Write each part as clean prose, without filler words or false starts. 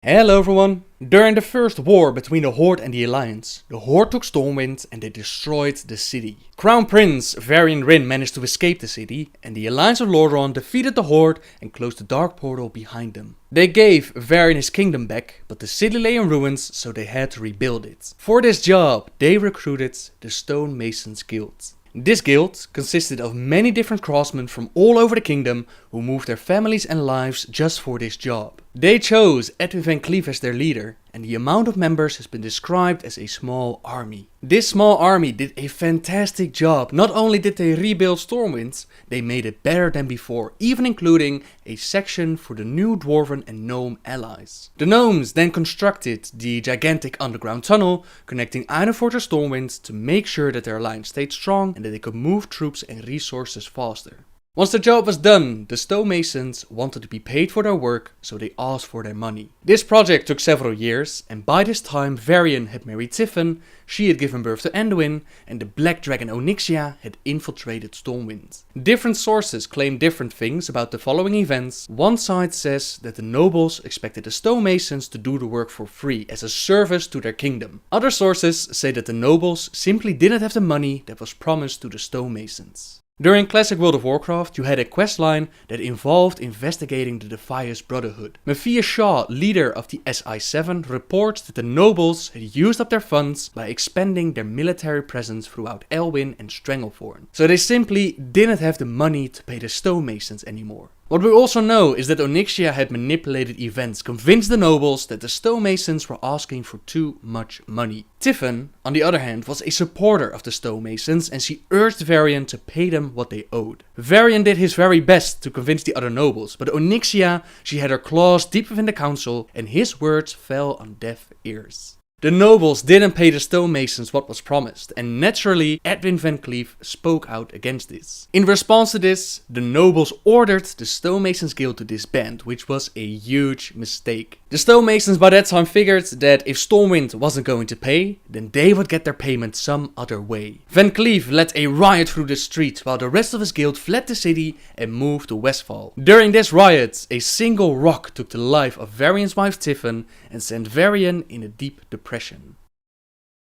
Hello everyone! During the first war between the Horde and the Alliance, the Horde took Stormwind and they destroyed the city. Crown Prince Varian Wrynn managed to escape the city, and the Alliance of Lordaeron defeated the Horde and closed the Dark Portal behind them. They gave Varian his kingdom back, but the city lay in ruins, so they had to rebuild it. For this job, they recruited the Stonemasons Guild. This guild consisted of many different craftsmen from all over the kingdom who moved their families and lives just for this job. They chose Edwin VanCleef as their leader, and the amount of members has been described as a small army. This small army did a fantastic job. Not only did they rebuild Stormwind, they made it better than before, even including a section for the new dwarven and gnome allies. The gnomes then constructed the gigantic underground tunnel connecting Ironforge to Stormwind to make sure that their alliance stayed strong and that they could move troops and resources faster. Once the job was done, the Stonemasons wanted to be paid for their work, so they asked for their money. This project took several years, and by this time Varian had married Tiffin, she had given birth to Anduin, and the Black Dragon Onyxia had infiltrated Stormwind. Different sources claim different things about the following events. One side says that the nobles expected the Stonemasons to do the work for free as a service to their kingdom. Other sources say that the nobles simply didn't have the money that was promised to the Stonemasons. During Classic World of Warcraft, you had a questline that involved investigating the Defias Brotherhood. Defias Shaw, leader of the SI7, reports that the nobles had used up their funds by expanding their military presence throughout Elwyn and Stranglethorn. So they simply didn't have the money to pay the Stonemasons anymore. What we also know is that Onyxia had manipulated events, convinced the nobles that the Stonemasons were asking for too much money. Tiffin, on the other hand, was a supporter of the Stonemasons, and she urged Varian to pay them what they owed. Varian did his very best to convince the other nobles, but Onyxia, she had her claws deep within the council, and his words fell on deaf ears. The nobles didn't pay the Stonemasons what was promised, and naturally Edwin VanCleef spoke out against this. In response to this, the nobles ordered the Stonemasons Guild to disband, which was a huge mistake. The Stonemasons by that time figured that if Stormwind wasn't going to pay, then they would get their payment some other way. VanCleef led a riot through the street while the rest of his guild fled the city and moved to Westfall. During this riot, a single rock took the life of Varian's wife Tiffin and sent Varian in a deep depression.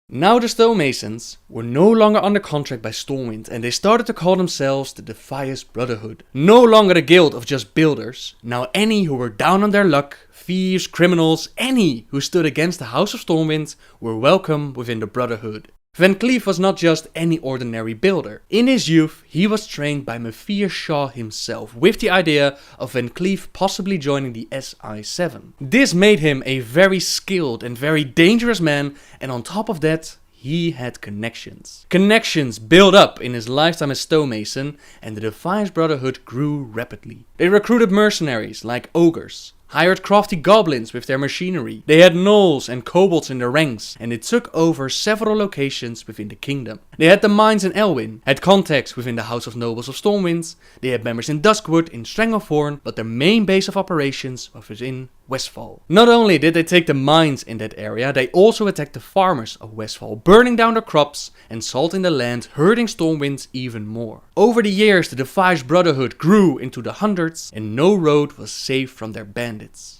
Now the Stonemasons were no longer under contract by Stormwind, and they started to call themselves the Defias Brotherhood. No longer a guild of just builders, now any who were down on their luck, thieves, criminals, any who stood against the House of Stormwind were welcome within the Brotherhood. VanCleef was not just any ordinary builder. In his youth, he was trained by Defias Shaw himself, with the idea of VanCleef possibly joining the SI7. This made him a very skilled and very dangerous man, and on top of that, he had connections. Connections built up in his lifetime as Stonemason, and the Defias Brotherhood grew rapidly. They recruited mercenaries like ogres, hired crafty goblins with their machinery. They had gnolls and kobolds in their ranks, and they took over several locations within the kingdom. They had the mines in Elwyn, had contacts within the House of Nobles of Stormwind, they had members in Duskwood, in Stranglethorn, but their main base of operations was within Westfall. Not only did they take the mines in that area, they also attacked the farmers of Westfall, burning down their crops and salting the land, hurting Stormwind even more. Over the years, the Defias Brotherhood grew into the hundreds, and no road was safe from their bandits.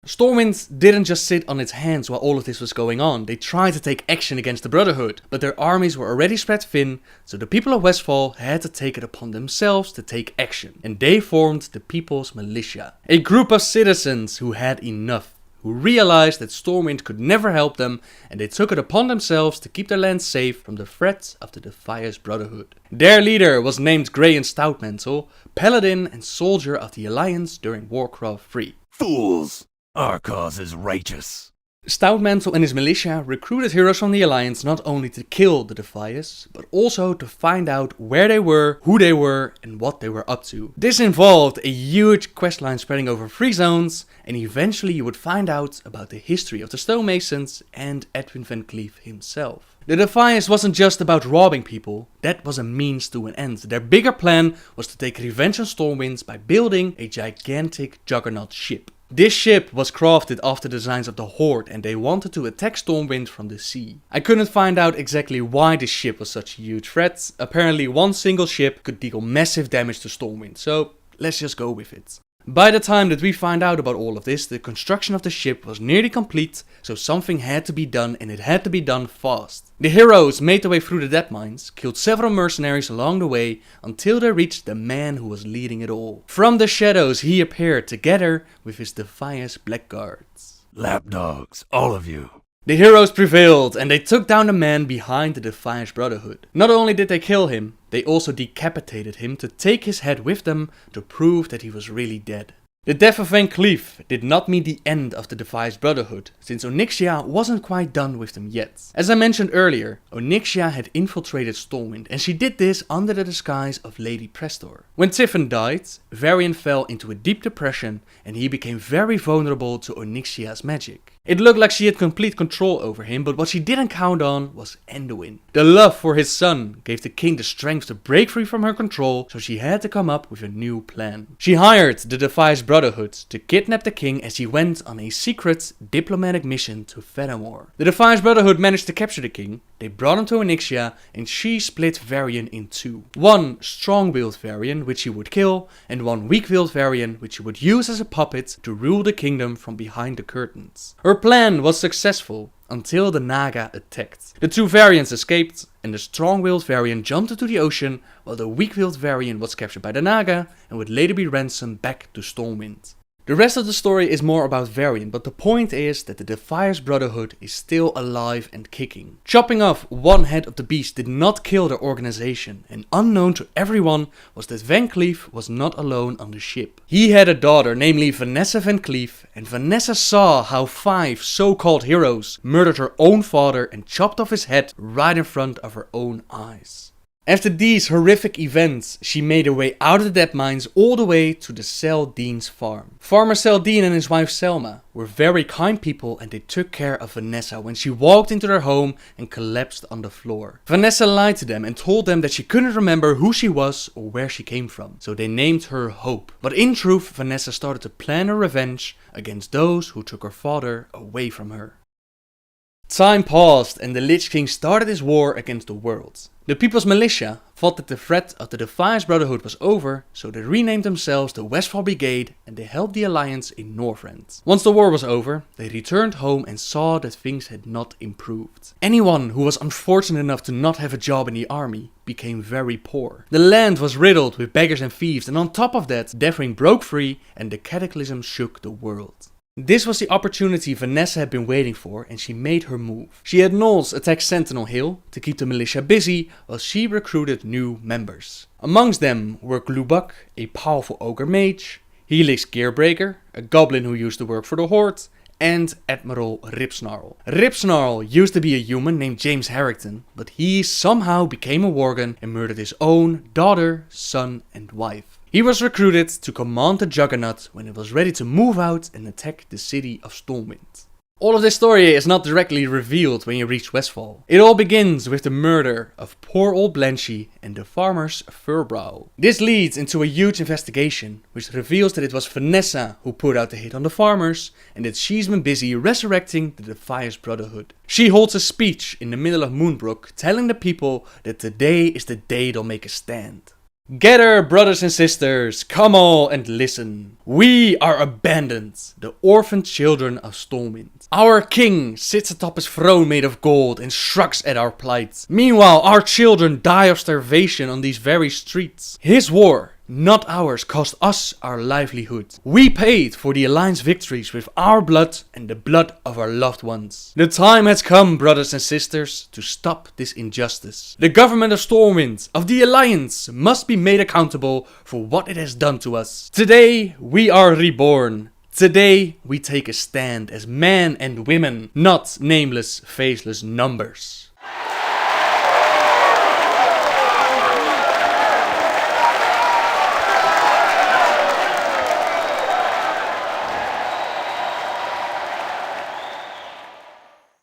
Stormwind didn't just sit on its hands while all of this was going on. They tried to take action against the Brotherhood, but their armies were already spread thin, so the people of Westfall had to take it upon themselves to take action. And they formed the People's Militia, a group of citizens who had enough, who realized that Stormwind could never help them, and they took it upon themselves to keep their land safe from the threats of the Defias Brotherhood. Their leader was named Grey and Stoutmantle, paladin and soldier of the Alliance during Warcraft 3. Fools! Our cause is righteous. Stoutmantle and his militia recruited heroes from the Alliance not only to kill the Defias, but also to find out where they were, who they were, and what they were up to. This involved a huge questline spreading over 3 zones, and eventually you would find out about the history of the Stonemasons and Edwin VanCleef himself. The Defias wasn't just about robbing people, that was a means to an end. Their bigger plan was to take revenge on Stormwind by building a gigantic juggernaut ship. This ship was crafted after the designs of the Horde, and they wanted to attack Stormwind from the sea. I couldn't find out exactly why this ship was such a huge threat. Apparently one single ship could deal massive damage to Stormwind, so let's just go with it. By the time that we find out about all of this, the construction of the ship was nearly complete, so something had to be done, and it had to be done fast. The heroes made their way through the Deadmines, killed several mercenaries along the way, until they reached the man who was leading it all. From the shadows he appeared together with his Defias blackguards. Lapdogs, all of you. The heroes prevailed, and they took down the man behind the Defias Brotherhood. Not only did they kill him, they also decapitated him to take his head with them to prove that he was really dead. The death of VanCleef did not mean the end of the Defias Brotherhood, since Onyxia wasn't quite done with them yet. As I mentioned earlier, Onyxia had infiltrated Stormwind, and she did this under the disguise of Lady Prestor. When Tiffin died, Varian fell into a deep depression, and he became very vulnerable to Onyxia's magic. It looked like she had complete control over him, but what she didn't count on was Anduin. The love for his son gave the king the strength to break free from her control, so she had to come up with a new plan. She hired the Defias Brotherhood to kidnap the king as he went on a secret diplomatic mission to Fenimore. The Defias Brotherhood managed to capture the king, they brought him to Onyxia, and she split Varian in two. One strong-willed Varian, which she would kill, and one weak-willed Varian, which she would use as a puppet to rule the kingdom from behind the curtains. Her plan was successful until the Naga attacked. The two variants escaped, and the strong-willed variant jumped into the ocean, while the weak-willed variant was captured by the Naga and would later be ransomed back to Stormwind. The rest of the story is more about Varian, but the point is that the Defias Brotherhood is still alive and kicking. Chopping off one head of the beast did not kill their organization, and unknown to everyone was that VanCleef was not alone on the ship. He had a daughter, namely Vanessa VanCleef, and Vanessa saw how 5 so-called heroes murdered her own father and chopped off his head right in front of her own eyes. After these horrific events, she made her way out of the Deadmines all the way to the Seldean's farm. Farmer Seldean and his wife Selma were very kind people, and they took care of Vanessa when she walked into their home and collapsed on the floor. Vanessa lied to them and told them that she couldn't remember who she was or where she came from, so they named her Hope. But in truth, Vanessa started to plan her revenge against those who took her father away from her. Time passed, and the Lich King started his war against the world. The People's Militia thought that the threat of the Defias Brotherhood was over, so they renamed themselves the Westfall Brigade, and they helped the Alliance in Northrend. Once the war was over, they returned home and saw that things had not improved. Anyone who was unfortunate enough to not have a job in the army became very poor. The land was riddled with beggars and thieves, and on top of that, Deathwing broke free and the cataclysm shook the world. This was the opportunity Vanessa had been waiting for, and she made her move. She had gnolls attack Sentinel Hill to keep the militia busy, while she recruited new members. Amongst them were Glubak, a powerful ogre mage, Helix Gearbreaker, a goblin who used to work for the Horde, and Admiral Ripsnarl. Ripsnarl used to be a human named James Harrington, but he somehow became a worgen and murdered his own daughter, son and wife. He was recruited to command the Juggernaut when it was ready to move out and attack the city of Stormwind. All of this story is not directly revealed when you reach Westfall. It all begins with the murder of poor old Blanchy and the farmer's Furbrow. This leads into a huge investigation, which reveals that it was Vanessa who put out the hit on the farmers, and that she's been busy resurrecting the Defias Brotherhood. She holds a speech in the middle of Moonbrook, telling the people that today is the day they'll make a stand. Gather, brothers and sisters, come all and listen. We are abandoned, the orphaned children of Stormwind. Our king sits atop his throne made of gold and shrugs at our plight. Meanwhile, our children die of starvation on these very streets. His war, not ours, cost us our livelihood. We paid for the Alliance victories with our blood and the blood of our loved ones. The time has come, brothers and sisters, to stop this injustice. The government of Stormwind, of the Alliance, must be made accountable for what it has done to us. Today, we are reborn. Today, we take a stand as men and women, not nameless, faceless numbers.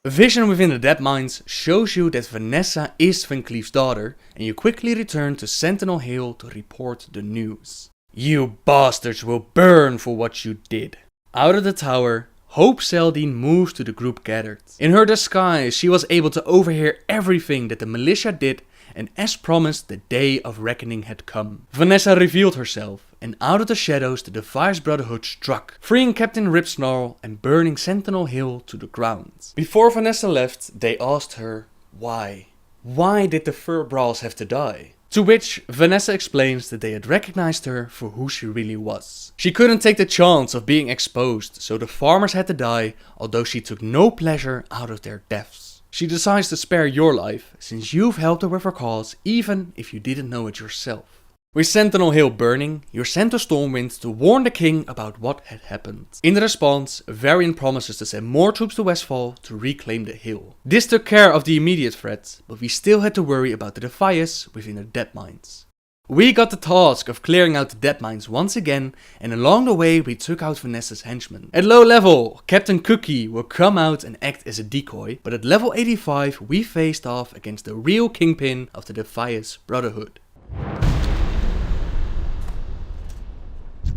A vision within the Deadmines shows you that Vanessa is VanCleef's daughter, and you quickly return to Sentinel Hill to report the news. You bastards will burn for what you did. Out of the tower, Hope Seldean moves to the group gathered. In her disguise, she was able to overhear everything that the militia did, and as promised, the day of reckoning had come. Vanessa revealed herself, and out of the shadows the Defias Brotherhood struck, freeing Captain Ripsnarl and burning Sentinel Hill to the ground. Before Vanessa left, they asked her why. Why did the Fur Brawls have to die? To which Vanessa explains that they had recognized her for who she really was. She couldn't take the chance of being exposed, so the farmers had to die, although she took no pleasure out of their deaths. She decides to spare your life, since you've helped her with her cause, even if you didn't know it yourself. With Sentinel Hill burning, you're sent to Stormwind to warn the king about what had happened. In response, Varian promises to send more troops to Westfall to reclaim the hill. This took care of the immediate threat, but we still had to worry about the Defias within the Deadmines. We got the task of clearing out the Deadmines once again, and along the way we took out Vanessa's henchmen. At low level, Captain Cookie will come out and act as a decoy, but at level 85 we faced off against the real kingpin of the Defias Brotherhood.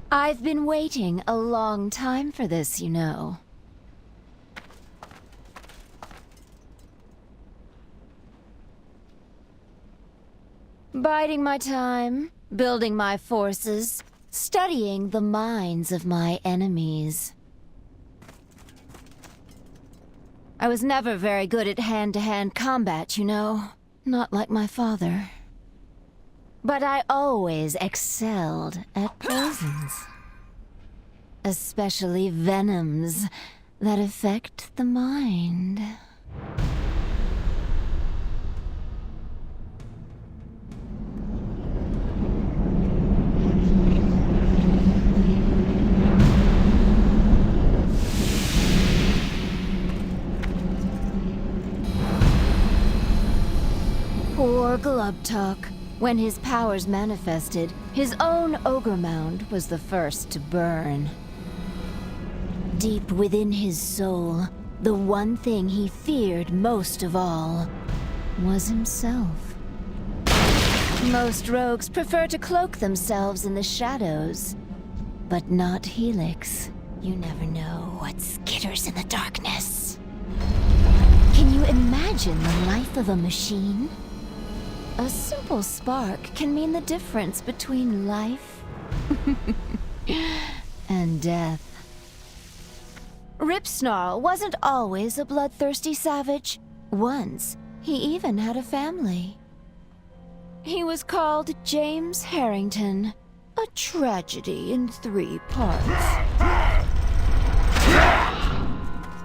I've been waiting a long time for this, you know. Biding my time, building my forces, studying the minds of my enemies. I was never very good at hand-to-hand combat, you know. Not like my father. But I always excelled at poisons. Especially venoms that affect the mind. Poor Glubtalk. When his powers manifested, his own ogre mound was the first to burn. Deep within his soul, the one thing he feared most of all was himself. Most rogues prefer to cloak themselves in the shadows, but not Helix. You never know what skitters in the darkness. Can you imagine the life of a machine? A simple spark can mean the difference between life and death. Ripsnarl wasn't always a bloodthirsty savage. Once, he even had a family. He was called James Harrington, a tragedy in 3 parts.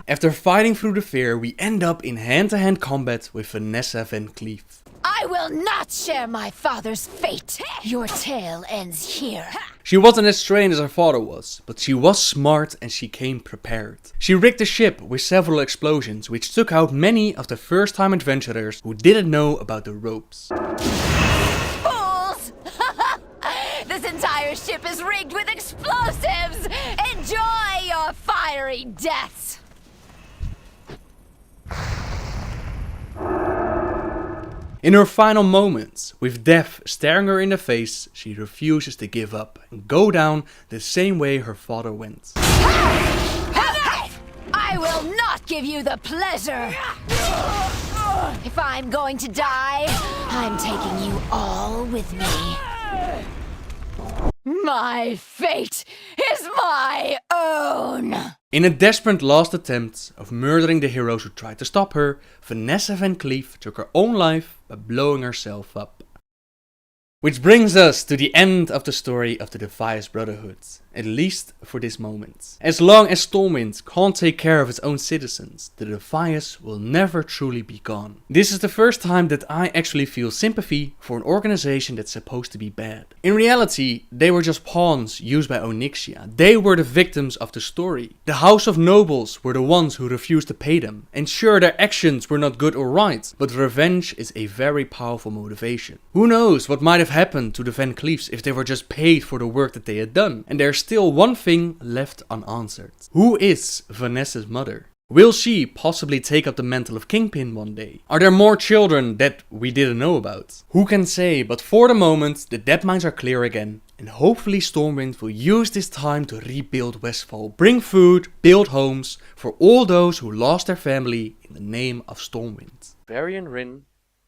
After fighting through the fear, we end up in hand-to-hand combat with Vanessa VanCleef. I will not share my father's fate. Your tale ends here. She wasn't as trained as her father was, but she was smart and she came prepared. She rigged the ship with several explosions, which took out many of the first-time adventurers who didn't know about the ropes. Fools! This entire ship is rigged with explosives! Enjoy your fiery deaths! In her final moments, with death staring her in the face, she refuses to give up and go down the same way her father went. I will not give you the pleasure! If I'm going to die, I'm taking you all with me. My fate is my own! In a desperate last attempt of murdering the heroes who tried to stop her, Vanessa VanCleef took her own life by blowing herself up. Which brings us to the end of the story of the Defias Brotherhood, at least for this moment. As long as Stormwind can't take care of its own citizens, the Defias will never truly be gone. This is the first time that I actually feel sympathy for an organization that's supposed to be bad. In reality, they were just pawns used by Onyxia. They were the victims of the story. The House of Nobles were the ones who refused to pay them. And sure, their actions were not good or right, but revenge is a very powerful motivation. Who knows what might have happened to the VanCleefs if they were just paid for the work that they had done. And there's still one thing left unanswered. Who is Vanessa's mother? Will she possibly take up the mantle of Kingpin one day? Are there more children that we didn't know about? Who can say, but for the moment the Deadmines are clear again, and hopefully Stormwind will use this time to rebuild Westfall, bring food, build homes for all those who lost their family in the name of Stormwind. Varian Rin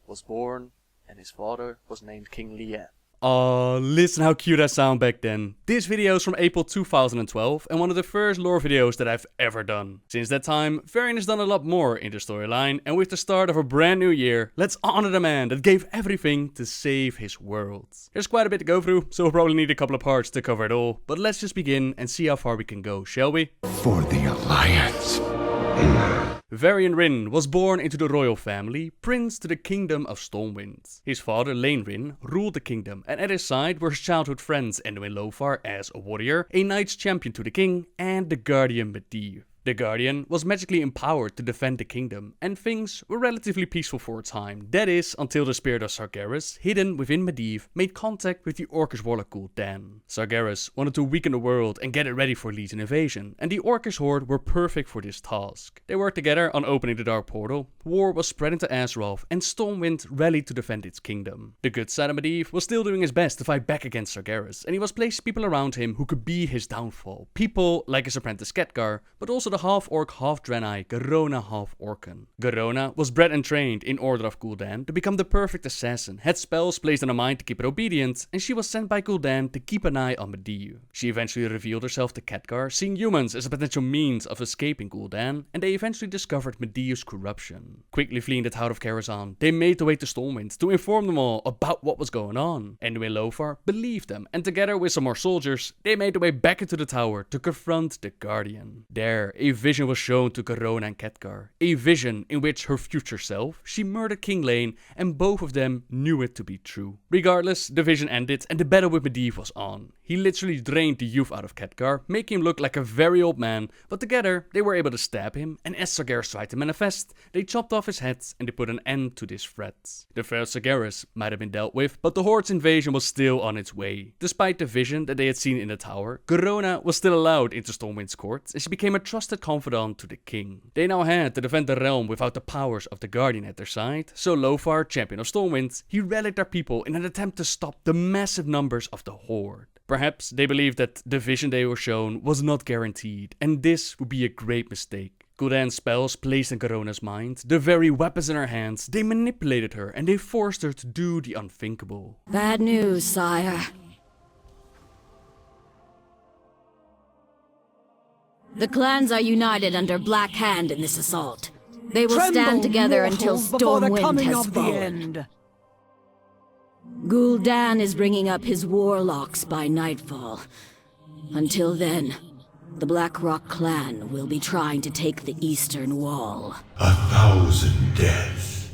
was born and his father was named Kil'jaeden. Aw, listen how cute I sound back then. This video is from April 2012 and one of the first lore videos that I've ever done. Since that time, Varian has done a lot more in the storyline, and with the start of a brand new year, let's honor the man that gave everything to save his world. There's quite a bit to go through, so we'll probably need a couple of parts to cover it all, but let's just begin and see how far we can go, shall we? For the Alliance. Varian Rin was born into the royal family, prince to the kingdom of Stormwind. His father, Lane Rin, ruled the kingdom, and at his side were his childhood friends Anduin Lothar as a warrior, a knight's champion to the king, and the guardian Medivh. The Guardian was magically empowered to defend the kingdom, and things were relatively peaceful for a time. That is, until the spirit of Sargeras, hidden within Medivh, made contact with the Orcish warlock Kil'jaeden. Sargeras wanted to weaken the world and get it ready for Legion invasion, and the Orcish horde were perfect for this task. They worked together on opening the Dark Portal, war was spreading to Azeroth, and Stormwind rallied to defend its kingdom. The good side of Medivh was still doing his best to fight back against Sargeras, and he was placing people around him who could be his downfall. People like his apprentice Khadgar, but also the half-orc, half-Draenei, Garona half-Orcan. Garona was bred and trained in order of Kil'jaeden to become the perfect assassin, had spells placed on her mind to keep it obedient, and she was sent by Kil'jaeden to keep an eye on Medivh. She eventually revealed herself to Khadgar, seeing humans as a potential means of escaping Kil'jaeden, and they eventually discovered Medivh's corruption. Quickly fleeing the town of Karazhan, they made their way to Stormwind to inform them all about what was going on. Anduin Lothar believed them, and together with some more soldiers, they made their way back into the tower to confront the Guardian. There, a vision was shown to Garona and Khadgar, a vision in which her future self, she murdered King Lane, and both of them knew it to be true. Regardless, the vision ended and the battle with Medivh was on. He literally drained the youth out of Khadgar, making him look like a very old man, but together they were able to stab him, and as Sargeras tried to manifest, they chopped off his head and they put an end to this threat. The threat of Sargeras might have been dealt with, but the Horde's invasion was still on its way. Despite the vision that they had seen in the tower, Garona was still allowed into Stormwind's court, and she became a trusted confidant to the king. They now had to defend the realm without the powers of the Guardian at their side, so Lothar, champion of Stormwind, he rallied their people in an attempt to stop the massive numbers of the Horde. Perhaps they believed that the vision they were shown was not guaranteed, and this would be a great mistake. Kil'jaeden's spells placed in Garona's mind, the very weapons in her hands, they manipulated her and they forced her to do the unthinkable. Bad news, sire. The clans are united under Black Hand in this assault. They will stand together until Stormwind has fallen. Kil'jaeden is bringing up his warlocks by nightfall. Until then, the Blackrock clan will be trying to take the eastern wall. 1,000 deaths.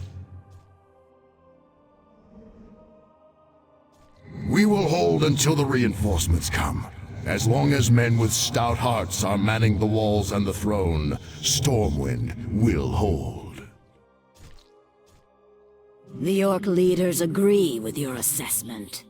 We will hold until the reinforcements come. As long as men with stout hearts are manning the walls and the throne, Stormwind will hold. The Orc leaders agree with your assessment.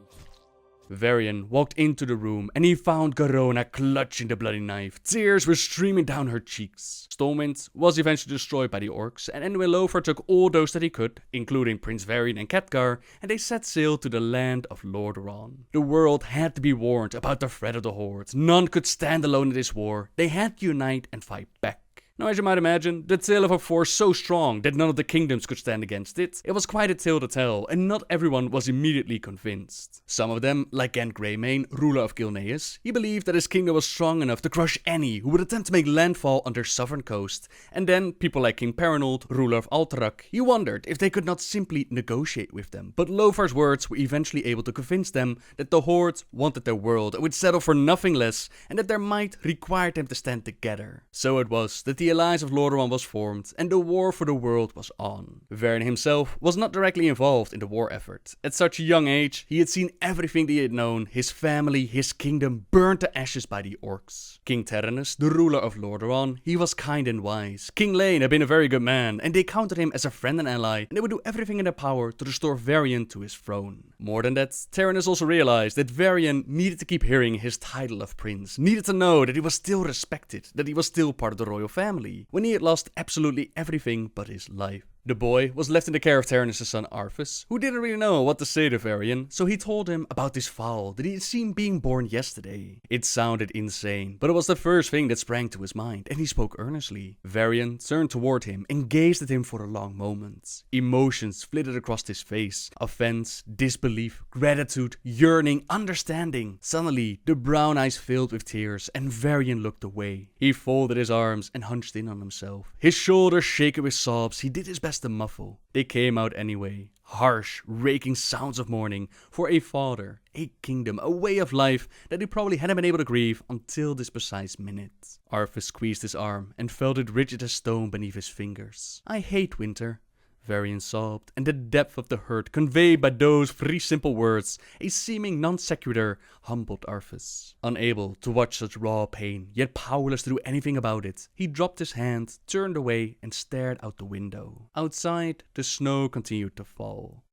Varian walked into the room and he found Garona clutching the bloody knife. Tears were streaming down her cheeks. Stormwind was eventually destroyed by the orcs, and Anduin Lothar took all those that he could, including Prince Varian and Khadgar, and they set sail to the land of Lordaeron. The world had to be warned about the threat of the Horde. None could stand alone in this war. They had to unite and fight back. Now, as you might imagine, the tale of a force so strong that none of the kingdoms could stand against it, it was quite a tale to tell, and not everyone was immediately convinced. Some of them, like Gant Greymane, ruler of Gilneas, he believed that his kingdom was strong enough to crush any who would attempt to make landfall on their southern coast, and then people like King Perinold, ruler of Alterac, he wondered if they could not simply negotiate with them. But Lothar's words were eventually able to convince them that the Horde wanted their world and would settle for nothing less, and that their might required them to stand together. So it was that the Alliance of Lordaeron was formed, and the war for the world was on. Varian himself was not directly involved in the war effort. At such a young age, he had seen everything that he had known, his family, his kingdom, burned to ashes by the orcs. King Terenas, the ruler of Lordaeron, he was kind and wise. King Lane had been a very good man, and they counted him as a friend and ally, and they would do everything in their power to restore Varian to his throne. More than that, Terenas also realized that Varian needed to keep hearing his title of prince, needed to know that he was still respected, that he was still part of the royal family, when he had lost absolutely everything but his life. The boy was left in the care of Taranis' son Arthas, who didn't really know what to say to Varian, so he told him about this fowl that he had seen being born yesterday. It sounded insane, but it was the first thing that sprang to his mind, and he spoke earnestly. Varian turned toward him and gazed at him for a long moment. Emotions flitted across his face: offense, disbelief, gratitude, yearning, understanding. Suddenly, the brown eyes filled with tears, and Varian looked away. He folded his arms and hunched in on himself. His shoulders shaken with sobs, he did his best to muffle. They came out anyway. Harsh, raking sounds of mourning for a father, a kingdom, a way of life that he probably hadn't been able to grieve until this precise minute. Arthas squeezed his arm and felt it rigid as stone beneath his fingers. "I hate winter," Varian sobbed, and the depth of the hurt conveyed by those 3 simple words, a seeming non-sequitur, humbled Arthas. Unable to watch such raw pain, yet powerless to do anything about it, he dropped his hand, turned away, and stared out the window. Outside, the snow continued to fall.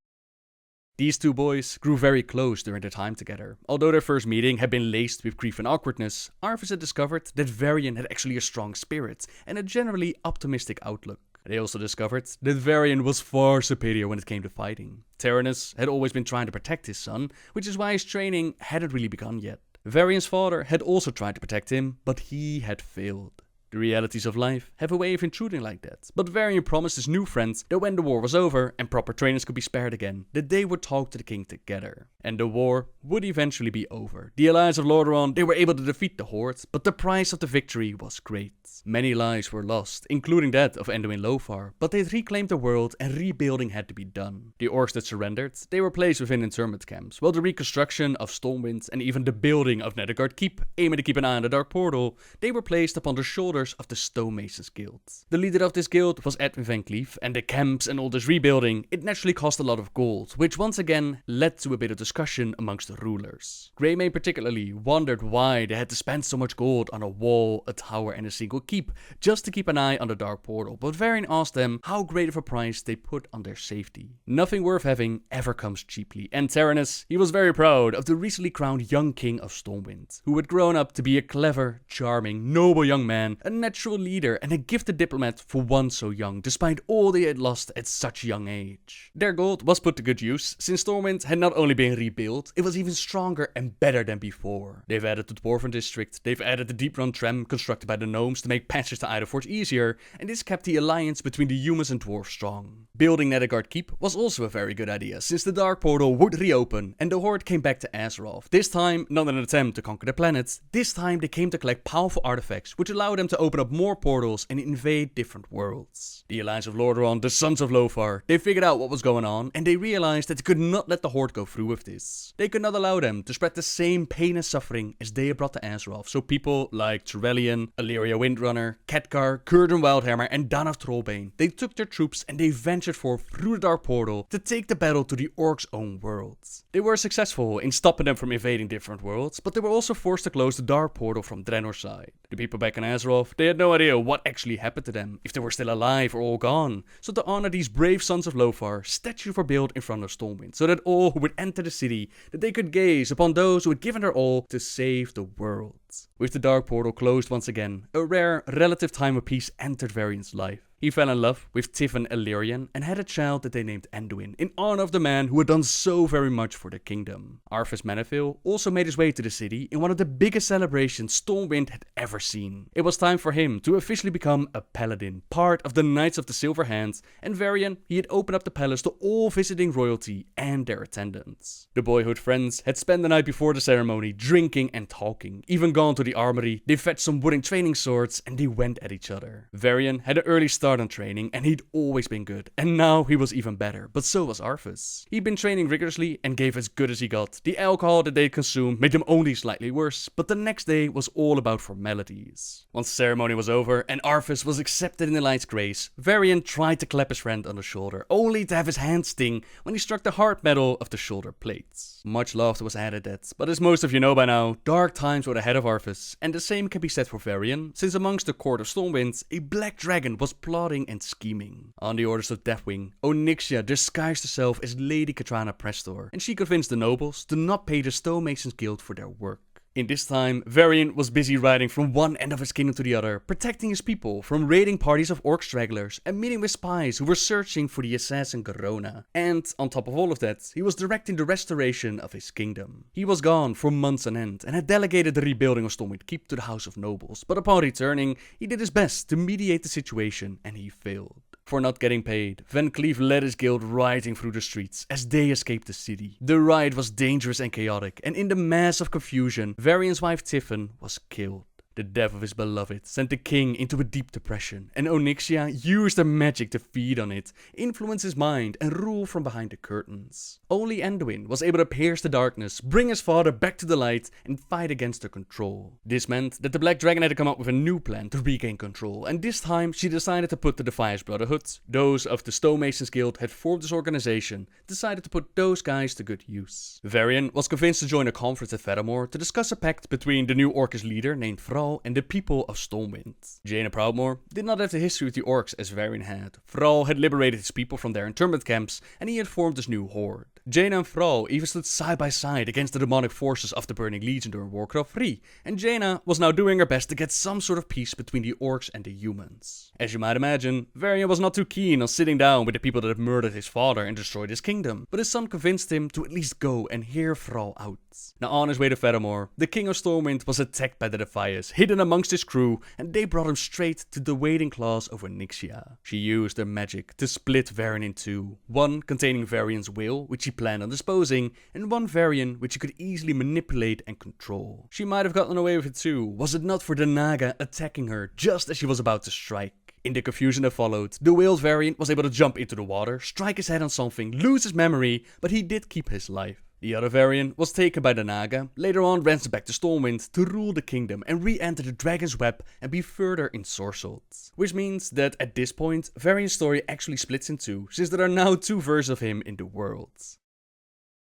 These 2 boys grew very close during their time together. Although their first meeting had been laced with grief and awkwardness, Arthas had discovered that Varian had actually a strong spirit and a generally optimistic outlook. They also discovered that Varian was far superior when it came to fighting. Taranis had always been trying to protect his son, which is why his training hadn't really begun yet. Varian's father had also tried to protect him, but he had failed. The realities of life have a way of intruding like that, but Varian promised his new friends that when the war was over and proper trainers could be spared again, that they would talk to the king together. And the war would eventually be over. The Alliance of Lordaeron, they were able to defeat the Horde, but the price of the victory was great. Many lives were lost, including that of Anduin Lothar, but they had reclaimed the world and rebuilding had to be done. The orcs that surrendered, they were placed within internment camps, while the reconstruction of Stormwind and even the building of Netherguard Keep, aiming to keep an eye on the Dark Portal, they were placed upon the shoulders of the Stonemasons Guild. The leader of this guild was Edwin VanCleef, and the camps and all this rebuilding, it naturally cost a lot of gold, which once again led to a bit of discussion amongst the rulers. Greymane particularly wondered why they had to spend so much gold on a wall, a tower and a single keep, just to keep an eye on the Dark Portal, but Varian asked them how great of a price they put on their safety. Nothing worth having ever comes cheaply, and Taranis, he was very proud of the recently crowned young king of Stormwind, who had grown up to be a clever, charming, noble young man, a natural leader and a gifted diplomat for one so young, despite all they had lost at such a young age. Their gold was put to good use, since Stormwind had not only been rebuilt, it was even stronger and better than before. They've added the Dwarven district, they've added the deep run tram constructed by the gnomes to make passage to Ironforge easier, and this kept the alliance between the humans and dwarves strong. Building Netherguard Keep was also a very good idea, since the Dark Portal would reopen and the Horde came back to Azeroth. This time, not in an attempt to conquer the planet, this time they came to collect powerful artifacts, which allowed them to open up more portals and invade different worlds. The Alliance of Lordaeron, the Sons of Lothar, they figured out what was going on, and they realized that they could not let the Horde go through with this. They could not allow them to spread the same pain and suffering as they had brought to Azeroth, so people like Turelion, Illyria Windrunner, Khadgar, Círdan Wildhammer, and Danav Trollbane, they took their troops and they ventured forth through the Dark Portal to take the battle to the Orcs' own worlds. They were successful in stopping them from invading different worlds, but they were also forced to close the Dark Portal from Draenor's side. The people back in Azeroth, they had no idea what actually happened to them, if they were still alive or all gone. So to honor these brave Sons of Lothar, statues were built in front of Stormwind, so that all who would enter the city, that they could gaze upon those who had given their all to save the world. With the Dark Portal closed once again, a rare, relative time of peace entered Varian's life. He fell in love with Tiffin Illyrian and had a child that they named Anduin, in honor of the man who had done so very much for the kingdom. Arthas Menethil also made his way to the city in one of the biggest celebrations Stormwind had ever seen. It was time for him to officially become a paladin, part of the Knights of the Silver Hand, and Varian, he had opened up the palace to all visiting royalty and their attendants. The boyhood friends had spent the night before the ceremony drinking and talking, even gone to the armory, they fetched some wooden training swords, and they went at each other. Varian had an early start on training, and he'd always been good, and now he was even better, but so was Arthas. He'd been training rigorously and gave as good as he got. The alcohol that they'd consumed made them only slightly worse, but the next day was all about formalities. Once the ceremony was over and Arthas was accepted in the light's grace, Varian tried to clap his friend on the shoulder, only to have his hand sting when he struck the hard metal of the shoulder plates. Much laughter was added at, but as most of you know by now, dark times were ahead of Arthas, and the same can be said for Varian, since amongst the court of Stormwind, a black dragon was plotting and scheming. On the orders of Deathwing, Onyxia disguised herself as Lady Katrana Prestor, and she convinced the nobles to not pay the Stonemasons Guild for their work. In this time, Varian was busy riding from one end of his kingdom to the other, protecting his people from raiding parties of orc stragglers and meeting with spies who were searching for the assassin Garona. And on top of all of that, he was directing the restoration of his kingdom. He was gone for months on end and had delegated the rebuilding of Stormwind Keep to the House of Nobles, but upon returning, he did his best to mediate the situation and he failed. For not getting paid, VanCleef led his guild rioting through the streets as they escaped the city. The riot was dangerous and chaotic, and in the mass of confusion, Varian's wife Tiffin was killed. The death of his beloved sent the king into a deep depression, and Onyxia used her magic to feed on it, influence his mind, and rule from behind the curtains. Only Anduin was able to pierce the darkness, bring his father back to the light, and fight against her control. This meant that the Black Dragon had to come up with a new plan to regain control, and this time she decided to put the Defias Brotherhood, those of the Stonemasons Guild had formed this organization, decided to put those guys to good use. Varian was convinced to join a conference at Fedamore to discuss a pact between the new Orcish leader named Thrall and the people of Stormwind. Jaina Proudmoore did not have the history with the orcs as Varian had. Thrall had liberated his people from their internment camps and he had formed his new horde. Jaina and Thrall even stood side by side against the demonic forces of the Burning Legion during Warcraft 3, and Jaina was now doing her best to get some sort of peace between the orcs and the humans. As you might imagine, Varian was not too keen on sitting down with the people that had murdered his father and destroyed his kingdom, but his son convinced him to at least go and hear Thrall out. Now on his way to Fedamore, the king of Stormwind was attacked by the Defias, hidden amongst his crew, and they brought him straight to the waiting claws of Onyxia. She used her magic to split Varian in two, one containing Varian's will, which he planned on disposing, and one Varian which he could easily manipulate and control. She might have gotten away with it too, was it not for the Naga attacking her just as she was about to strike. In the confusion that followed, the whaled Varian was able to jump into the water, strike his head on something, lose his memory, but he did keep his life. The other Varian was taken by the Naga, later on ransomed back to Stormwind to rule the kingdom and re-enter the Dragon's Web and be further ensorcelled. Which means that at this point, Varian's story actually splits in two, since there are now two versions of him in the world.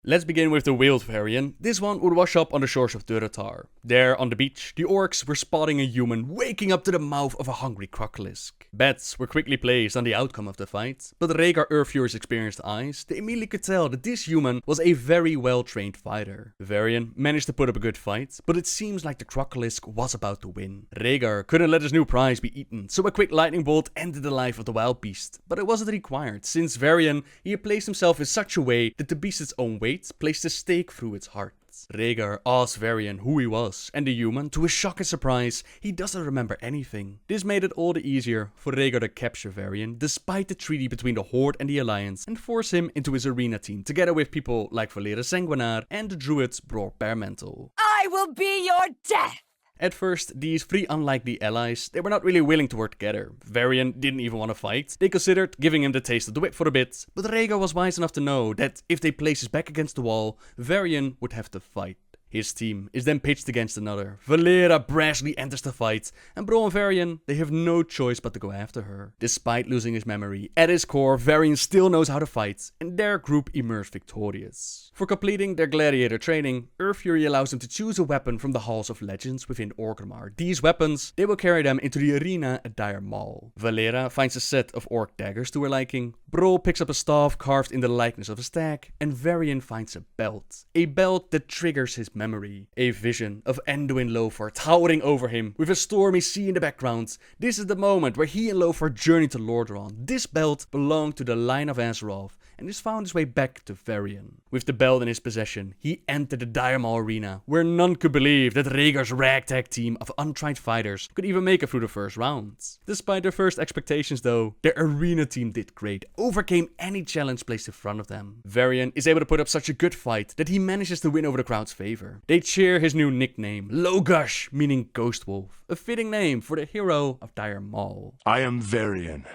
Let's begin with the whaled Varian. This one would wash up on the shores of Durotar. There, on the beach, the orcs were spotting a human waking up to the mouth of a hungry crocolisk. Bets were quickly placed on the outcome of the fight, but Rhaegar Earthfury's experienced eyes, they immediately could tell that this human was a very well-trained fighter. Varian managed to put up a good fight, but it seems like the crocolisk was about to win. Rhaegar couldn't let his new prize be eaten, so a quick lightning bolt ended the life of the wild beast, but it wasn't required, since Varian, he had placed himself in such a way that the beast's own weight placed a stake through its heart. Rhaegar asked Varian who he was, and the human, to his shock and surprise, he doesn't remember anything. This made it all the easier for Rhaegar to capture Varian, despite the treaty between the Horde and the Alliance, and force him into his arena team, together with people like Valera Sanguinar and the druid Bror Baremantle. I will be your death! At first, these three unlikely allies, they were not really willing to work together. Varian didn't even want to fight. They considered giving him the taste of the whip for a bit, but Rhaegar was wise enough to know that if they placed his back against the wall, Varian would have to fight. His team is then pitched against another. Valera brashly enters the fight, and Bro and Varian, they have no choice but to go after her. Despite losing his memory, at his core, Varian still knows how to fight, and their group emerged victorious. For completing their gladiator training, Earthfury allows them to choose a weapon from the Halls of Legends within Orgrimmar. These weapons, they will carry them into the arena at Dire Maul. Valera finds a set of orc daggers to her liking, Bro picks up a staff carved in the likeness of a stag, and Varian finds a belt. A belt that triggers his memory. A vision of Anduin Lothar towering over him with a stormy sea in the background. This is the moment where he and Lothar journey to Lordaeron. This belt belonged to the line of Azeroth and has found his way back to Varian. With the belt in his possession, he entered the Dire Maul arena, where none could believe that Rhaegar's ragtag team of untried fighters could even make it through the first round. Despite their first expectations though, their arena team did great, overcame any challenge placed in front of them. Varian is able to put up such a good fight that he manages to win over the crowd's favor. They cheer his new nickname, Logash, meaning Ghost Wolf, a fitting name for the hero of Dire Maul. I am Varian,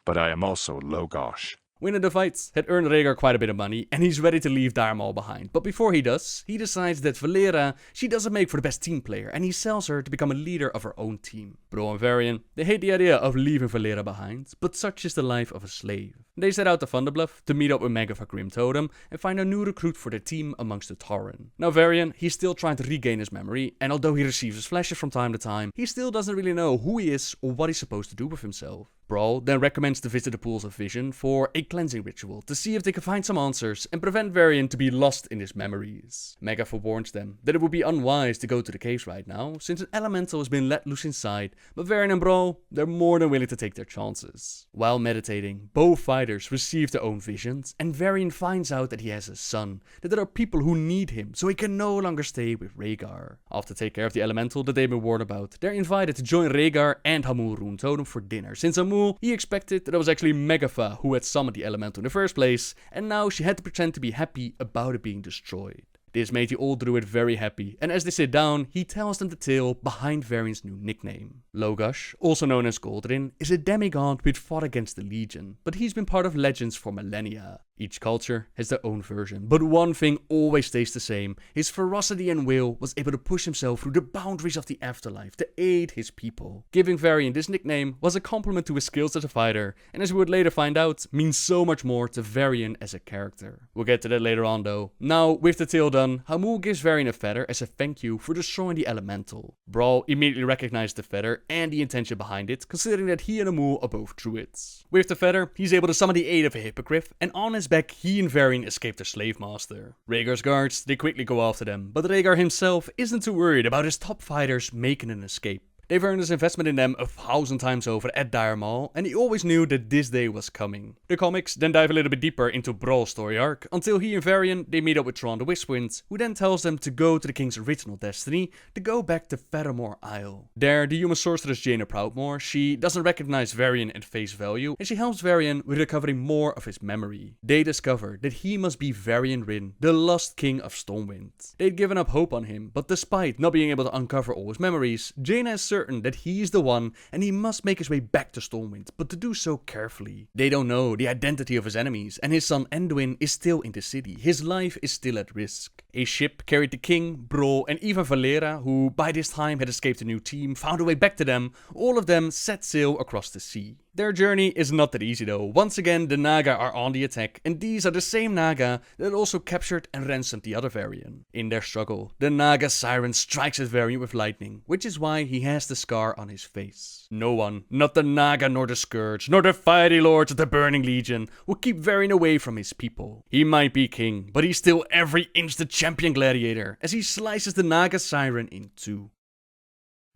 but I am also Logash. Winning the fight had earned Rhaegar quite a bit of money, and he's ready to leave Dire Maul behind. But before he does, he decides that Valera, she doesn't make for the best team player, and he sells her to become a leader of her own team. Bro and Varian, they hate the idea of leaving Valera behind, but such is the life of a slave. They set out to Thunderbluff to meet up with Meg of her Grim Totem and find a new recruit for their team amongst the Tauren. Now Varian, he's still trying to regain his memory, and although he receives his flashes from time to time, he still doesn't really know who he is or what he's supposed to do with himself. Brawl then recommends to visit the Pools of Vision for a cleansing ritual to see if they can find some answers and prevent Varian to be lost in his memories. Mega forewarns them that it would be unwise to go to the caves right now, since an elemental has been let loose inside, but Varian and Brawl, they're more than willing to take their chances. While meditating, both fighters receive their own visions, and Varian finds out that he has a son, that there are people who need him, so he can no longer stay with Rhaegar. After taking care of the elemental that they've been warned about, they're invited to join Rhaegar and Hamul Runetotem for dinner, since Hamul, he expected that it was actually Megafa who had summoned the elemental in the first place, and now she had to pretend to be happy about it being destroyed. This made the old druid very happy, and as they sit down, he tells them the tale behind Varian's new nickname. Logash, also known as Goldrin, is a demigod which fought against the Legion, but he's been part of legends for millennia. Each culture has their own version, but one thing always stays the same: his ferocity and will was able to push himself through the boundaries of the afterlife to aid his people. Giving Varian this nickname was a compliment to his skills as a fighter, and as we would later find out, means so much more to Varian as a character. We'll get to that later on though. Now, with the tale done, Hamul gives Varian a feather as a thank you for destroying the elemental. Brawl immediately recognized the feather and the intention behind it, considering that he and Hamul are both druids. With the feather, he's able to summon the aid of a hippogriff, and on his back he and Varian escape their slave master. Rhaegar's guards, they quickly go after them, but Rhaegar himself isn't too worried about his top fighters making an escape. They've earned his investment in them 1,000 times over at Dire Maul, and he always knew that this day was coming. The comics then dive a little bit deeper into Brawl's story arc, until he and Varian, they meet up with Thrawn the Westwind, who then tells them to go to the king's original destiny, to go back to Feathermore Isle. There, the human sorceress Jaina Proudmoore, she doesn't recognize Varian at face value, and she helps Varian with recovering more of his memory. They discover that he must be Varian Wrynn, the lost king of Stormwind. They'd given up hope on him, but despite not being able to uncover all his memories, Jaina is certain that he's the one, and he must make his way back to Stormwind, but to do so carefully. They don't know the identity of his enemies, and his son Anduin is still in the city. His life is still at risk. A ship carried the king, Brawl, and even Valera, who by this time had escaped a new team, found a way back to them. All of them set sail across the sea. Their journey is not that easy though. Once again, the Naga are on the attack, and these are the same Naga that also captured and ransomed the other Varian. In their struggle, the Naga Siren strikes at Varian with lightning, which is why he has the scar on his face. No one, not the Naga nor the Scourge, nor the fiery lords of the Burning Legion, will keep Varian away from his people. He might be king, but he's still every inch the champion gladiator, as he slices the Naga Siren in two.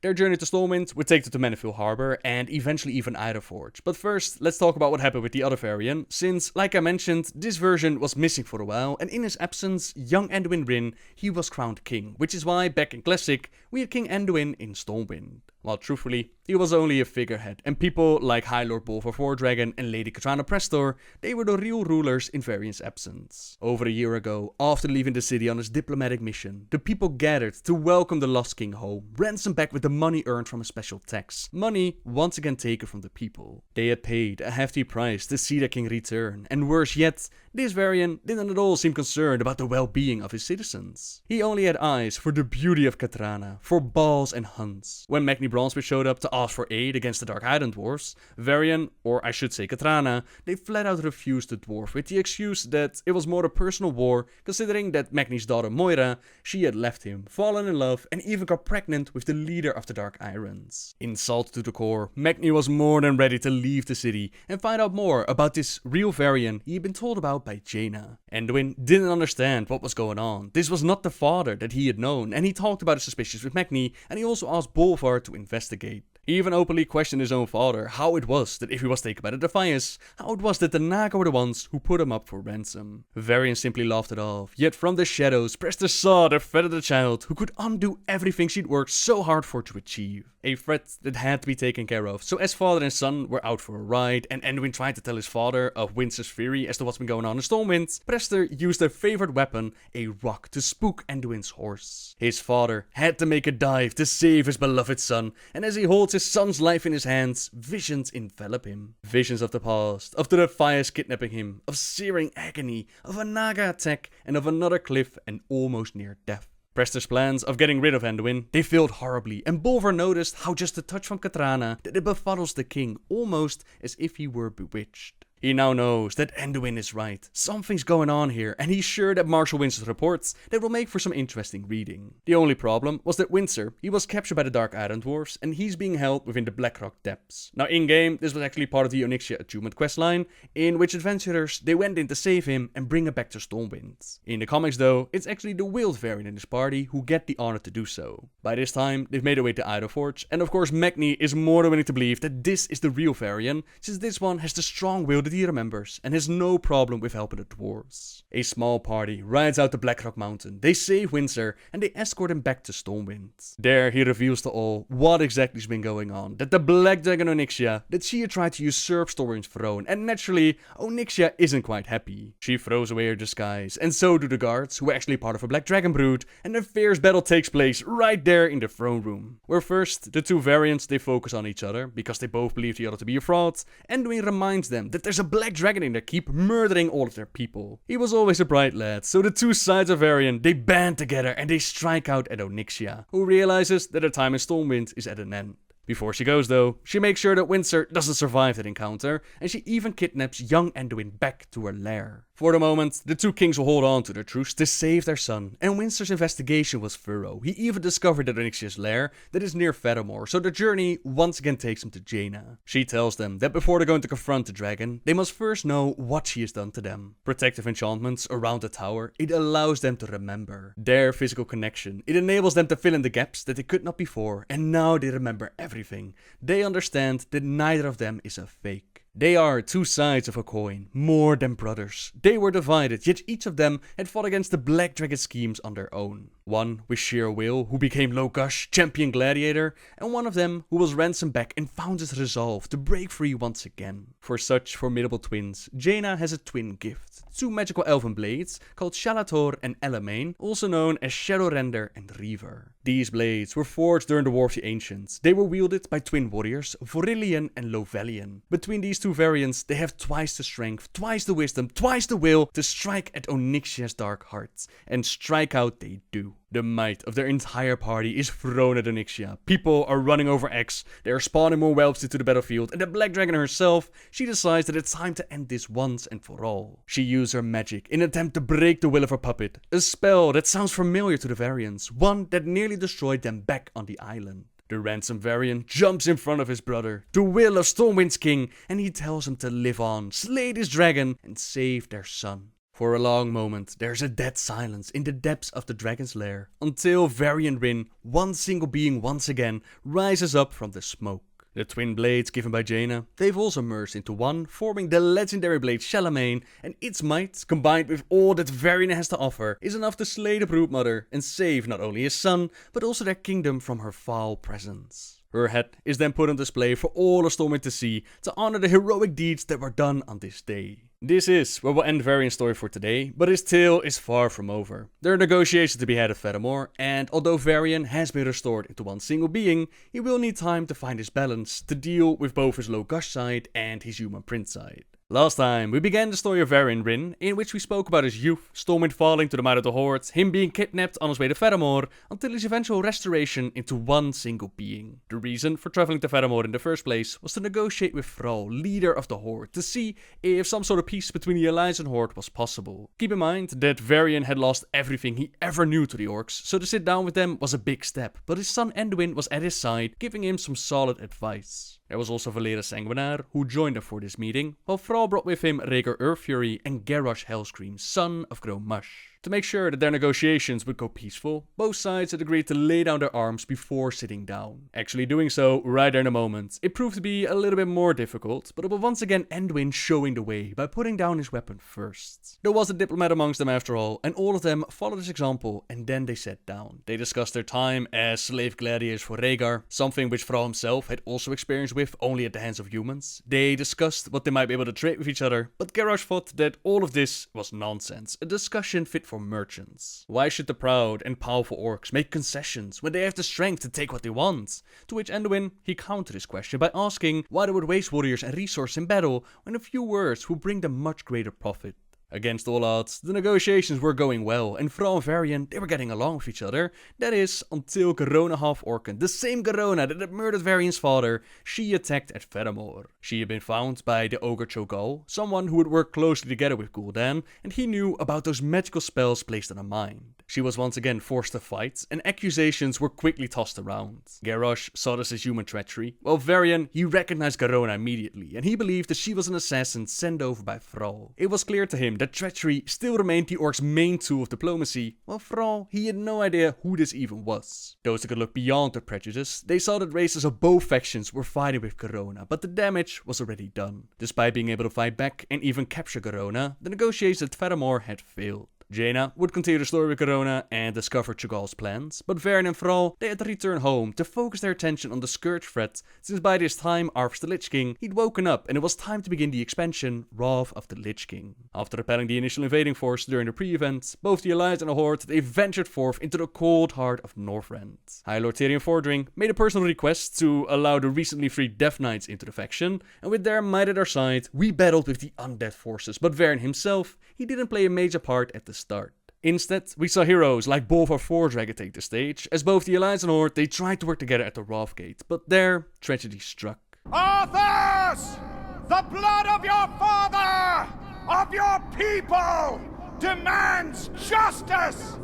Their journey to Stormwind would take them to Manifil Harbor and eventually even Ironforge. But first, let's talk about what happened with the other Varian, since, like I mentioned, this version was missing for a while, and in his absence, young Anduin Wrynn, he was crowned king, which is why back in Classic, we had King Anduin in Stormwind. While truthfully, he was only a figurehead, and people like High Lord Bolvar Fordragon and Lady Katrana Prestor, they were the real rulers in Varian's absence. Over a year ago, after leaving the city on his diplomatic mission, the people gathered to welcome the lost king home, ransomed back with the money earned from a special tax, money once again taken from the people. They had paid a hefty price to see their king return, and worse yet, this Varian didn't at all seem concerned about the well-being of his citizens. He only had eyes for the beauty of Katrana, for balls and hunts. When Magni Bronzebridge showed up to ask for aid against the Darkheiden dwarves, Varian, or I should say Katrana, they flat out refused the dwarf with the excuse that it was more a personal war, considering that Magni's daughter Moira, she had left him, fallen in love, and even got pregnant with the leader of the Dark Irons. Insulted to the core, Magni was more than ready to leave the city and find out more about this real Varian he had been told about by Jaina. Anduin didn't understand what was going on. This was not the father that he had known, and he talked about his suspicions with Magni, and he also asked Bolvar to investigate. He even openly questioned his own father, how it was that if he was taken by the Defias, how it was that the Naga were the ones who put him up for ransom. Varian simply laughed it off, yet from the shadows, Prester saw the threat of the child who could undo everything she'd worked so hard for to achieve. A threat that had to be taken care of. So as father and son were out for a ride, and Anduin tried to tell his father of Winter's theory as to what's been going on in Stormwind, Prester used their favorite weapon, a rock, to spook Anduin's horse. His father had to make a dive to save his beloved son, and as he holds his son's life in his hands, visions envelop him. Visions of the past, of the Defias kidnapping him, of searing agony, of a Naga attack, and of another cliff and almost near death. Prester's plans of getting rid of Anduin, they failed horribly, and Bolvar noticed how just a touch from Katrana that it befuddles the king, almost as if he were bewitched. He now knows that Anduin is right. Something's going on here, and he's sure that Marshal Windsor's reports that will make for some interesting reading. The only problem was that Windsor, he was captured by the Dark Island Dwarves, and he's being held within the Blackrock depths. Now in-game, this was actually part of the Onyxia Attunement questline, in which adventurers, they went in to save him and bring him back to Stormwind. In the comics though, it's actually the Wild variant in his party who get the honor to do so. By this time, they've made their way to Idaforge, and of course Magni is more than willing to believe that this is the real variant, since this one has the strong will that he remembers, and has no problem with helping the dwarves. A small party rides out to Blackrock Mountain, they save Windsor, and they escort him back to Stormwind. There he reveals to all what exactly has been going on, that the Black Dragon Onyxia, that she had tried to usurp Stormwind's throne, and naturally, Onyxia isn't quite happy. She throws away her disguise, and so do the guards, who are actually part of a Black Dragon brood, and a fierce battle takes place right there in the throne room. Where first, the two variants, they focus on each other, because they both believe the other to be a fraud, and Anduin reminds them that there's a Black Dragon in their keep murdering all of their people. He was always a bright lad, so the two sides of Varian, they band together and they strike out at Onyxia, who realizes that her time in Stormwind is at an end. Before she goes though, she makes sure that Windsor doesn't survive that encounter, and she even kidnaps young Anduin back to her lair. For the moment, the two kings will hold on to their truce to save their son, and Windsor's investigation was thorough. He even discovered that Onyxia's lair that is near Fedamore, so the journey once again takes him to Jaina. She tells them that before they're going to confront the dragon, they must first know what she has done to them. Protective enchantments around the tower, it allows them to remember their physical connection. It enables them to fill in the gaps that they could not before, and now they remember everything. They understand that neither of them is a fake. They are two sides of a coin, more than brothers. They were divided, yet each of them had fought against the Black Dragon schemes on their own. One with sheer will, who became Logash, champion gladiator, and one of them who was ransomed back and found his resolve to break free once again. For such formidable twins, Jaina has a twin gift. Two magical elven blades called Shalator and Elamane, also known as Shadowrender and Reaver. These blades were forged during the War of the Ancients. They were wielded by twin warriors, Vorillian and Lovelian. Between these two variants, they have twice the strength, twice the wisdom, twice the will to strike at Onyxia's dark heart. And strike out they do. The might of their entire party is thrown at Onyxia. People are running over X, they are spawning more whelps into the battlefield, and the Black Dragon herself, she decides that it's time to end this once and for all. She uses her magic in an attempt to break the will of her puppet, a spell that sounds familiar to the variants, one that nearly destroyed them back on the island. The ransom variant jumps in front of his brother, the will of Stormwind's king, and he tells him to live on, slay this dragon, and save their son. For a long moment, there's a dead silence in the depths of the dragon's lair, until Varian Rin, one single being once again, rises up from the smoke. The twin blades given by Jaina, they've also merged into one, forming the legendary blade Shalamain, and its might, combined with all that Varian has to offer, is enough to slay the broodmother and save not only his son, but also their kingdom from her foul presence. Her head is then put on display for all of Stormwind to see, to honor the heroic deeds that were done on this day. This is where we'll end Varian's story for today, but his tale is far from over. There are negotiations to be had at Fedamore, and although Varian has been restored into one single being, he will need time to find his balance, to deal with both his Logash side and his human prince side. Last time, we began the story of Varian Rin, in which we spoke about his youth, Stormwind falling to the might of the Horde, him being kidnapped on his way to Fedamore, until his eventual restoration into one single being. The reason for traveling to Fedamore in the first place was to negotiate with Thrall, leader of the Horde, to see if some sort of peace between the Alliance and Horde was possible. Keep in mind that Varian had lost everything he ever knew to the Orcs, so to sit down with them was a big step, but his son Anduin was at his side, giving him some solid advice. There was also Valera Sanguinar, who joined them for this meeting, while Thrall brought with him Rhaegar Earthfury and Garrosh Hellscream, son of Gromush. To make sure that their negotiations would go peaceful, both sides had agreed to lay down their arms before sitting down. Actually doing so right there in a moment. It proved to be a little bit more difficult, but it was once again Anduin showing the way by putting down his weapon first. There was a diplomat amongst them after all, and all of them followed his example, and then they sat down. They discussed their time as slave gladiators for Rhaegar, something which Thrall himself had also experienced with only at the hands of humans. They discussed what they might be able to trade with each other, but Garrosh thought that all of this was nonsense, a discussion fit for merchants. Why should the proud and powerful orcs make concessions when they have the strength to take what they want? To which Anduin, he countered his question by asking why they would waste warriors and resources in battle when a few words would bring them much greater profit. Against all odds, the negotiations were going well, and Thrall and Varian, they were getting along with each other. That is, until Garona half-Orcan, the same Garona that had murdered Varian's father, she attacked at Fedamore. She had been found by the Ogre Cho'Gall, someone who would work closely together with Gul'dan, and he knew about those magical spells placed on her mind. She was once again forced to fight, and accusations were quickly tossed around. Garrosh saw this as human treachery, while Varian, he recognized Garona immediately, and he believed that she was an assassin sent over by Thrall. It was clear to him that treachery still remained the orc's main tool of diplomacy, while Thrall, he had no idea who this even was. Those that could look beyond their prejudice, they saw that races of both factions were fighting with Garona, but the damage was already done. Despite being able to fight back and even capture Garona, the negotiations at Fedamore had failed. Jaina would continue the story with Garona and discover Cho'Gall's plans, but Varian and Thrall, they had to return home to focus their attention on the Scourge threat, since by this time, Arthas the Lich King, he'd woken up and it was time to begin the expansion, Wrath of the Lich King. After repelling the initial invading force during the pre-event, both the Alliance and the Horde, they ventured forth into the cold heart of Northrend. High Lord Tyrion Fordring made a personal request to allow the recently freed Death Knights into the faction, and with their might at our side, we battled with the undead forces, but Varian himself, he didn't play a major part at the start. Instead, we saw heroes like Bolvar Fordragon take the stage, as both the Alliance and Horde, they tried to work together at the Wrathgate, but there, tragedy struck. Arthas! The blood of your father, of your people, demands justice!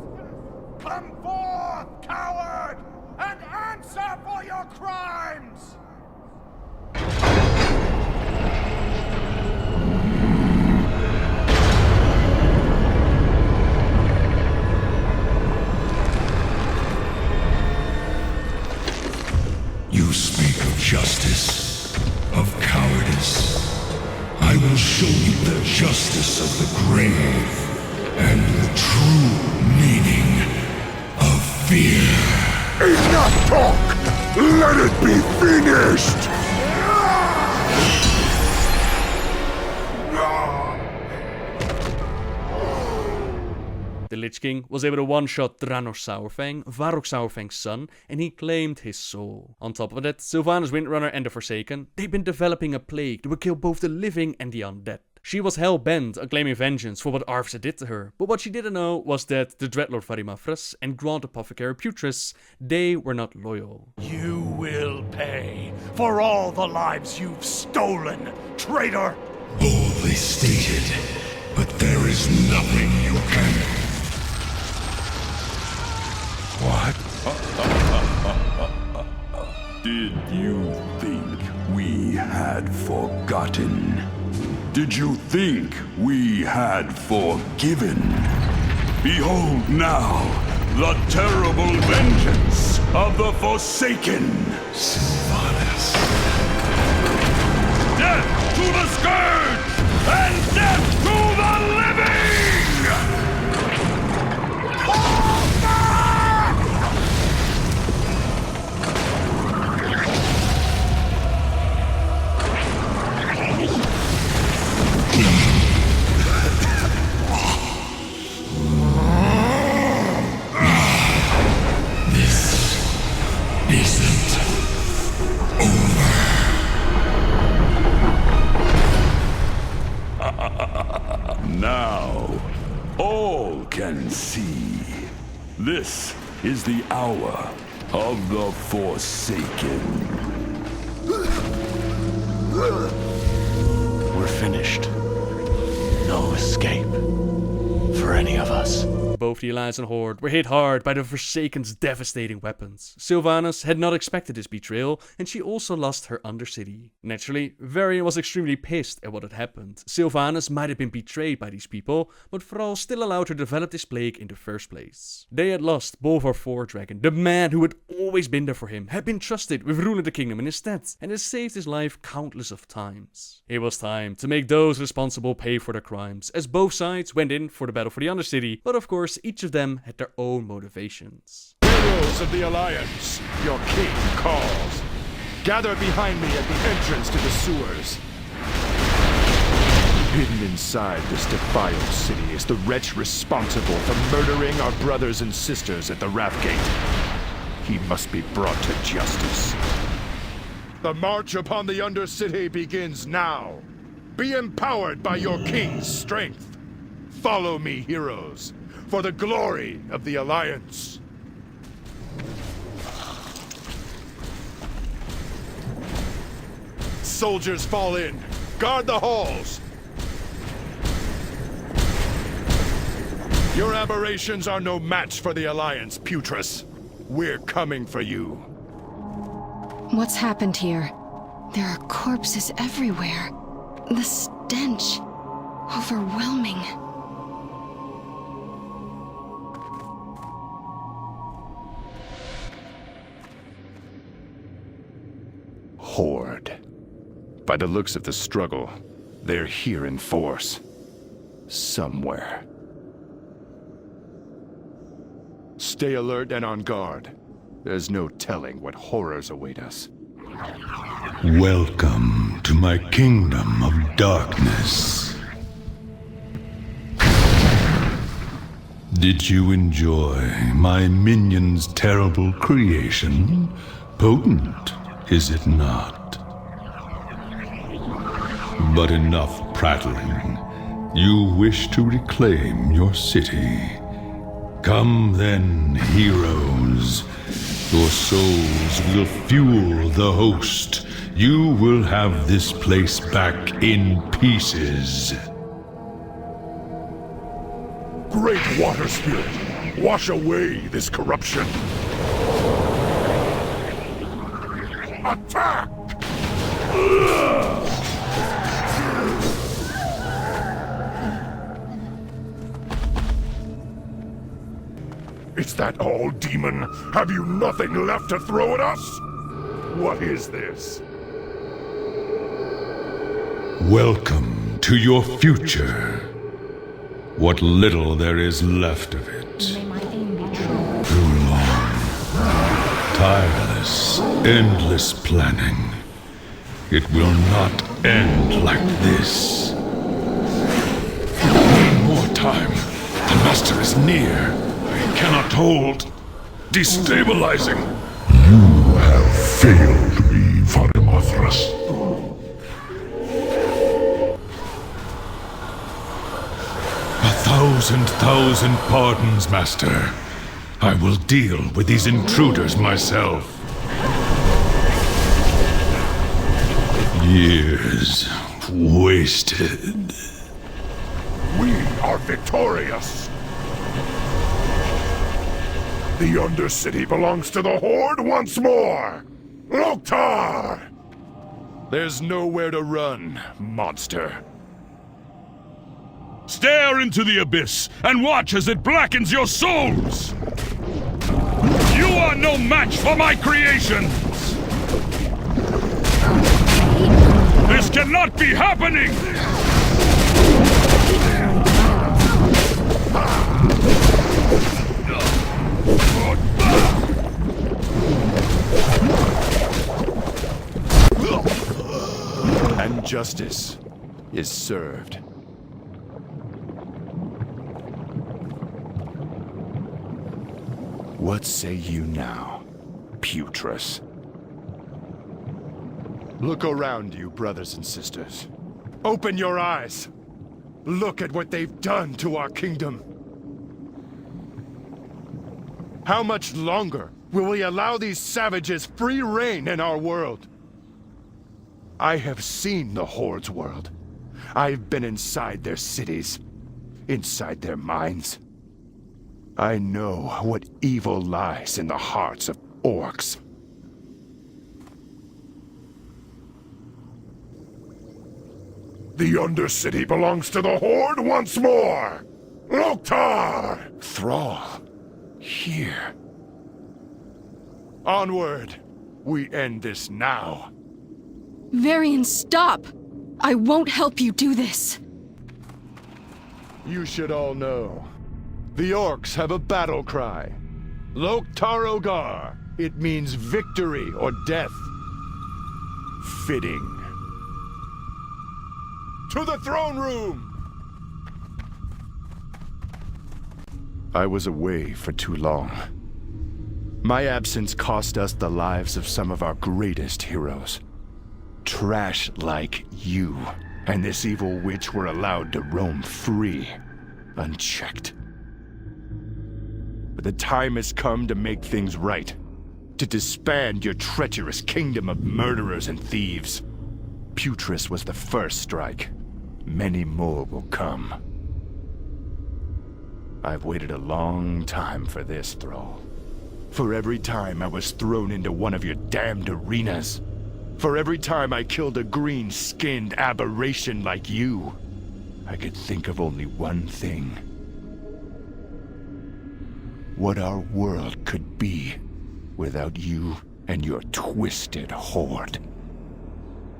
Come forth, coward, and answer for your crimes! You speak of justice, of cowardice. I will show you the justice of the grave and the true meaning of fear. Enough talk! Let it be finished! The Lich King was able to one-shot Draenor Saurfang, Varrock Saurfang's son, and he claimed his soul. On top of that, Sylvanas Windrunner and the Forsaken, they'd been developing a plague that would kill both the living and the undead. She was hell-bent on claiming vengeance for what Arthas did to her, but what she didn't know was that the Dreadlord Varimafras and Grand Apothecary Putris, they were not loyal. You will pay for all the lives you've stolen, traitor! Boldly stated, but there is nothing you can... What? Did you think we had forgotten? Did you think we had forgiven? Behold now, the terrible vengeance of the Forsaken! Sylvanas. Death to the Scourge! And death to the living! Now, all can see. This is the hour of the Forsaken. We're finished. No escape for any of us. Both the Alliance and Horde were hit hard by the Forsaken's devastating weapons. Sylvanas had not expected this betrayal, and she also lost her Undercity. Naturally, Varian was extremely pissed at what had happened. Sylvanas might have been betrayed by these people, but Thrall still allowed her to develop this plague in the first place. They had lost Bolvar Fordragon, the man who had always been there for him, had been trusted with ruling the kingdom in his stead, and had saved his life countless of times. It was time to make those responsible pay for their crimes, as both sides went in for the battle for the Undercity, but of course each of them had their own motivations. Heroes of the Alliance, your king calls. Gather behind me at the entrance to the sewers. Hidden inside this defiled city is the wretch responsible for murdering our brothers and sisters at the Wrathgate. He must be brought to justice. The march upon the Undercity begins now. Be empowered by your king's strength. Follow me, heroes, for the glory of the Alliance. Soldiers fall in. Guard the halls. Your aberrations are no match for the Alliance, Putress. We're coming for you. What's happened here? There are corpses everywhere. The stench. Overwhelming. Horde. By the looks of the struggle, they're here in force. Somewhere. Stay alert and on guard. There's no telling what horrors await us. Welcome to my kingdom of darkness. Did you enjoy my minion's terrible creation? Potent, is it not? But enough prattling. You wish to reclaim your city. Come then, heroes. Your souls will fuel the host. You will have this place back in pieces. Great Water Spirit, wash away this corruption. Attack! Is that all, demon? Have you nothing left to throw at us? What is this? Welcome to your future. What little there is left of it. Too long. Tireless, endless planning. It will not end like this. More time. The Master is near. I cannot hold. Destabilizing. You have failed me, Vadimothras. 1,000 pardons, Master. I will deal with these intruders myself. Years wasted. We are victorious! The Undercity belongs to the Horde once more! Loktar! There's nowhere to run, monster. Stare into the abyss and watch as it blackens your souls! You are no match for my creations! This cannot be happening! And justice is served. What say you now, Putress? Look around you, brothers and sisters. Open your eyes. Look at what they've done to our kingdom. How much longer will we allow these savages free reign in our world? I have seen the Horde's world. I've been inside their cities, inside their minds. I know what evil lies in the hearts of orcs. The Undercity belongs to the Horde once more! Loktar! Thrall, here. Onward! We end this now. Varian, stop! I won't help you do this. You should all know. The orcs have a battle cry. Loktar Ogar. It means victory or death. Fitting. To the throne room! I was away for too long. My absence cost us the lives of some of our greatest heroes. Trash like you and this evil witch were allowed to roam free. unchecked. But the time has come to make things right. To disband your treacherous kingdom of murderers and thieves. Putris was the first strike. Many more will come. I've waited a long time for this, Thrall. For every time I was thrown into one of your damned arenas. For every time I killed a green-skinned aberration like you. I could think of only one thing. What our world could be without you and your twisted horde.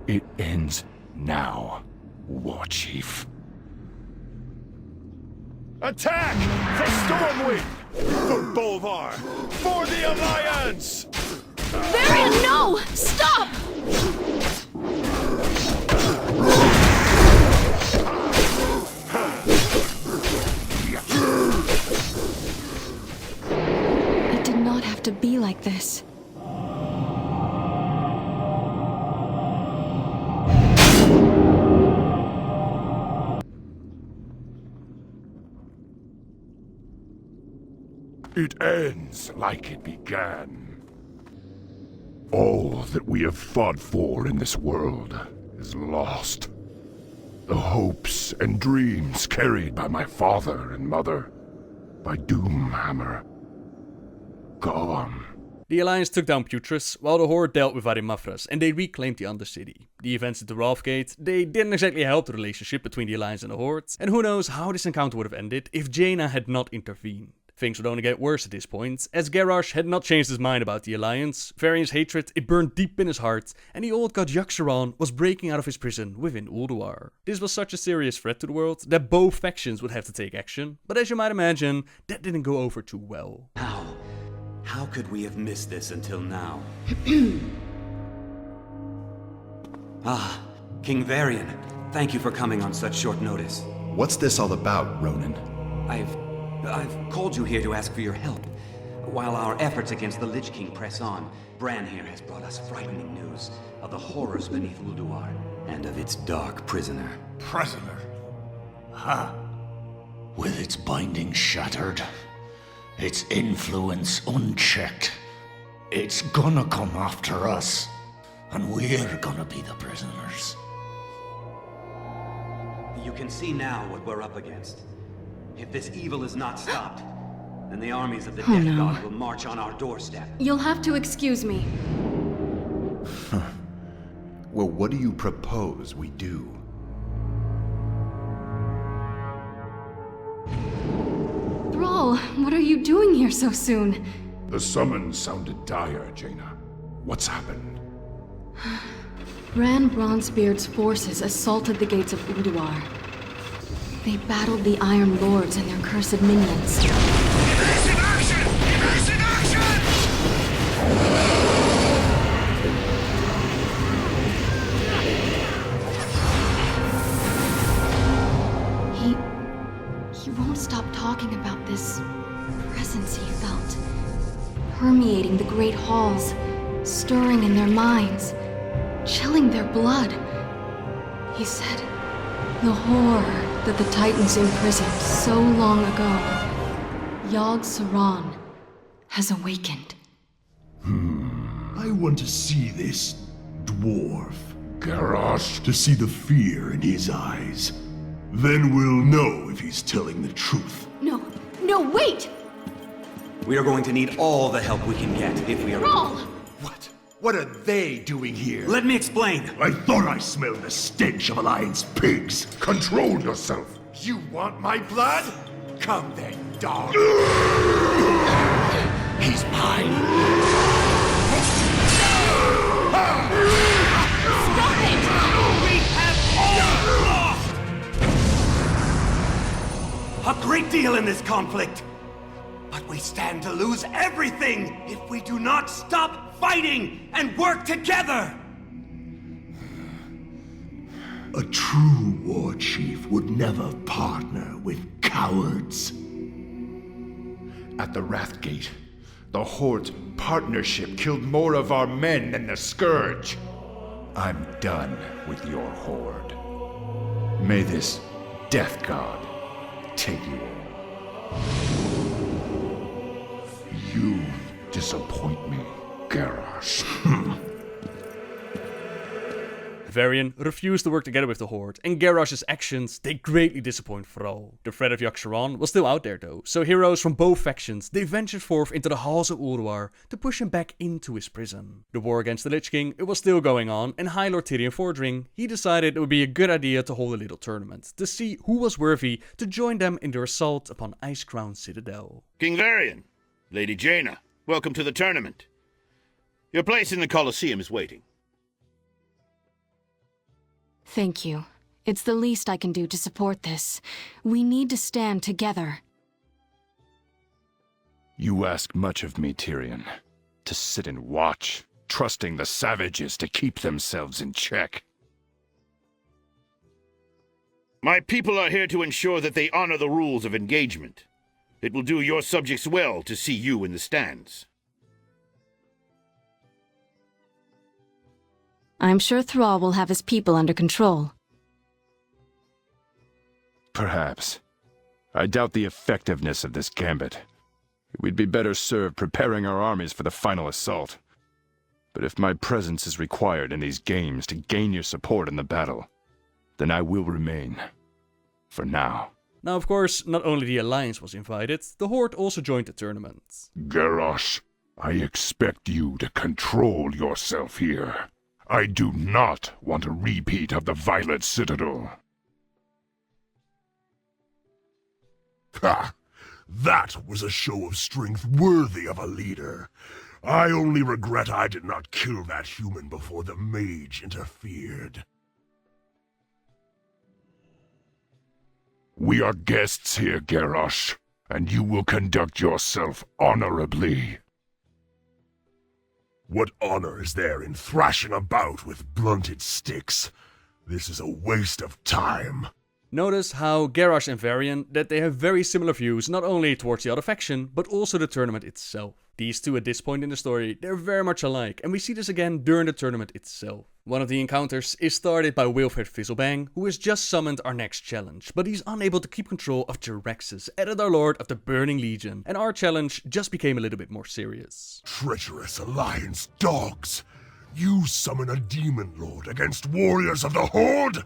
It ends now, Warchief. Attack! For Stormwind! For Bolvar! For the Alliance! Varian, no! Stop! It did not have to be like this. It ends like it began. All that we have fought for in this world is lost. The hopes and dreams carried by my father and mother, by Doomhammer, gone. The Alliance took down Putris, while the Horde dealt with Varimafras, and they reclaimed the Undercity. The events at the Wrathgate, they didn't exactly help the relationship between the Alliance and the Horde, and who knows how this encounter would have ended if Jaina had not intervened. Things would only get worse at this point, as Garrosh had not changed his mind about the Alliance. Varian's hatred, it burned deep in his heart, and the old god Yogg-Saron was breaking out of his prison within Ulduar. This was such a serious threat to the world that both factions would have to take action, but as you might imagine, that didn't go over too well. How could we have missed this until now? King Varian, thank you for coming on such short notice. What's this all about, Ronan? I've called you here to ask for your help. While our efforts against the Lich King press on, Bran here has brought us frightening news of the horrors beneath Ulduar, and of its dark prisoner. Prisoner? Huh. With its binding shattered, its influence unchecked, it's gonna come after us, and we're gonna be the prisoners. You can see now what we're up against. If this evil is not stopped, then the armies of the Death God will march on our doorstep. You'll have to excuse me. Well, what do you propose we do? Thrall, what are you doing here so soon? The summons sounded dire, Jaina. What's happened? Bran Bronzebeard's forces assaulted the gates of Ulduar. They battled the Iron Lords and their cursed minions. Evasive action! Evasive action! He won't stop talking about this presence he felt, permeating the great halls, stirring in their minds, chilling their blood. He said, the horror that the Titans imprisoned so long ago, Yogg-Saron has awakened. I want to see this dwarf. Garrosh, to see the fear in his eyes. Then we'll know if he's telling the truth. No, wait! We are going to need all the help we can get if we are... Thrall! What are they doing here? Let me explain! I thought I smelled the stench of Alliance pigs. Control yourself. You want my blood? Come then, dog. He's mine. Stop it! We have all lost! A great deal in this conflict! But we stand to lose everything if we do not stop fighting and work together! A true war chief would never partner with cowards. At the Wrathgate, the Horde's partnership killed more of our men than the Scourge. I'm done with your Horde. May this Death God take you all. You disappoint me, Garrosh. Varian refused to work together with the Horde, and Garrosh's actions, they greatly disappoint Thrall. The threat of Yogg-Saron was still out there though, so heroes from both factions, they ventured forth into the halls of Ulduar to push him back into his prison. The war against the Lich King, it was still going on, and High Lord Tyrion Fordring, he decided it would be a good idea to hold a little tournament, to see who was worthy to join them in their assault upon Icecrown Citadel. King Varian, Lady Jaina, welcome to the tournament. Your place in the Colosseum is waiting. Thank you. It's the least I can do to support this. We need to stand together. You ask much of me, Tyrion. To sit and watch, trusting the savages to keep themselves in check. My people are here to ensure that they honor the rules of engagement. It will do your subjects well to see you in the stands. I'm sure Thrall will have his people under control. Perhaps. I doubt the effectiveness of this gambit. We'd be better served preparing our armies for the final assault. But if my presence is required in these games to gain your support in the battle, then I will remain. For now. Now of course, not only the Alliance was invited, the Horde also joined the tournament. Garrosh, I expect you to control yourself here. I do not want a repeat of the Violet Citadel. Ha! That was a show of strength worthy of a leader. I only regret I did not kill that human before the mage interfered. We are guests here, Garrosh, and you will conduct yourself honorably. What honor is there in thrashing about with blunted sticks? This is a waste of time. Notice how Garrosh and Varian, that they have very similar views not only towards the other faction, but also the tournament itself. These two at this point in the story, they're very much alike, and we see this again during the tournament itself. One of the encounters is started by Wilfred Fizzlebang, who has just summoned our next challenge, but he's unable to keep control of Jeraxus, Editor Lord of the Burning Legion, and our challenge just became a little bit more serious. Treacherous Alliance dogs! You summon a Demon Lord against warriors of the Horde?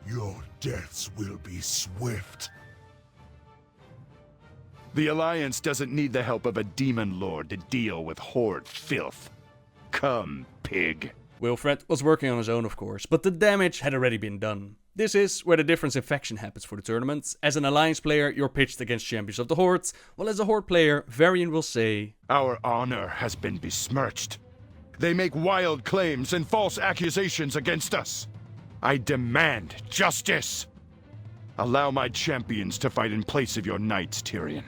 Your deaths will be swift. The Alliance doesn't need the help of a Demon Lord to deal with Horde filth. Come, pig. Wilfred was working on his own of course, but the damage had already been done. This is where the difference in faction happens for the tournaments. As an Alliance player, you're pitched against champions of the Horde, while as a Horde player, Varian will say, "Our honor has been besmirched. They make wild claims and false accusations against us. I demand justice. Allow my champions to fight in place of your knights, Tyrion.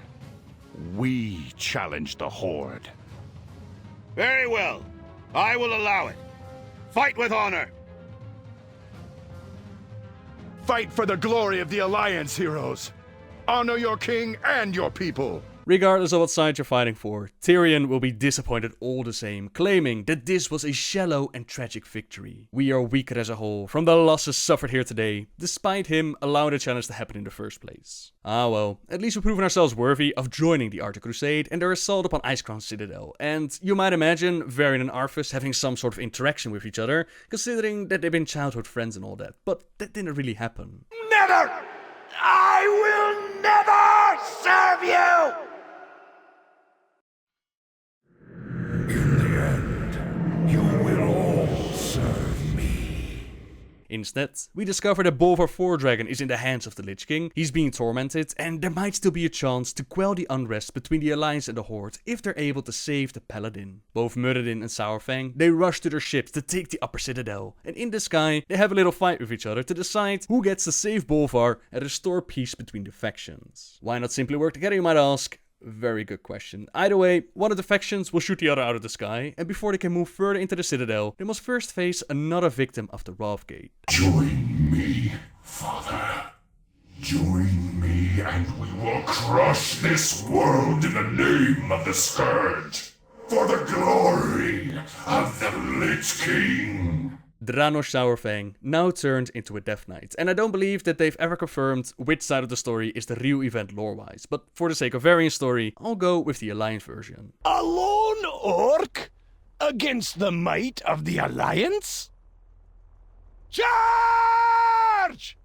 We challenge the Horde." Very well. I will allow it. Fight with honor. Fight for the glory of the Alliance, heroes. Honor your king and your people. Regardless of what side you're fighting for, Tyrion will be disappointed all the same, claiming that this was a shallow and tragic victory. We are weaker as a whole from the losses suffered here today, despite him allowing the challenge to happen in the first place. Ah well, at least we've proven ourselves worthy of joining the Arctic Crusade and their assault upon Icecrown Citadel. And you might imagine Varian and Arthas having some sort of interaction with each other, considering that they've been childhood friends and all that, but that didn't really happen. Never! I will never serve you! Instead, we discover that Bolvar Fordragon is in the hands of the Lich King, he's being tormented, and there might still be a chance to quell the unrest between the Alliance and the Horde if they're able to save the Paladin. Both Muradin and Sourfang, they rush to their ships to take the upper citadel, and in the sky, they have a little fight with each other to decide who gets to save Bolvar and restore peace between the factions. Why not simply work together, you might ask? Very good question. Either way, one of the factions will shoot the other out of the sky, and before they can move further into the citadel, they must first face another victim of the Wrathgate. Join me, Father. Join me, and we will crush this world in the name of the Scourge, for the glory of the Lich King. Dranosh Sourfang now turned into a Death Knight, and I don't believe that they've ever confirmed which side of the story is the real event lore-wise, but for the sake of Varian's story, I'll go with the Alliance version. A lone orc? Against the might of the Alliance? Charge!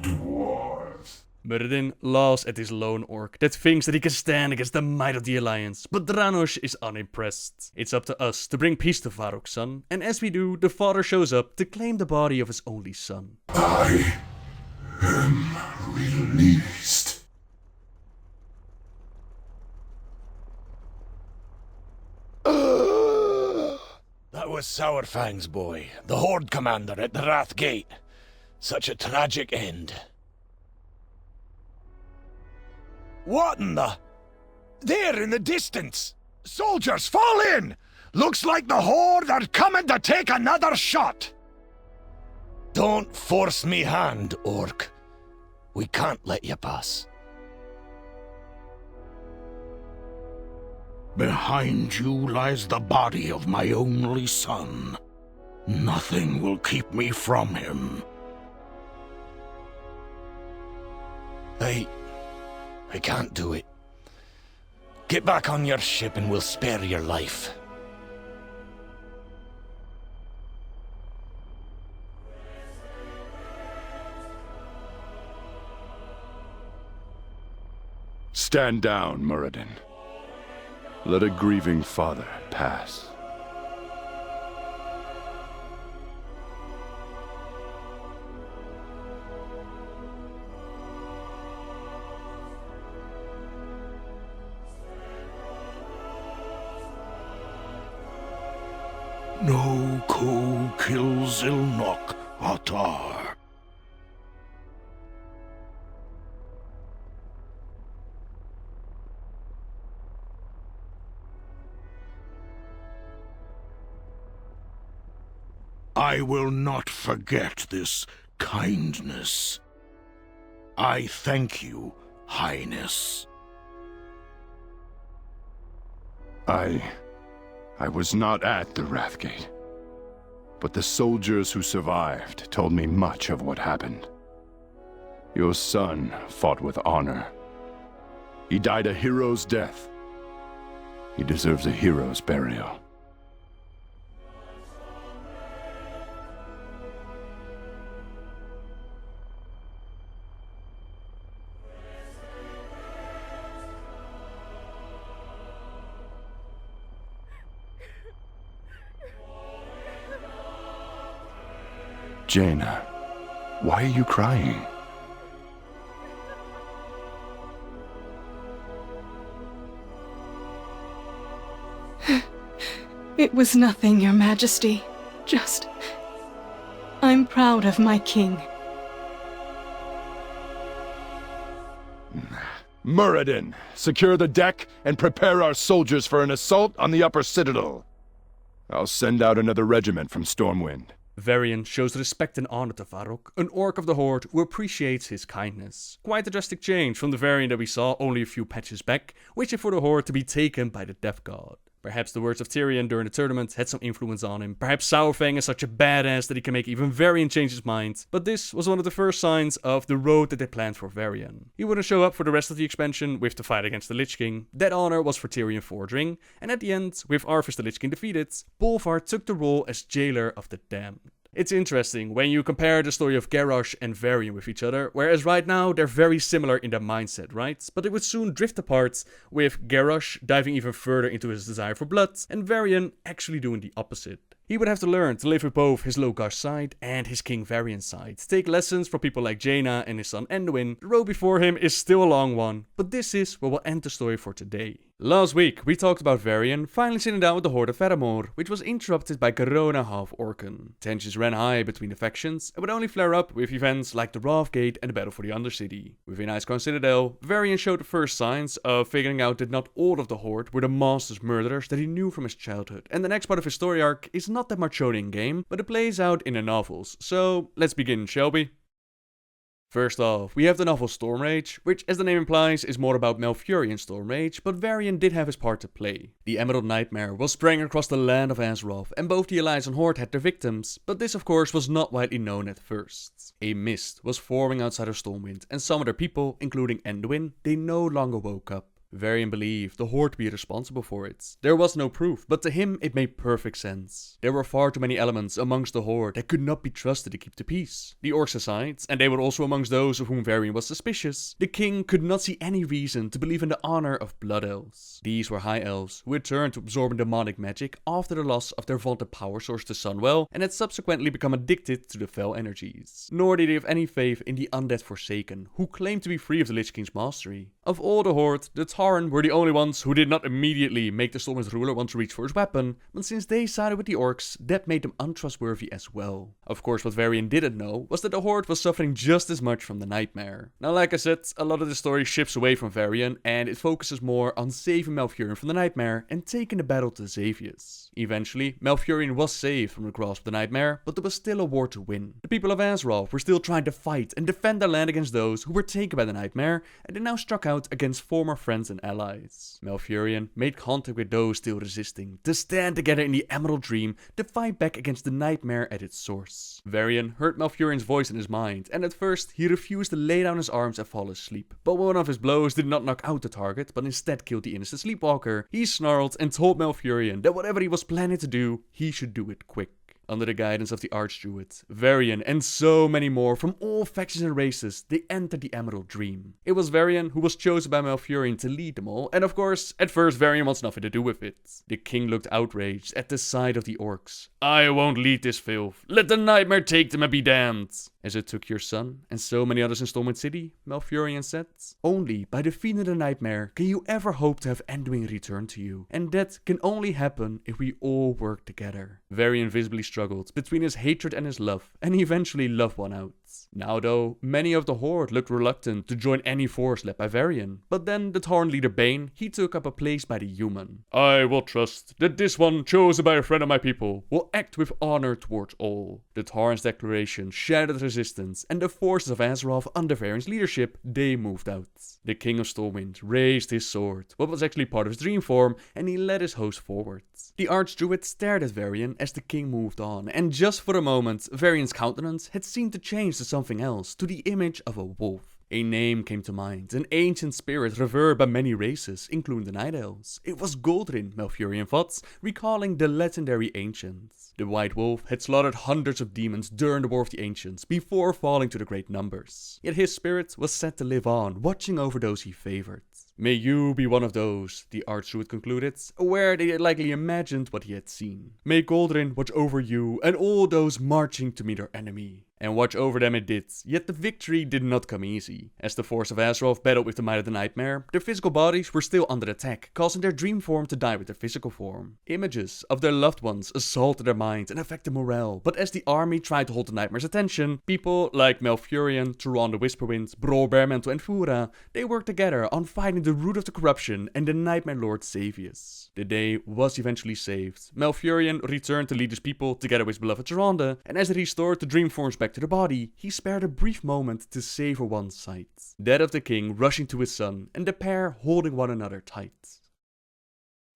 Dwarves. Muradin laughs at this lone orc that thinks that he can stand against the might of the Alliance, but Dranosh is unimpressed. It's up to us to bring peace to Varrok's son, and as we do, the father shows up to claim the body of his only son. I am released. That was Sourfang's boy, the Horde commander at the Wrath Gate. Such a tragic end. What in the... There in the distance! Soldiers, fall in! Looks like the Horde are coming to take another shot! Don't force me hand, orc. We can't let you pass. Behind you lies the body of my only son. Nothing will keep me from him. I can't do it. Get back on your ship and we'll spare your life. Stand down, Muradin. Let a grieving father pass. No ko kills Ilnok Atar. I will not forget this kindness. I thank you, Highness. I was not at the Wrathgate, but the soldiers who survived told me much of what happened. Your son fought with honor. He died a hero's death. He deserves a hero's burial. Jaina, why are you crying? It was nothing, Your Majesty. Just... I'm proud of my king. Muradin, secure the deck and prepare our soldiers for an assault on the upper citadel. I'll send out another regiment from Stormwind. Varian shows respect and honor to Varrok, an orc of the Horde who appreciates his kindness. Quite a drastic change from the Varian that we saw only a few patches back, wishing for the Horde to be taken by the Death God. Perhaps the words of Tyrion during the tournament had some influence on him. Perhaps Sourfang is such a badass that he can make even Varian change his mind. But this was one of the first signs of the road that they planned for Varian. He wouldn't show up for the rest of the expansion with the fight against the Lich King. That honor was for Tyrion forging. And at the end, with Arthas the Lich King defeated, Bolvar took the role as Jailer of the Damned. It's interesting when you compare the story of Garrosh and Varian with each other, whereas right now they're very similar in their mindset, right? But it would soon drift apart, with Garrosh diving even further into his desire for blood, and Varian actually doing the opposite. He would have to learn to live with both his Logar side and his King Varian side, take lessons from people like Jaina and his son Anduin. The road before him is still a long one, but this is where we'll end the story for today. Last week, we talked about Varian finally sitting down with the Horde of Faramir, which was interrupted by Corona half-Orcan. Tensions ran high between the factions, and would only flare up with events like the Wrathgate and the Battle for the Undercity. Within Icecrown Citadel, Varian showed the first signs of figuring out that not all of the Horde were the monstrous murderers that he knew from his childhood, and the next part of his story arc is not that much shown in game, but it plays out in the novels. So, let's begin, shall we? First off, we have the novel Stormrage, which as the name implies is more about Malfurion Stormrage, but Varian did have his part to play. The Emerald Nightmare was spreading across the land of Azeroth, and both the Alliance and Horde had their victims, but this of course was not widely known at first. A mist was forming outside of Stormwind, and some of their people, including Anduin, they no longer woke up. Varian believed the Horde to be responsible for it. There was no proof, but to him it made perfect sense. There were far too many elements amongst the Horde that could not be trusted to keep the peace. The orcs aside, and they were also amongst those of whom Varian was suspicious, the king could not see any reason to believe in the honor of Blood Elves. These were high elves who had turned to absorbing demonic magic after the loss of their vaunted power source to Sunwell, and had subsequently become addicted to the fell energies. Nor did they have any faith in the undead Forsaken, who claimed to be free of the Lich King's mastery. Of all the Horde, the Tauren were the only ones who did not immediately make the Stormwind ruler want to reach for his weapon, but since they sided with the orcs, that made them untrustworthy as well. Of course, what Varian didn't know was that the Horde was suffering just as much from the Nightmare. Now, like I said, a lot of the story shifts away from Varian, and it focuses more on saving Malfurion from the Nightmare and taking the battle to Xavius. Eventually, Malfurion was saved from the grasp of the Nightmare, but there was still a war to win. The people of Azeroth were still trying to fight and defend their land against those who were taken by the Nightmare, and they now struck out against former friends and allies. Malfurion made contact with those still resisting, to stand together in the Emerald Dream to fight back against the Nightmare at its source. Varian heard Malfurion's voice in his mind, and at first he refused to lay down his arms and fall asleep. But one of his blows did not knock out the target, but instead killed the innocent sleepwalker. He snarled and told Malfurion that whatever he was planning to do, he should do it quick. Under the guidance of the Archdruid, Varian, and so many more from all factions and races, they entered the Emerald Dream. It was Varian who was chosen by Malfurion to lead them all, and of course, at first Varian wants nothing to do with it. The king looked outraged at the sight of the orcs. "I won't lead this filth. Let the Nightmare take them and be damned." "As it took your son, and so many others in Stormwind City," Malfurion said. "Only by defeating the Nightmare can you ever hope to have Anduin return to you, and that can only happen if we all work together." Varian visibly struggled between his hatred and his love, and he eventually loved one out. Now though, many of the Horde looked reluctant to join any force led by Varian, but then the Tauren leader Bane, he took up a place by the human. "I will trust that this one, chosen by a friend of my people, will act with honor towards all." The Tauren's declaration shattered resistance, and the forces of Azeroth under Varian's leadership, they moved out. The King of Stormwind raised his sword, what was actually part of his dream form, and he led his host forward. The Archdruid stared at Varian as the king moved on, and just for a moment, Varian's countenance had seemed to change to something else, to the image of a wolf. A name came to mind, an ancient spirit revered by many races, including the Night Elves. It was Goldrin, Malfurion thought, recalling the legendary Ancients. The White Wolf had slaughtered hundreds of demons during the War of the Ancients, before falling to the great numbers. Yet his spirit was set to live on, watching over those he favored. "May you be one of those," the Archdruid concluded, aware they had likely imagined what he had seen. "May Goldrin watch over you and all those marching to meet their enemy." And watch over them it did, yet the victory did not come easy. As the force of Azeroth battled with the might of the Nightmare, their physical bodies were still under attack, causing their dream form to die with their physical form. Images of their loved ones assaulted their minds and affected morale, but as the army tried to hold the Nightmare's attention, people like Malfurion, Turon the Whisperwind, Bror Bearmantle and Fura, they worked together on fighting the root of the corruption and the Nightmare Lord Xavius. The day was eventually saved. Malfurion returned to lead his people together with his beloved Tyrande, and as he restored the dream forms back to the body, he spared a brief moment to savor one's sight. That of the king rushing to his son, and the pair holding one another tight.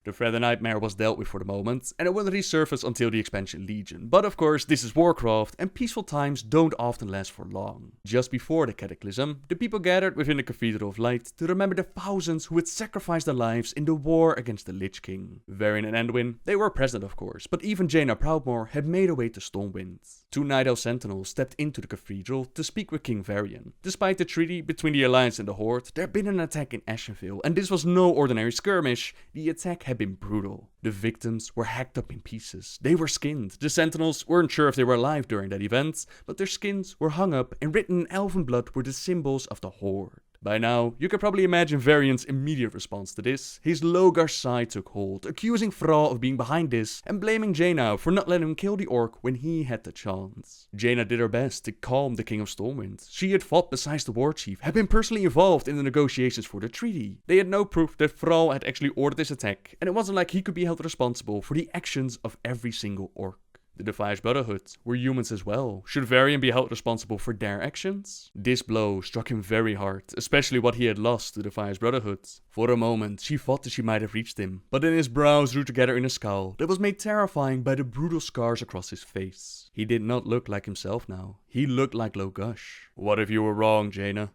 The threat of Nightmare was dealt with for the moment, and it wouldn't resurface until the expansion Legion. But of course, this is Warcraft, and peaceful times don't often last for long. Just before the Cataclysm, the people gathered within the Cathedral of Light to remember the thousands who had sacrificed their lives in the war against the Lich King. Varian and Anduin, they were present of course, but even Jaina Proudmoore had made her way to Stormwind. 2 Night Elf Sentinels stepped into the Cathedral to speak with King Varian. Despite the treaty between the Alliance and the Horde, there had been an attack in Ashenvale, and this was no ordinary skirmish. The attack had been brutal. The victims were hacked up in pieces. They were skinned. The Sentinels weren't sure if they were alive during that event, but their skins were hung up and written in elven blood were the symbols of the Horde. By now, you can probably imagine Varian's immediate response to this. His Logar side took hold, accusing Thrall of being behind this, and blaming Jaina for not letting him kill the orc when he had the chance. Jaina did her best to calm the King of Stormwind. She had fought besides the war chief, had been personally involved in the negotiations for the treaty. They had no proof that Thrall had actually ordered this attack, and it wasn't like he could be held responsible for the actions of every single orc. The Defias Brotherhood were humans as well. Should Varian be held responsible for their actions? This blow struck him very hard, especially what he had lost to the Defias Brotherhood. For a moment, she thought that she might have reached him, but then his brows drew together in a scowl that was made terrifying by the brutal scars across his face. He did not look like himself now. He looked like Logush. What if you were wrong, Jaina?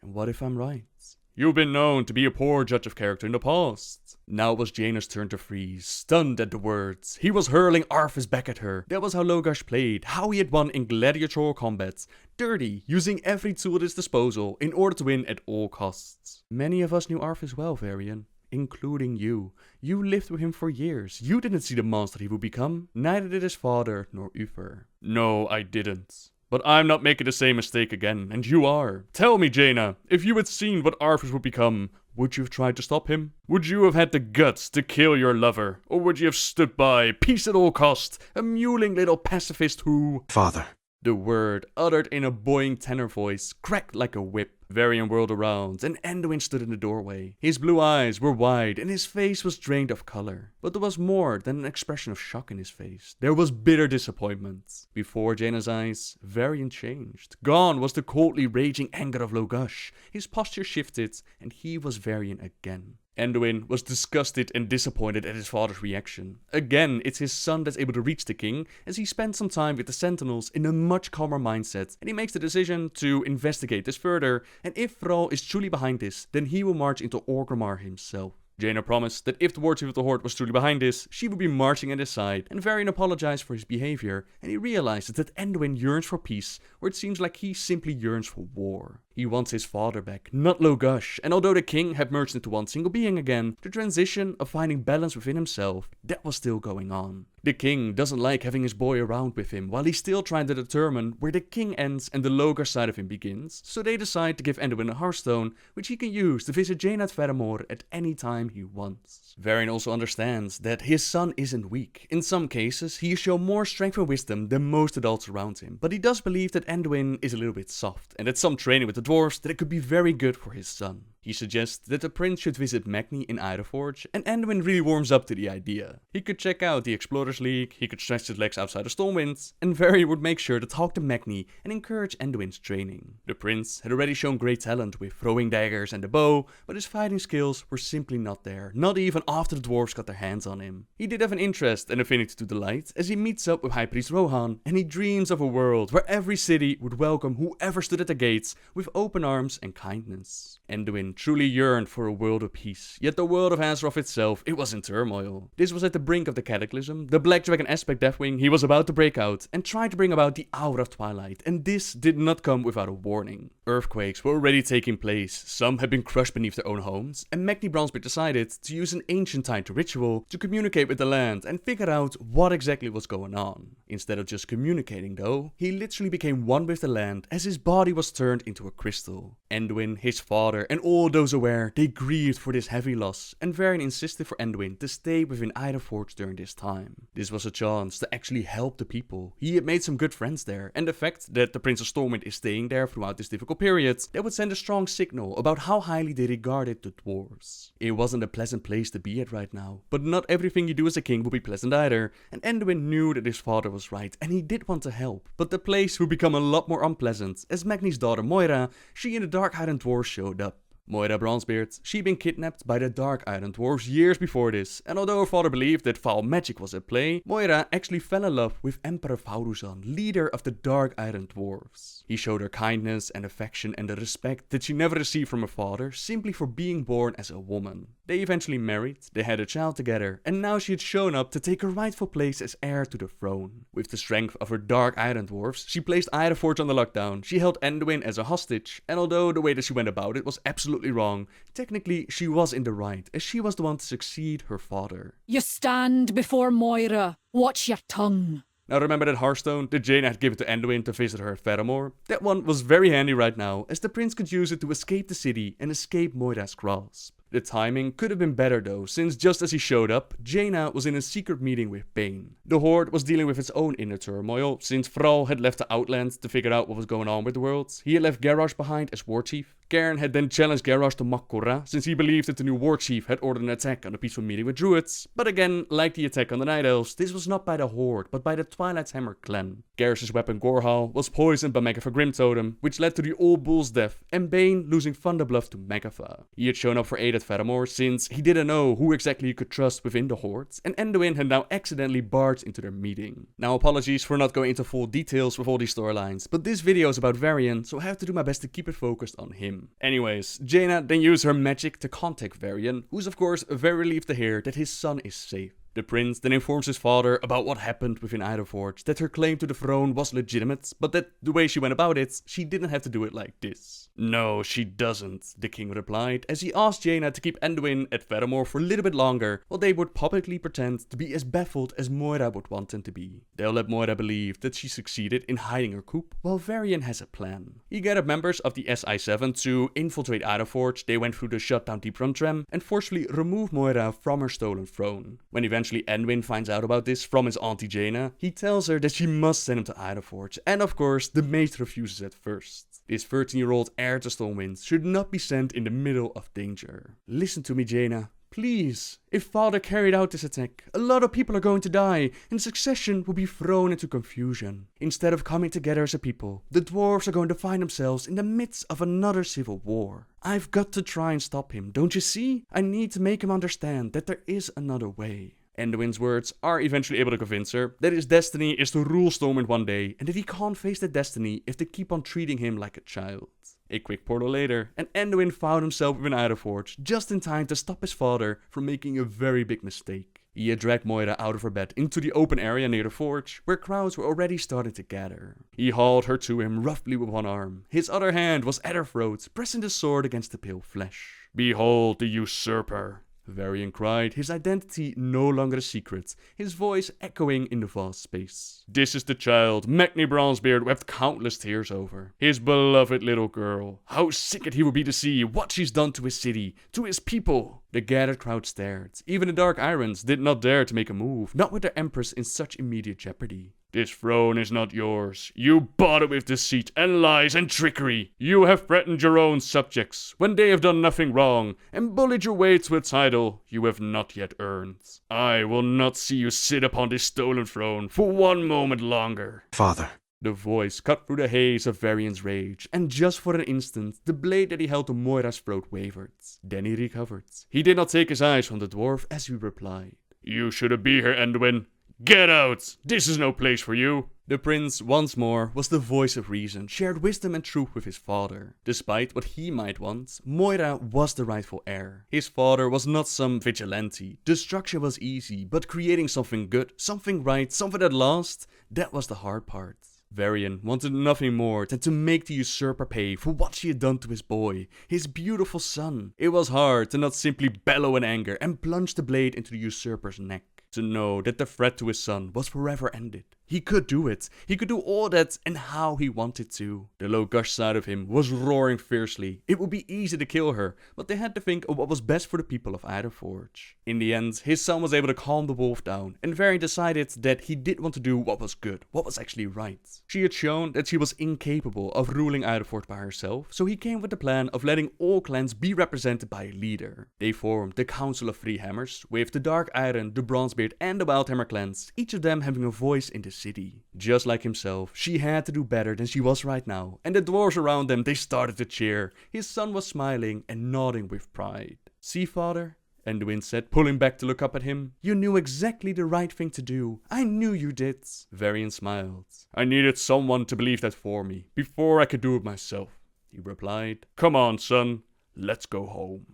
And what if I'm right? You've been known to be a poor judge of character in the past. Now it was Jaina's turn to freeze, stunned at the words. He was hurling Arthas back at her. That was how Logush played, how he had won in gladiatorial combats. Dirty, using every tool at his disposal in order to win at all costs. Many of us knew Arthas well, Varian. Including you. You lived with him for years. You didn't see the monster he would become. Neither did his father nor Uther. No, I didn't. But I'm not making the same mistake again, and you are. Tell me, Jaina, if you had seen what Arthas would become, would you have tried to stop him? Would you have had the guts to kill your lover? Or would you have stood by, peace at all cost, a mewling little pacifist who... Father. The word, uttered in a buoying tenor voice, cracked like a whip. Varian whirled around, and Anduin stood in the doorway. His blue eyes were wide, and his face was drained of color. But there was more than an expression of shock in his face. There was bitter disappointment. Before Jaina's eyes, Varian changed. Gone was the coldly raging anger of Logush. His posture shifted, and he was Varian again. Anduin was disgusted and disappointed at his father's reaction. Again, it's his son that's able to reach the king, as he spent some time with the Sentinels in a much calmer mindset, and he makes the decision to investigate this further, and if Thrall is truly behind this, then he will march into Orgrimmar himself. Jaina promised that if the War Chief of the Horde was truly behind this, she would be marching at his side, and Varian apologized for his behavior, and he realizes that Anduin yearns for peace, where it seems like he simply yearns for war. He wants his father back, not Logush, and although the king had merged into one single being again, the transition of finding balance within himself, that was still going on. The king doesn't like having his boy around with him, while he's still trying to determine where the king ends and the Logush side of him begins, so they decide to give Anduin a Hearthstone, which he can use to visit Jaina at Faramore at any time he wants. Varian also understands that his son isn't weak. In some cases, he has shown more strength and wisdom than most adults around him, but he does believe that Anduin is a little bit soft, and that some training with the dwarves that it could be very good for his son. He suggests that the prince should visit Magni in Ironforge, and Anduin really warms up to the idea. He could check out the Explorers League, he could stretch his legs outside of Stormwind, and Varian would make sure to talk to Magni and encourage Anduin's training. The prince had already shown great talent with throwing daggers and the bow, but his fighting skills were simply not there, not even after the dwarves got their hands on him. He did have an interest and affinity to the light, as he meets up with High Priest Rohan, and he dreams of a world where every city would welcome whoever stood at the gates with open arms and kindness. Anduin truly yearned for a world of peace, yet the world of Azeroth itself, it was in turmoil. This was at the brink of the Cataclysm. The Black Dragon aspect Deathwing, he was about to break out and try to bring about the Hour of Twilight, and this did not come without a warning. Earthquakes were already taking place, some had been crushed beneath their own homes, and Magni Bronsbeard decided to use an ancient time to ritual to communicate with the land and figure out what exactly was going on. Instead of just communicating though, he literally became one with the land as his body was turned into a crystal. Anduin, his father, and all those aware, they grieved for this heavy loss, and Varian insisted for Anduin to stay within Ironforge during this time. This was a chance to actually help the people. He had made some good friends there, and the fact that the Prince of Stormwind is staying there throughout this difficult period, that would send a strong signal about how highly they regarded the dwarves. It wasn't a pleasant place to be at right now, but not everything you do as a king will be pleasant either, and Anduin knew that his father was right, and he did want to help, but the place would become a lot more unpleasant as Magni's daughter Moira, she and the Dark Iron Dwarves showed up. Moira Bronsbeard, she'd been kidnapped by the Dark Iron Dwarves years before this, and although her father believed that foul magic was at play, Moira actually fell in love with Emperor Fauruzan, leader of the Dark Iron Dwarves. He showed her kindness and affection and the respect that she never received from her father, simply for being born as a woman. They eventually married, they had a child together, and now she had shown up to take her rightful place as heir to the throne. With the strength of her Dark Iron Dwarves, she placed Ironforge under lockdown, she held Anduin as a hostage, and although the way that she went about it was absolutely wrong, technically she was in the right, as she was the one to succeed her father. You stand before Moira. Watch your tongue. Now remember that Hearthstone that Jaina had given to Anduin to visit her at Faramore? That one was very handy right now, as the prince could use it to escape the city and escape Moira's grasp. The timing could have been better though, since just as he showed up, Jaina was in a secret meeting with Bane. The Horde was dealing with its own inner turmoil, since Thrall had left the Outlands to figure out what was going on with the world. He had left Garrosh behind as war chief. Cairn had then challenged Garrosh to Mak'gora, since he believed that the new war chief had ordered an attack on a peaceful meeting with druids. But again, like the attack on the Night Elves, this was not by the Horde, but by the Twilight's Hammer clan. Garrosh's weapon Gorhal was poisoned by Megatha Grimtotem, which led to the Old Bull's death, and Bane losing Thunderbluff to Megatha. He had shown up for aid at Faramore, since he didn't know who exactly he could trust within the Horde, and Anduin had now accidentally barged into their meeting. Now apologies for not going into full details with all these storylines, but this video is about Varian, so I have to do my best to keep it focused on him. Anyways, Jaina then used her magic to contact Varian, who's of course very relieved to hear that his son is safe. The prince then informs his father about what happened within Ironforge, that her claim to the throne was legitimate, but that the way she went about it, she didn't have to do it like this. No, she doesn't, the king replied, as he asked Jaina to keep Anduin at Faramore for a little bit longer, while they would publicly pretend to be as baffled as Moira would want them to be. They'll let Moira believe that she succeeded in hiding her coup, while Varian has a plan. He gathered members of the SI7 to infiltrate Ironforge. They went through the shutdown deep run tram and forcefully removed Moira from her stolen throne. When eventually Anduin finds out about this from his auntie Jaina, he tells her that she must send him to Ironforge, and of course the maid refuses at first. This 13-year-old heir to Stormwind should not be sent in the middle of danger. Listen to me, Jaina. Please, if father carried out this attack, a lot of people are going to die, and succession will be thrown into confusion. Instead of coming together as a people, the dwarves are going to find themselves in the midst of another civil war. I've got to try and stop him, don't you see? I need to make him understand that there is another way. Anduin's words are eventually able to convince her that his destiny is to rule Stormwind one day, and that he can't face that destiny if they keep on treating him like a child. A quick portal later, and Anduin found himself within Ironforge, just in time to stop his father from making a very big mistake. He had dragged Moira out of her bed into the open area near the forge, where crowds were already starting to gather. He hauled her to him roughly with one arm. His other hand was at her throat, pressing the sword against the pale flesh. "Behold the usurper!" Varian cried, his identity no longer a secret, his voice echoing in the vast space. "This is the child Magni Bronzebeard wept countless tears over. His beloved little girl. How sickened he would be to see what she's done to his city, to his people." The gathered crowd stared. Even the Dark Irons did not dare to make a move, not with their empress in such immediate jeopardy. "This throne is not yours. You bought it with deceit and lies and trickery. You have threatened your own subjects when they have done nothing wrong, and bullied your way to a title you have not yet earned. I will not see you sit upon this stolen throne for one moment longer." Father. The voice cut through the haze of Varian's rage, and just for an instant, the blade that he held to Moira's throat wavered. Then he recovered. He did not take his eyes from the dwarf as he replied, "You shouldn't be here, Anduin. Get out! This is no place for you." The prince, once more, was the voice of reason, shared wisdom and truth with his father. Despite what he might want, Moira was the rightful heir. His father was not some vigilante. Destruction was easy, but creating something good, something right, something that lasts, that was the hard part. Varian wanted nothing more than to make the usurper pay for what she had done to his boy, his beautiful son. It was hard to not simply bellow in anger and plunge the blade into the usurper's neck. To know that the threat to his son was forever ended. He could do it. He could do all that and how he wanted to. The low gush side of him was roaring fiercely. It would be easy to kill her, but they had to think of what was best for the people of Ironforge. In the end, his son was able to calm the wolf down, and Varian decided that he did want to do what was good, what was actually right. She had shown that she was incapable of ruling Ironforge by herself, so he came with the plan of letting all clans be represented by a leader. They formed the Council of Three Hammers, with the Dark Iron, the Bronzebeard, and the Wildhammer clans, each of them having a voice in the city. Just like himself, she had to do better than she was right now, and the dwarves around them, they started to cheer. His son was smiling and nodding with pride. "See, father?" Anduin said, pulling back to look up at him. "You knew exactly the right thing to do. I knew you did." Varian smiled. "I needed someone to believe that for me, before I could do it myself," he replied. "Come on, son, let's go home."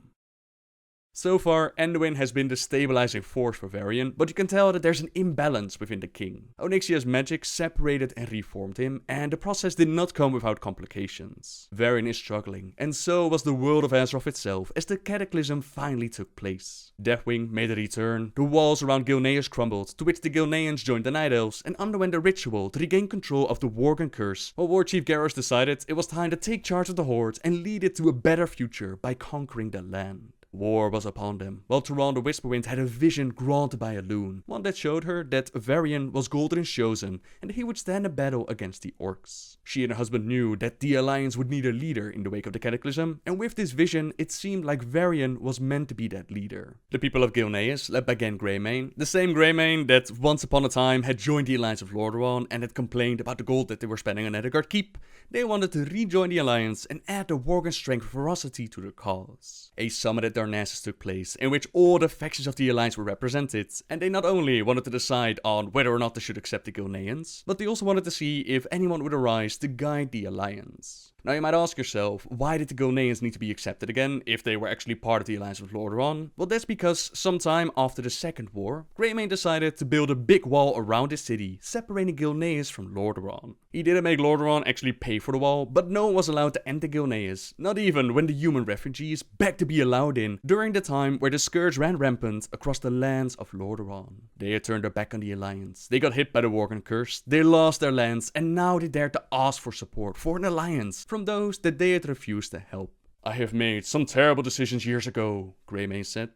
So far, Anduin has been the stabilizing force for Varian, but you can tell that there's an imbalance within the king. Onyxia's magic separated and reformed him, and the process did not come without complications. Varian is struggling, and so was the world of Azeroth itself as the cataclysm finally took place. Deathwing made a return, the walls around Gilneas crumbled, to which the Gilneans joined the Night Elves and underwent a ritual to regain control of the Worgen Curse, while War Chief Garrosh decided it was time to take charge of the Horde and lead it to a better future by conquering the land. War was upon them, while Turan the Whisperwind had a vision granted by a loon, one that showed her that Varian was Gul'dan's chosen and he would stand a battle against the orcs. She and her husband knew that the Alliance would need a leader in the wake of the Cataclysm, and with this vision it seemed like Varian was meant to be that leader. The people of Gilneas, led by Gen Greymane, the same Greymane that once upon a time had joined the Alliance of Lordaeron and had complained about the gold that they were spending on Edelgard Keep, they wanted to rejoin the Alliance and add the Worgen strength and ferocity to their cause. A summit at Darnassus took place, in which all the factions of the Alliance were represented, and they not only wanted to decide on whether or not they should accept the Gilneans, but they also wanted to see if anyone would arise to guide the Alliance. Now you might ask yourself, why did the Gilneans need to be accepted again, if they were actually part of the Alliance of Lordaeron? Well, that's because sometime after the Second War, Greymane decided to build a big wall around his city, separating Gilneas from Lordaeron. He didn't make Lordaeron actually pay for the wall, but no one was allowed to enter Gilneas, not even when the human refugees begged to be allowed in, during the time where the Scourge ran rampant across the lands of Lordaeron. They had turned their back on the Alliance, they got hit by the Worgen curse, they lost their lands, and now they dared to ask for support for an alliance from those that they had refused to help. I have made some terrible decisions years ago, Greymane said.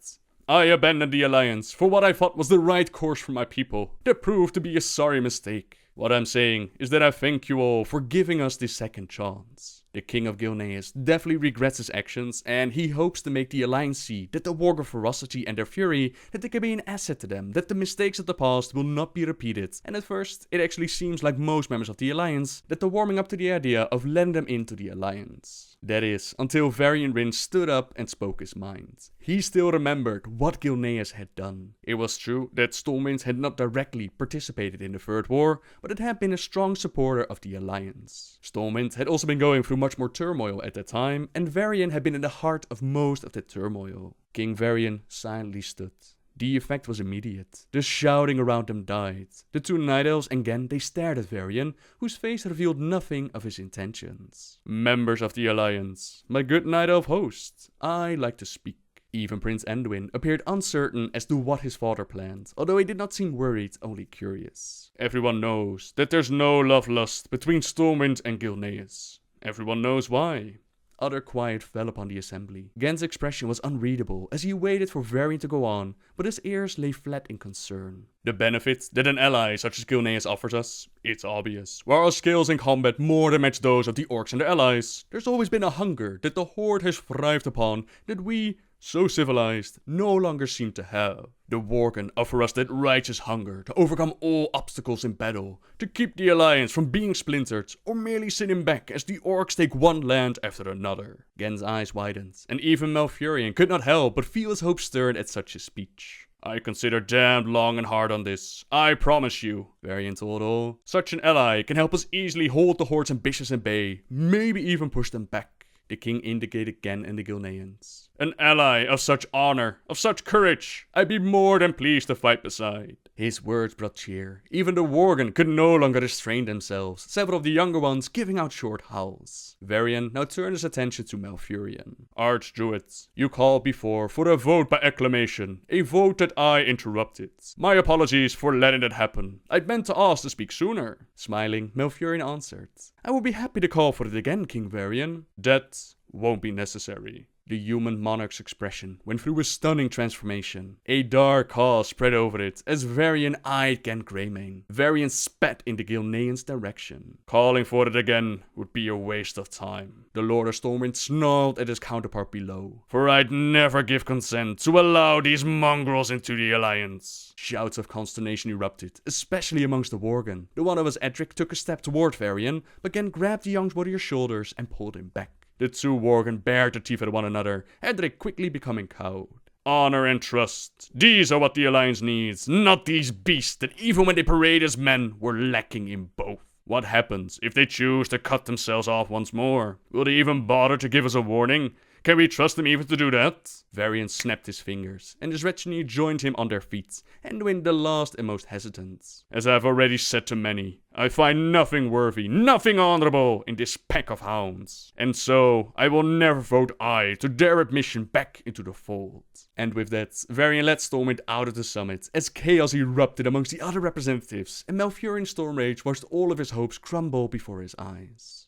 I abandoned the Alliance for what I thought was the right course for my people. That proved to be a sorry mistake. What I'm saying is that I thank you all for giving us this second chance. The King of Gilneas definitely regrets his actions, and he hopes to make the Alliance see that the Worgen ferocity and their fury, that they can be an asset to them, that the mistakes of the past will not be repeated. And at first, it actually seems like most members of the Alliance, that they're warming up to the idea of letting them into the Alliance. That is, until Varian Rin stood up and spoke his mind. He still remembered what Gilneas had done. It was true that Stormwind had not directly participated in the Third War, but it had been a strong supporter of the Alliance. Stormwind had also been going through much more turmoil at that time, and Varian had been in the heart of most of that turmoil. King Varian silently stood. The effect was immediate. The shouting around them died. The two Night Elves again they stared at Varian, whose face revealed nothing of his intentions. Members of the Alliance, my good Night Elf host, I like to speak. Even Prince Anduin appeared uncertain as to what his father planned, although he did not seem worried, only curious. Everyone knows that there's no love-lust between Stormwind and Gilneas. Everyone knows why. Utter quiet fell upon the assembly. Gen's expression was unreadable as he waited for Varian to go on, but his ears lay flat in concern. The benefit that an ally such as Gilneas offers us, it's obvious. While our skills in combat more than match those of the orcs and their allies, there's always been a hunger that the Horde has thrived upon that we, so civilized, no longer seem to have. The Worgen offer us that righteous hunger to overcome all obstacles in battle, to keep the Alliance from being splintered, or merely sitting back as the orcs take one land after another. Gen's eyes widened, and even Malfurion could not help but feel his hopes stirred at such a speech. I consider damned long and hard on this, I promise you, Varian told all. Such an ally can help us easily hold the Horde's ambitions at bay, maybe even push them back. The king indicated Gen and the Gilneans. An ally of such honor, of such courage, I'd be more than pleased to fight beside. His words brought cheer. Even the Worgen could no longer restrain themselves, several of the younger ones giving out short howls. Varian now turned his attention to Malfurion. Archdruid, you called before for a vote by acclamation, a vote that I interrupted. My apologies for letting that happen. I'd meant to ask to speak sooner. Smiling, Malfurion answered. I would be happy to call for it again, King Varian. That won't be necessary. The human monarch's expression went through a stunning transformation. A dark cause spread over it as Varian eyed Gen Greymane. Varian spat in the Gilnean's direction. Calling for it again would be a waste of time. The Lord of Stormwind snarled at his counterpart below. For I'd never give consent to allow these mongrels into the Alliance. Shouts of consternation erupted, especially amongst the Worgen. The one of us, Edric, took a step toward Varian, but Gen grabbed the young warrior's shoulders and pulled him back. The two Worgen bared their teeth at one another, Edric quickly becoming cowed. Honor and trust, these are what the Alliance needs, not these beasts that even when they parade as men, were lacking in both. What happens if they choose to cut themselves off once more? Will they even bother to give us a warning? Can we trust them even to do that? Varian snapped his fingers, and his retinue joined him on their feet, Anduin the last and most hesitant. As I've already said to many, I find nothing worthy, nothing honorable in this pack of hounds. And so, I will never vote aye to their admission back into the fold. And with that, Varian led Stormwind out of the summit, as chaos erupted amongst the other representatives, and Malfurion's storm rage watched all of his hopes crumble before his eyes.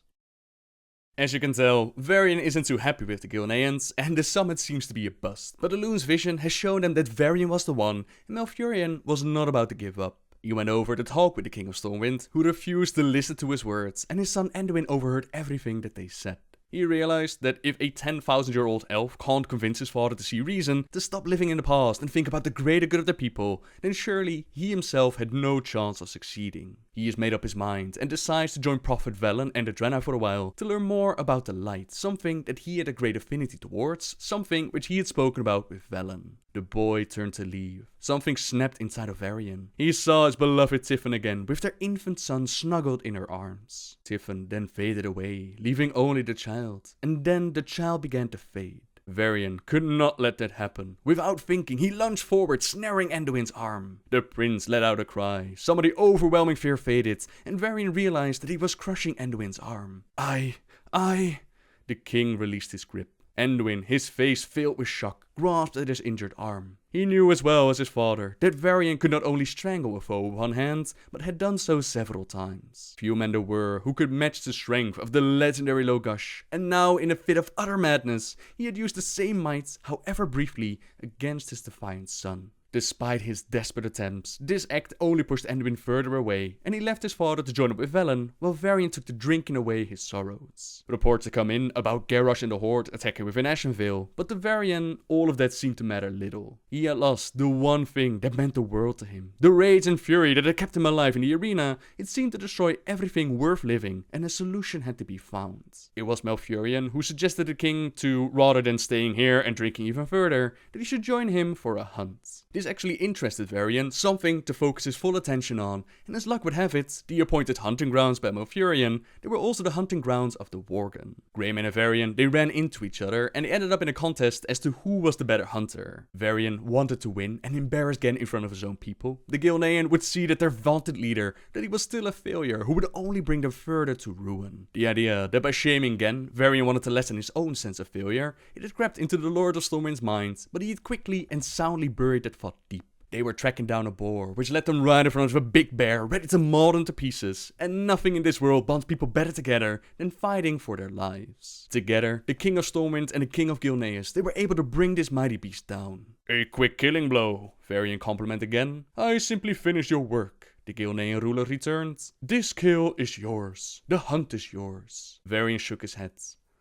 As you can tell, Varian isn't too happy with the Kil'jaedens, and the summit seems to be a bust. But the Loon's vision has shown them that Varian was the one, and Malfurion was not about to give up. He went over to talk with the King of Stormwind, who refused to listen to his words, and his son Anduin overheard everything that they said. He realized that if a 10,000-year-old elf can't convince his father to see reason, to stop living in the past and think about the greater good of the people, then surely he himself had no chance of succeeding. He has made up his mind and decides to join Prophet Velen and the Draenei for a while to learn more about the light, something that he had a great affinity towards, something which he had spoken about with Velen. The boy turned to leave. Something snapped inside of Varian. He saw his beloved Tiffin again, with their infant son snuggled in her arms. Tiffin then faded away, leaving only the child. And then the child began to fade. Varian could not let that happen. Without thinking, he lunged forward, snaring Anduin's arm. The prince let out a cry. Some of the overwhelming fear faded, and Varian realized that he was crushing Anduin's arm. The king released his grip. Anduin, his face filled with shock, grasped at his injured arm. He knew as well as his father that Varian could not only strangle a foe with one hand, but had done so several times. Few men there were who could match the strength of the legendary Logash, and now in a fit of utter madness, he had used the same might, however briefly, against his defiant son. Despite his desperate attempts, this act only pushed Anduin further away, and he left his father to join up with Velen, while Varian took to drinking away his sorrows. Reports had come in about Garrosh and the Horde attacking within Ashenvale, but to Varian, all of that seemed to matter little. He had lost the one thing that meant the world to him. The rage and fury that had kept him alive in the arena, it seemed to destroy everything worth living, and a solution had to be found. It was Malfurion who suggested the king to, rather than staying here and drinking even further, that he should join him for a hunt. This actually interested Varian, something to focus his full attention on, and as luck would have it, the appointed hunting grounds by Malfurion, they were also the hunting grounds of the Worgen. Greymane and Varian, they ran into each other, and they ended up in a contest as to who was the better hunter. Varian wanted to win and embarrass Gen in front of his own people. The Kil'jaeden would see that their vaunted leader, that he was still a failure, who would only bring them further to ruin. The idea that by shaming Gen, Varian wanted to lessen his own sense of failure, it had crept into the Lord of Stormwind's mind, but he had quickly and soundly buried that thought deep. They were tracking down a boar, which led them right in front of a big bear, ready to maul them to pieces. And nothing in this world bonds people better together than fighting for their lives. Together, the King of Stormwind and the King of Gilneas, they were able to bring this mighty beast down. A quick killing blow, Varian complimented again. I simply finished your work. The Gilnean ruler returned. This kill is yours. The hunt is yours. Varian shook his head.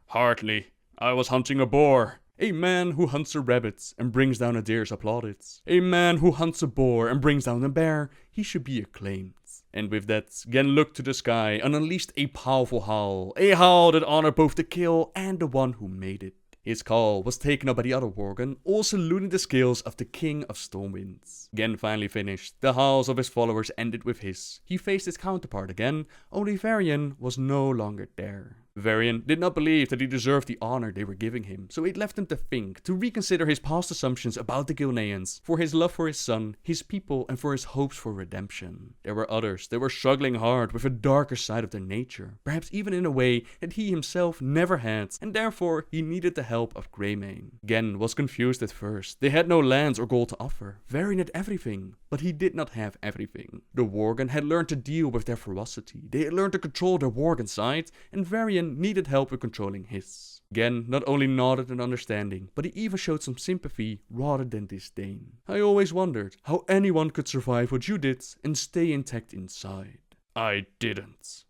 Hardly. I was hunting a boar. A man who hunts a rabbit and brings down a deer is applauded. A man who hunts a boar and brings down a bear, he should be acclaimed. And with that, Gen looked to the sky and unleashed a powerful howl. A howl that honored both the kill and the one who made it. His call was taken up by the other Worgen, all saluting the skills of the King of Stormwind. Gen finally finished. The howls of his followers ended with his. He faced his counterpart again, only Varian was no longer there. Varian did not believe that he deserved the honor they were giving him, so it left him to think, to reconsider his past assumptions about the Kil'jaedens, for his love for his son, his people, and for his hopes for redemption. There were others that were struggling hard with a darker side of their nature, perhaps even in a way that he himself never had, and therefore he needed the help of Greymane. Gen was confused at first. They had no lands or gold to offer. Varian had everything, but he did not have everything. The Worgen had learned to deal with their ferocity. They had learned to control their Worgen side, and Varian needed help with controlling his. Gen not only nodded in understanding, but he even showed some sympathy rather than disdain. I always wondered how anyone could survive what you did and stay intact inside. I didn't.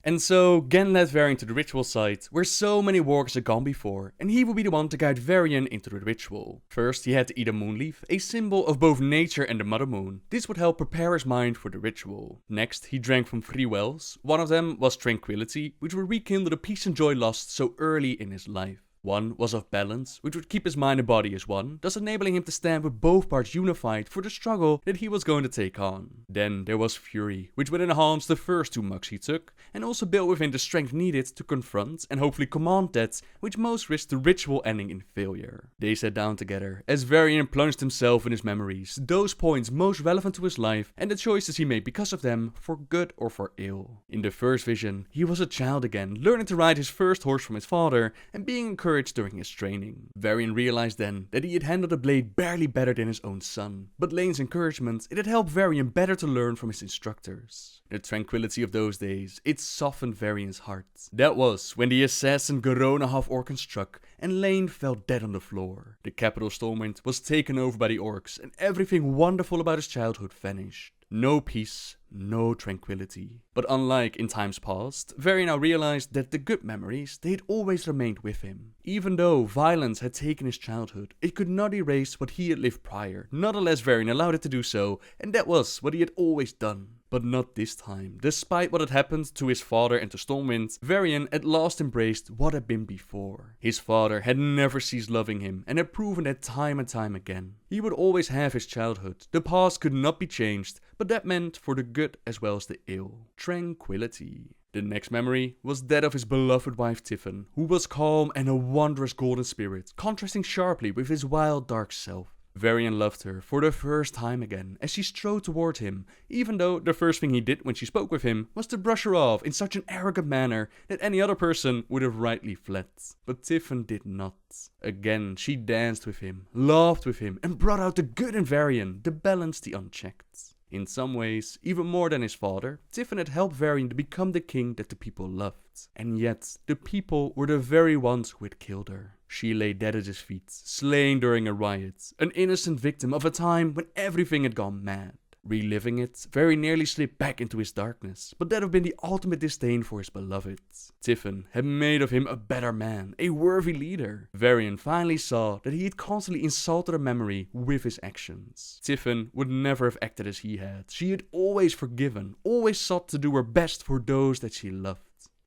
And so, Gen led Varian to the ritual site, where so many wargers had gone before, and he would be the one to guide Varian into the ritual. First, he had to eat a moonleaf, a symbol of both nature and the Mother Moon. This would help prepare his mind for the ritual. Next, he drank from 3 wells. One of them was tranquility, which would rekindle the peace and joy lost so early in his life. One was of balance, which would keep his mind and body as one, thus enabling him to stand with both parts unified for the struggle that he was going to take on. Then there was fury, which would enhance the first 2 mugs he took, and also build within the strength needed to confront and hopefully command that which most risked the ritual ending in failure. They sat down together, as Varian plunged himself in his memories, those points most relevant to his life, and the choices he made because of them, for good or for ill. In the first vision, he was a child again, learning to ride his first horse from his father, and being encouraged courage during his training. Varian realized then that he had handled the blade barely better than his own son, but Lane's encouragement, it had helped Varian better to learn from his instructors. The tranquility of those days, it softened Varian's heart. That was when the assassin Garona half-orc struck and Lane fell dead on the floor. The capital Stormwind was taken over by the orcs and everything wonderful about his childhood vanished. No peace, no tranquility. But unlike in times past, Varian now realized that the good memories, they had always remained with him. Even though violence had taken his childhood, it could not erase what he had lived prior. Not unless Varian allowed it to do so, and that was what he had always done. But not this time. Despite what had happened to his father and to Stormwind, Varian at last embraced what had been before. His father had never ceased loving him and had proven that time and time again. He would always have his childhood. The past could not be changed, but that meant for the good as well as the ill. Tranquility. The next memory was that of his beloved wife Tiffin, who was calm and a wondrous golden spirit, contrasting sharply with his wild dark self. Varian loved her for the first time again as she strode toward him, even though the first thing he did when she spoke with him was to brush her off in such an arrogant manner that any other person would have rightly fled. But Tiffin did not. Again, she danced with him, laughed with him, and brought out the good in Varian, the balance, the unchecked. In some ways, even more than his father, Tiffin had helped Varian to become the king that the people loved. And yet, the people were the very ones who had killed her. She lay dead at his feet, slain during a riot, an innocent victim of a time when everything had gone mad. Reliving it, Varian nearly slipped back into his darkness, but that had been the ultimate disdain for his beloved. Tiffin had made of him a better man, a worthy leader. Varian finally saw that he had constantly insulted her memory with his actions. Tiffin would never have acted as he had. She had always forgiven, always sought to do her best for those that she loved.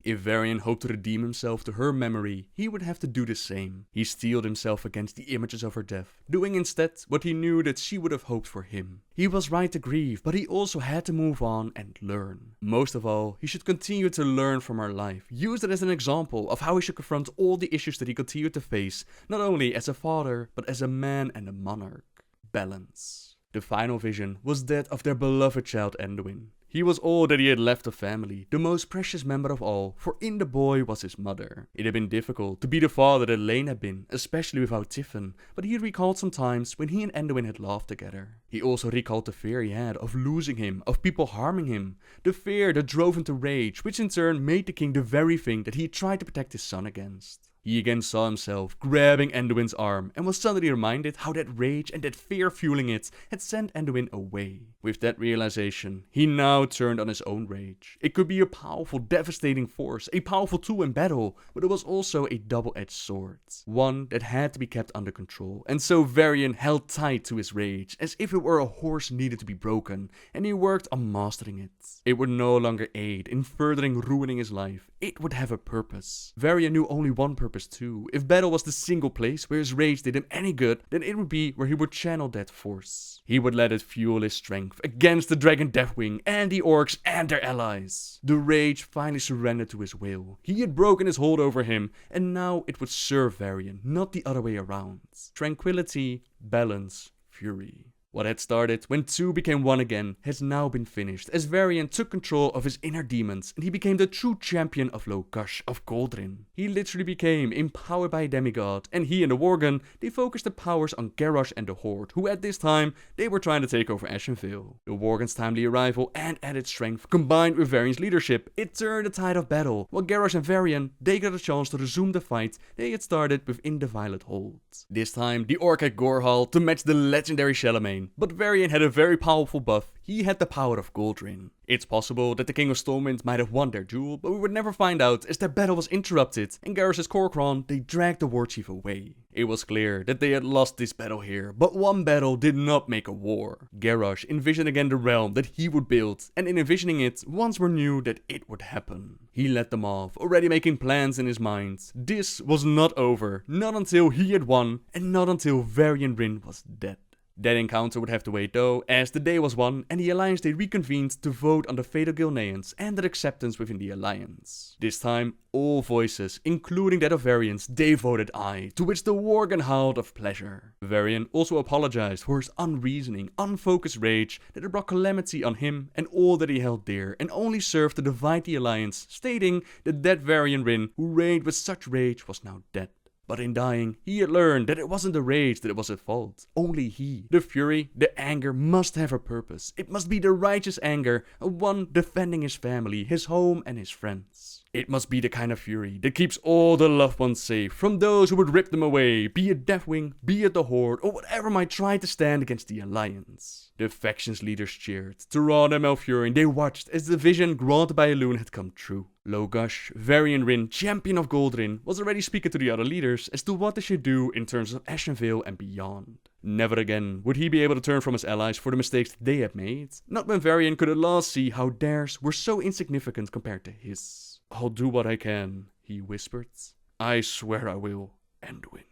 If Varian hoped to redeem himself to her memory, he would have to do the same. He steeled himself against the images of her death, doing instead what he knew that she would have hoped for him. He was right to grieve, but he also had to move on and learn. Most of all, he should continue to learn from her life, use it as an example of how he should confront all the issues that he continued to face, not only as a father, but as a man and a monarch. Balance. The final vision was that of their beloved child Anduin. He was all that he had left of family, the most precious member of all, for in the boy was his mother. It had been difficult to be the father that Lane had been, especially without Tiffin, but he recalled some times when he and Anduin had laughed together. He also recalled the fear he had of losing him, of people harming him, the fear that drove him to rage, which in turn made the king the very thing that he had tried to protect his son against. He again saw himself grabbing Anduin's arm and was suddenly reminded how that rage and that fear fueling it had sent Anduin away. With that realization, he now turned on his own rage. It could be a powerful, devastating force, a powerful tool in battle, but it was also a double-edged sword. One that had to be kept under control, and so Varian held tight to his rage, as if it were a horse needed to be broken, and he worked on mastering it. It would no longer aid in furthering ruining his life. It would have a purpose. Varian knew only one purpose too. If battle was the single place where his rage did him any good, then it would be where he would channel that force. He would let it fuel his strength against the Dragon Deathwing and the orcs and their allies. The rage finally surrendered to his will. He had broken his hold over him, and now it would serve Varian, not the other way around. Tranquility, balance, fury. What had started when two became one again has now been finished, as Varian took control of his inner demons and he became the true champion of Lokash, of Goldrin. He literally became empowered by a demigod, and he and the Worgen, they focused the powers on Garrosh and the Horde, who at this time, they were trying to take over Ashenvale. The Worgen's timely arrival and added strength, combined with Varian's leadership, it turned the tide of battle, while Garrosh and Varian, they got a chance to resume the fight they had started within the Violet Hold. This time, the Orc had Gorhal to match the legendary Charlemagne. But Varian had a very powerful buff. He had the power of Goldrin. It's possible that the King of Stormwind might have won their duel, but we would never find out as their battle was interrupted and Garrosh's Kor'kron, they dragged the warchief away. It was clear that they had lost this battle here, but one battle did not make a war. Garrosh envisioned again the realm that he would build, and in envisioning it, once more knew that it would happen. He let them off, already making plans in his mind. This was not over, not until he had won, and not until Varian Rin was dead. That encounter would have to wait though, as the day was won and the Alliance they reconvened to vote on the fate of Gilneans and their acceptance within the Alliance. This time, all voices, including that of Varian's, they voted aye, to which the Worgen howled of pleasure. Varian also apologized for his unreasoning, unfocused rage that had brought calamity on him and all that he held dear, and only served to divide the Alliance, stating that Varian Rin, who reigned with such rage, was now dead. But in dying, he had learned that it wasn't the rage that was at fault, only he. The fury, the anger must have a purpose. It must be the righteous anger of one defending his family, his home and his friends. It must be the kind of fury that keeps all the loved ones safe from those who would rip them away, be it Deathwing, be it the Horde, or whatever might try to stand against the Alliance. The faction's leaders cheered. Tyrande and Malfurion, they watched as the vision granted by Elune had come true. Logash, Varian Rin, champion of Goldrin, was already speaking to the other leaders as to what they should do in terms of Ashenvale and beyond. Never again would he be able to turn from his allies for the mistakes they had made, not when Varian could at last see how theirs were so insignificant compared to his. "I'll do what I can," he whispered. "I swear I will, Anduin."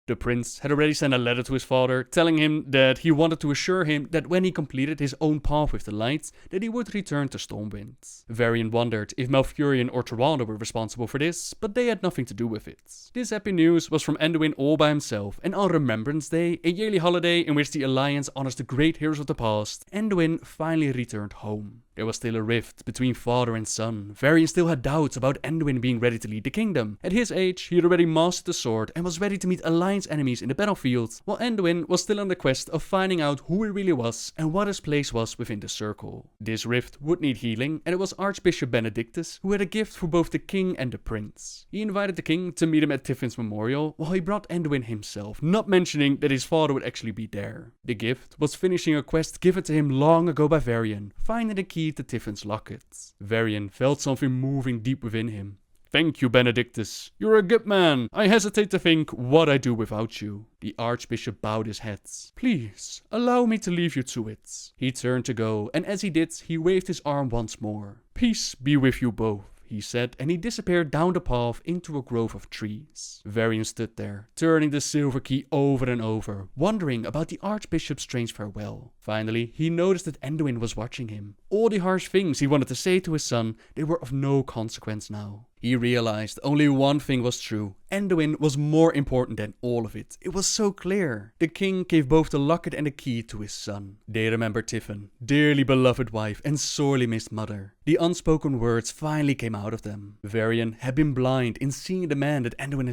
The prince had already sent a letter to his father, telling him that he wanted to assure him that when he completed his own path with the light, that he would return to Stormwind. Varian wondered if Malfurion or Tyrande were responsible for this, but they had nothing to do with it. This happy news was from Anduin all by himself, and on Remembrance Day, a yearly holiday in which the Alliance honors the great heroes of the past, Anduin finally returned home. There was still a rift between father and son. Varian still had doubts about Anduin being ready to lead the kingdom. At his age, he had already mastered the sword and was ready to meet Alliance enemies in the battlefield, while Anduin was still on the quest of finding out who he really was and what his place was within the circle. This rift would need healing, and it was Archbishop Benedictus who had a gift for both the king and the prince. He invited the king to meet him at Tiffin's memorial, while he brought Anduin himself, not mentioning that his father would actually be there. The gift was finishing a quest given to him long ago by Varian, finding the key to Tiffin's locket. Varian felt something moving deep within him. "Thank you, Benedictus. You're a good man. I hesitate to think what I'd do without you." The Archbishop bowed his head. "Please, allow me to leave you to it." He turned to go, and as he did, he waved his arm once more. "Peace be with you both," he said, and he disappeared down the path into a grove of trees. Varian stood there, turning the silver key over and over, wondering about the Archbishop's strange farewell. Finally, he noticed that Anduin was watching him. All the harsh things he wanted to say to his son, they were of no consequence now. He realized only one thing was true. Anduin was more important than all of it. It was so clear. The king gave both the locket and the key to his son. They remembered Tiffin, dearly beloved wife and sorely missed mother. The unspoken words finally came out of them. Varian had been blind in seeing the man that Anduin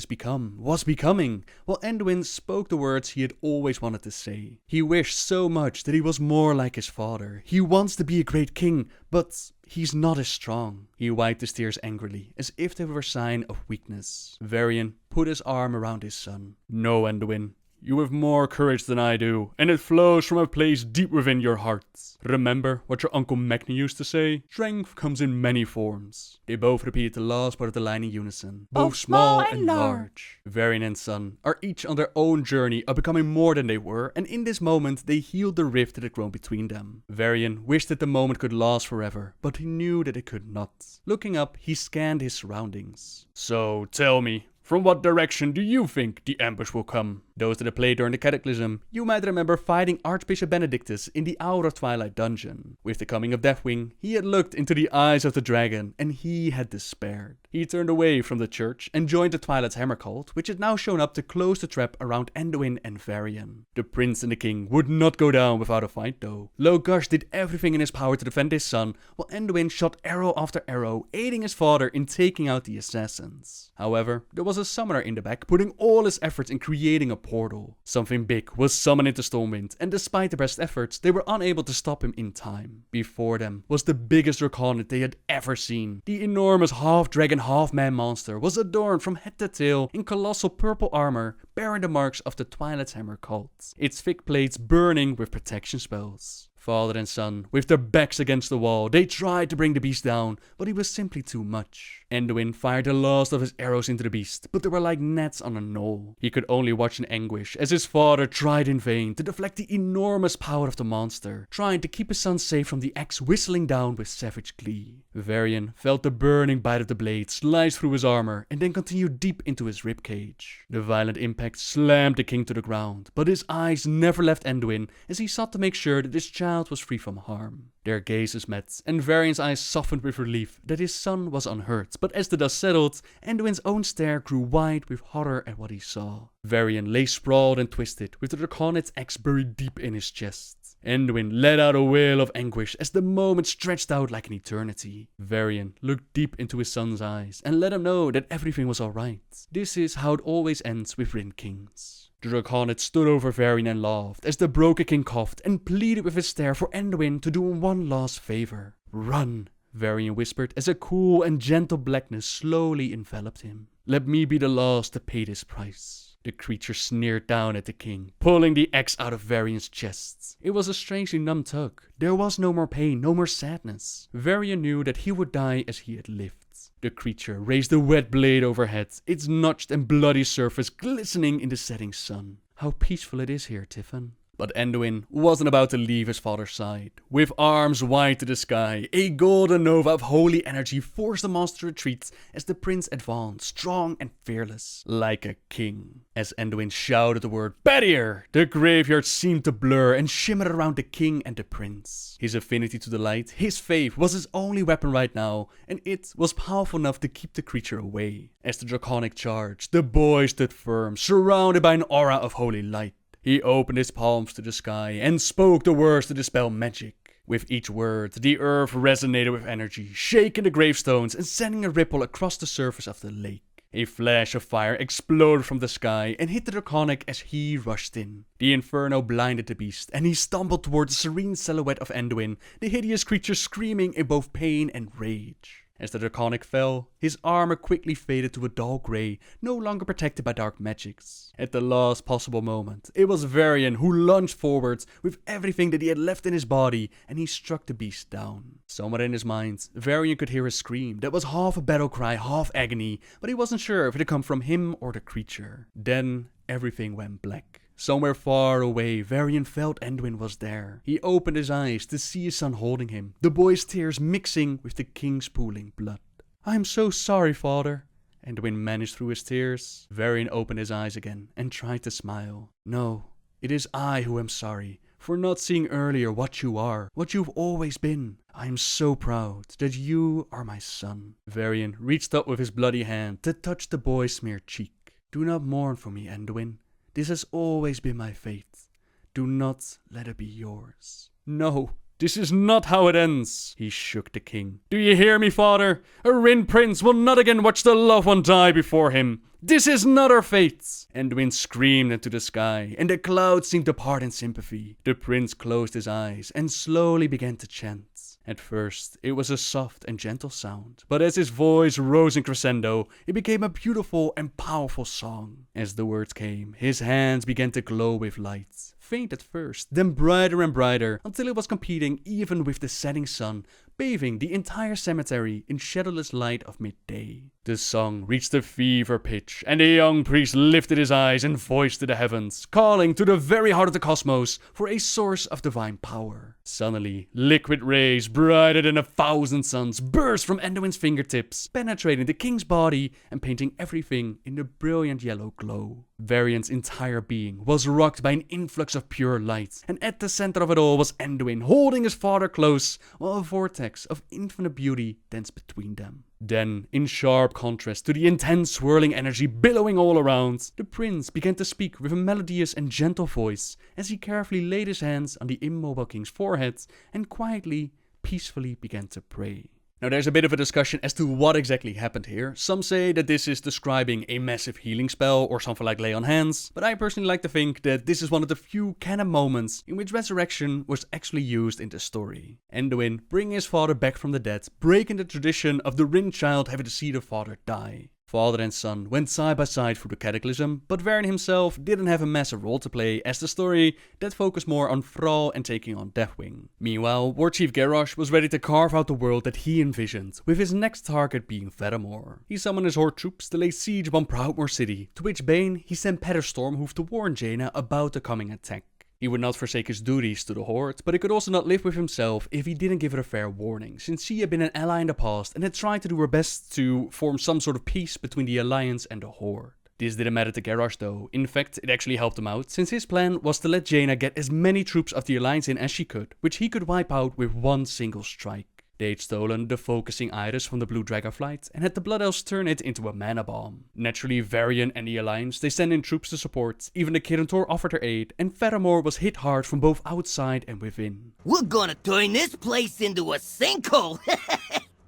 was becoming, while Anduin spoke the words he had always wanted to say. He wished so much that he was more like his father. He wants to be a great king, but he's not as strong. He wiped his tears angrily, as if they were a sign of weakness. Varian put his arm around his son. "No, Anduin. You have more courage than I do, and it flows from a place deep within your heart. Remember what your Uncle Magni used to say? Strength comes in many forms." They both repeated the last part of the line in unison, both small and large. Varian and son are each on their own journey of becoming more than they were, and in this moment they healed the rift that had grown between them. Varian wished that the moment could last forever, but he knew that it could not. Looking up, he scanned his surroundings. "So, tell me, from what direction do you think the ambush will come?" Those that had played during the Cataclysm, you might remember fighting Archbishop Benedictus in the Hour of Twilight dungeon. With the coming of Deathwing, he had looked into the eyes of the dragon, and he had despaired. He turned away from the church and joined the Twilight's Hammer cult, which had now shown up to close the trap around Anduin and Varian. The prince and the king would not go down without a fight though. Logash did everything in his power to defend his son, while Anduin shot arrow after arrow, aiding his father in taking out the assassins. However, there was a summoner in the back, putting all his efforts in creating a portal. Something big was summoned into Stormwind, and despite their best efforts, they were unable to stop him in time. Before them was the biggest Draconid they had ever seen. The enormous half-dragon, half-man monster was adorned from head to tail in colossal purple armor, bearing the marks of the Twilight's Hammer cult, its thick plates burning with protection spells. Father and son, with their backs against the wall, they tried to bring the beast down, but he was simply too much. Anduin fired the last of his arrows into the beast, but they were like gnats on a knoll. He could only watch in anguish as his father tried in vain to deflect the enormous power of the monster, trying to keep his son safe from the axe whistling down with savage glee. Varian felt the burning bite of the blade slice through his armor and then continued deep into his ribcage. The violent impact slammed the king to the ground, but his eyes never left Anduin as he sought to make sure that his child was free from harm. Their gazes met, and Varian's eyes softened with relief that his son was unhurt, but as the dust settled, Anduin's own stare grew wide with horror at what he saw. Varian lay sprawled and twisted, with the Draconid's axe buried deep in his chest. Anduin let out a wail of anguish as the moment stretched out like an eternity. Varian looked deep into his son's eyes and let him know that everything was alright. This is how it always ends with Rin Kings. The Draconid stood over Varian and laughed as the Broken King coughed and pleaded with his stare for Anduin to do him one last favor. Run, Varian whispered as a cool and gentle blackness slowly enveloped him. Let me be the last to pay this price. The creature sneered down at the king, pulling the axe out of Varian's chest. It was a strangely numb tug. There was no more pain, no more sadness. Varian knew that he would die as he had lived. The creature raised a wet blade overhead, its notched and bloody surface glistening in the setting sun. How peaceful it is here, Tiffin. But Anduin wasn't about to leave his father's side. With arms wide to the sky, a golden nova of holy energy forced the monster to retreat as the prince advanced, strong and fearless, like a king. As Anduin shouted the word "Barrier," the graveyard seemed to blur and shimmer around the king and the prince. His affinity to the light, his faith, was his only weapon right now, and it was powerful enough to keep the creature away. As the draconic charged, the boy stood firm, surrounded by an aura of holy light. He opened his palms to the sky and spoke the words to dispel magic. With each word, the earth resonated with energy, shaking the gravestones and sending a ripple across the surface of the lake. A flash of fire exploded from the sky and hit the Draconic as he rushed in. The inferno blinded the beast, and he stumbled toward the serene silhouette of Anduin, the hideous creature screaming in both pain and rage. As the Draconic fell, his armor quickly faded to a dull grey, no longer protected by dark magics. At the last possible moment, it was Varian who lunged forwards with everything that he had left in his body, and he struck the beast down. Somewhere in his mind, Varian could hear a scream that was half a battle cry, half agony, but he wasn't sure if it had come from him or the creature. Then, everything went black. Somewhere far away, Varian felt Anduin was there. He opened his eyes to see his son holding him, the boy's tears mixing with the king's pooling blood. "I am so sorry, father." Anduin managed through his tears. Varian opened his eyes again and tried to smile. "No, it is I who am sorry, for not seeing earlier what you are, what you've always been. I am so proud that you are my son." Varian reached up with his bloody hand to touch the boy's smeared cheek. "Do not mourn for me, Anduin. This has always been my fate. Do not let it be yours." "No, this is not how it ends," he shook the king. "Do you hear me, father? A Rin prince will not again watch the loved one die before him. This is not our fate." Anduin screamed into the sky, and the clouds seemed to part in sympathy. The prince closed his eyes and slowly began to chant. At first, it was a soft and gentle sound, but as his voice rose in crescendo, it became a beautiful and powerful song. As the words came, his hands began to glow with light. Faint at first, then brighter and brighter, until it was competing even with the setting sun, bathing the entire cemetery in shadowless light of midday. The song reached a fever pitch, and the young priest lifted his eyes and voice to the heavens, calling to the very heart of the cosmos for a source of divine power. Suddenly, liquid rays brighter than 1,000 suns burst from Anduin's fingertips, penetrating the king's body and painting everything in a brilliant yellow glow. Varian's entire being was rocked by an influx of pure light, and at the center of it all was Anduin, holding his father close, while a vortex of infinite beauty danced between them. Then, in sharp contrast to the intense swirling energy billowing all around, the prince began to speak with a melodious and gentle voice as he carefully laid his hands on the immobile king's forehead and quietly, peacefully began to pray. Now there's a bit of a discussion as to what exactly happened here. Some say that this is describing a massive healing spell or something like lay on hands, but I personally like to think that this is one of the few canon moments in which resurrection was actually used in the story. Anduin bringing his father back from the dead, breaking the tradition of the Rin child having to see the father die. Father and son went side by side through the cataclysm, but Varian himself didn't have a massive role to play as the story that focused more on Thrall and taking on Deathwing. Meanwhile, War Chief Garrosh was ready to carve out the world that he envisioned, with his next target being Theramore. He summoned his horde troops to lay siege upon Proudmoore City, to which bane he sent Petter Stormhoof to warn Jaina about the coming attack. He would not forsake his duties to the Horde, but he could also not live with himself if he didn't give it a fair warning, since she had been an ally in the past and had tried to do her best to form some sort of peace between the Alliance and the Horde. This didn't matter to Garrosh though. In fact, it actually helped him out, since his plan was to let Jaina get as many troops of the Alliance in as she could, which he could wipe out with one single strike. They'd stolen the focusing iris from the Blue Dragonflight and had the Blood Elves turn it into a mana bomb. Naturally, Varian and the Alliance, they sent in troops to support, even the Kirintor offered their aid, and Fedamore was hit hard from both outside and within. We're gonna turn this place into a sinkhole!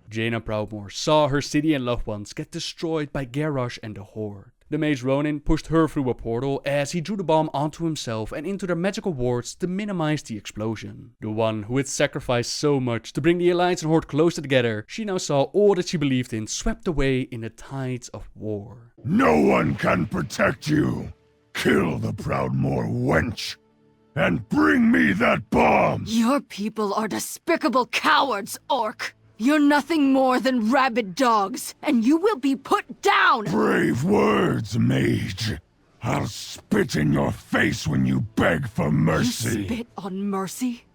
Jaina Proudmoore saw her city and loved ones get destroyed by Garrosh and the Horde. The mage Ronin pushed her through a portal as he drew the bomb onto himself and into their magical wards to minimize the explosion. The one who had sacrificed so much to bring the Alliance and Horde closer together, she now saw all that she believed in swept away in the tides of war. No one can protect you. Kill the Proudmoore wench and bring me that bomb! Your people are despicable cowards, Orc. You're nothing more than rabid dogs, and you will be put down! Brave words, mage. I'll spit in your face when you beg for mercy. You spit on mercy?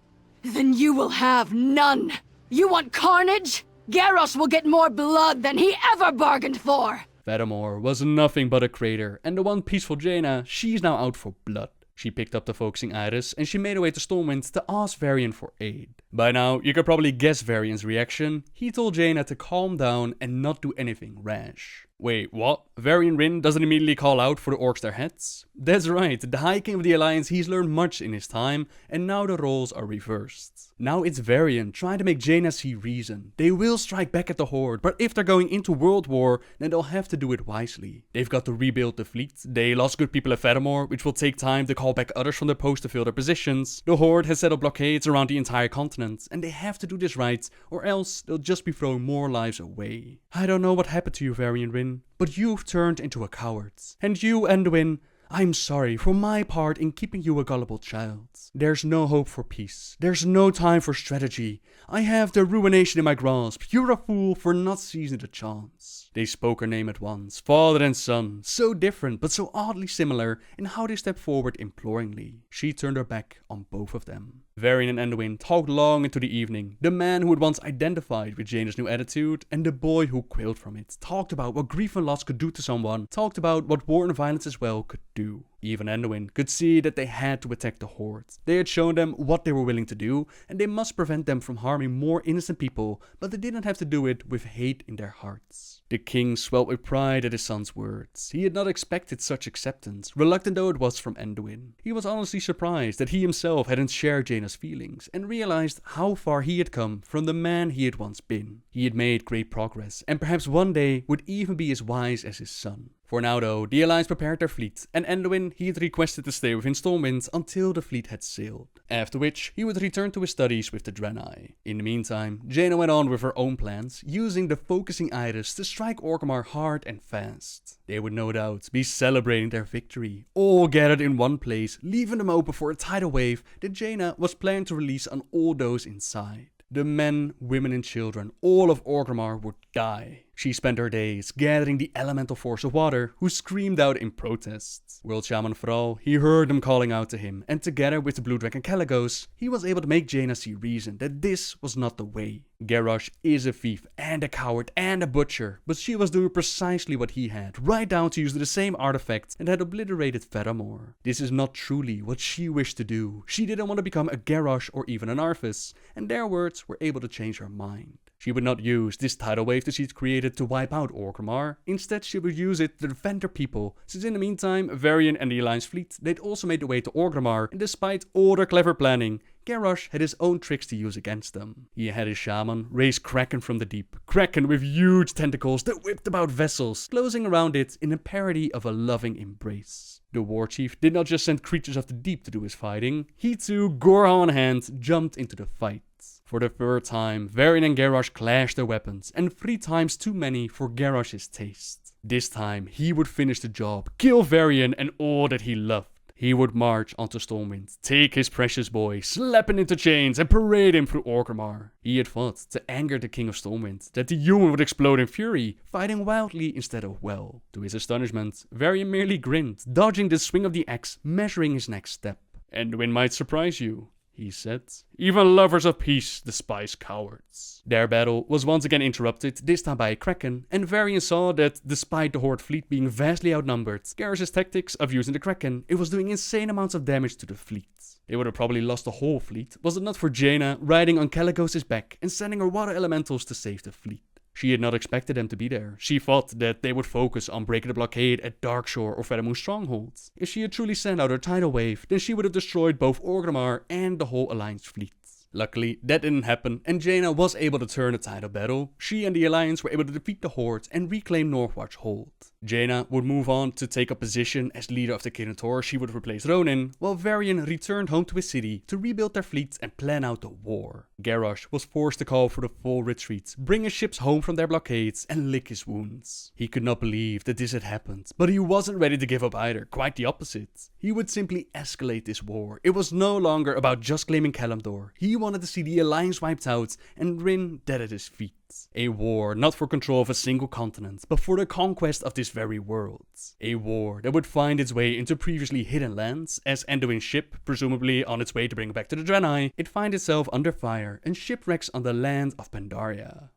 Then you will have none! You want carnage? Garrosh will get more blood than he ever bargained for! Fedamore was nothing but a crater, and the one peaceful Jaina, she's now out for blood. She picked up the focusing iris and she made her way to Stormwind to ask Varian for aid. By now, you could probably guess Varian's reaction. He told Jaina to calm down and not do anything rash. Wait, what? Varian Rin doesn't immediately call out for the orcs their heads? That's right, the High King of the Alliance, he's learned much in his time, and now the roles are reversed. Now it's Varian trying to make Jaina see reason. They will strike back at the Horde, but if they're going into World War, then they'll have to do it wisely. They've got to rebuild the fleet, they lost good people at Fedamore, which will take time to call back others from their post to fill their positions. The Horde has set up blockades around the entire continent, and they have to do this right, or else they'll just be throwing more lives away. I don't know what happened to you, Varian Rin, but you've turned into a coward. And you, Anduin, I'm sorry for my part in keeping you a gullible child. There's no hope for peace. There's no time for strategy. I have the ruination in my grasp. You're a fool for not seizing the chance. They spoke her name at once, father and son, so different but so oddly similar in how they stepped forward imploringly. She turned her back on both of them. Varian and Anduin talked long into the evening. The man who had once identified with Jaina's new attitude and the boy who quailed from it talked about what grief and loss could do to someone, talked about what war and violence as well could do. Even Anduin could see that they had to attack the Horde. They had shown them what they were willing to do, and they must prevent them from harming more innocent people, but they didn't have to do it with hate in their hearts. The king swelled with pride at his son's words. He had not expected such acceptance, reluctant though it was from Anduin. He was honestly surprised that he himself hadn't shared Jaina's feelings, and realized how far he had come from the man he had once been. He had made great progress, and perhaps one day would even be as wise as his son. For now though, the Alliance prepared their fleet, and Anduin, he had requested to stay within Stormwind until the fleet had sailed. After which, he would return to his studies with the Draenei. In the meantime, Jaina went on with her own plans, using the focusing iris to strike Orgrimmar hard and fast. They would no doubt be celebrating their victory, all gathered in one place, leaving them open for a tidal wave that Jaina was planning to release on all those inside. The men, women and children, all of Orgrimmar would die. She spent her days gathering the elemental force of water, who screamed out in protest. World Shaman Thrall, he heard them calling out to him, and together with the Blue Dragon Caligos, he was able to make Jaina see reason that this was not the way. Garrosh is a thief, and a coward, and a butcher, but she was doing precisely what he had, right down to using the same artifact and had obliterated Fedamore. This is not truly what she wished to do. She didn't want to become a Garrosh or even an Arthas, and their words were able to change her mind. She would not use this tidal wave that she'd created to wipe out Orgrimmar. Instead, she would use it to defend her people, since in the meantime, Varian and the Alliance fleet, they'd also made their way to Orgrimmar, and despite all their clever planning, Garrosh had his own tricks to use against them. He had his shaman raise Kraken from the deep, Kraken with huge tentacles that whipped about vessels, closing around it in a parody of a loving embrace. The war chief did not just send creatures of the deep to do his fighting, he too, Gorha in hand, jumped into the fight. For the third time, Varian and Garrosh clashed their weapons, and 3 times too many for Garrosh's taste. This time, he would finish the job, kill Varian and all that he loved. He would march onto Stormwind, take his precious boy, slap him into chains, and parade him through Orgrimmar. He had fought to anger the King of Stormwind, that the human would explode in fury, fighting wildly instead of well. To his astonishment, Varian merely grinned, dodging the swing of the axe, measuring his next step. Anduin might surprise you. he said. Even lovers of peace despise cowards. Their battle was once again interrupted, this time by a Kraken, and Varian saw that despite the Horde fleet being vastly outnumbered, Garrus's tactics of using the Kraken, it was doing insane amounts of damage to the fleet. They would have probably lost the whole fleet, was it not for Jaina riding on Caligos' back and sending her water elementals to save the fleet. She had not expected them to be there. She thought that they would focus on breaking the blockade at Darkshore or Feathermoon strongholds. If she had truly sent out her tidal wave, then she would have destroyed both Orgrimmar and the whole Alliance fleet. Luckily, that didn't happen, and Jaina was able to turn the tide of battle. She and the Alliance were able to defeat the Horde and reclaim Northwatch Hold. Jaina would move on to take up position as leader of the Kinator. She would replace Ronin, while Varian returned home to his city to rebuild their fleets and plan out the war. Garrosh was forced to call for the full retreat, bring his ships home from their blockades and lick his wounds. He could not believe that this had happened, but he wasn't ready to give up either, quite the opposite. He would simply escalate this war. It was no longer about just claiming Kalimdor. He wanted to see the Alliance wiped out and Rin dead at his feet. A war not for control of a single continent, but for the conquest of this very world. A war that would find its way into previously hidden lands, as Anduin's ship, presumably on its way to bring it back to the Draenei, it finds itself under fire and shipwrecks on the land of Pandaria.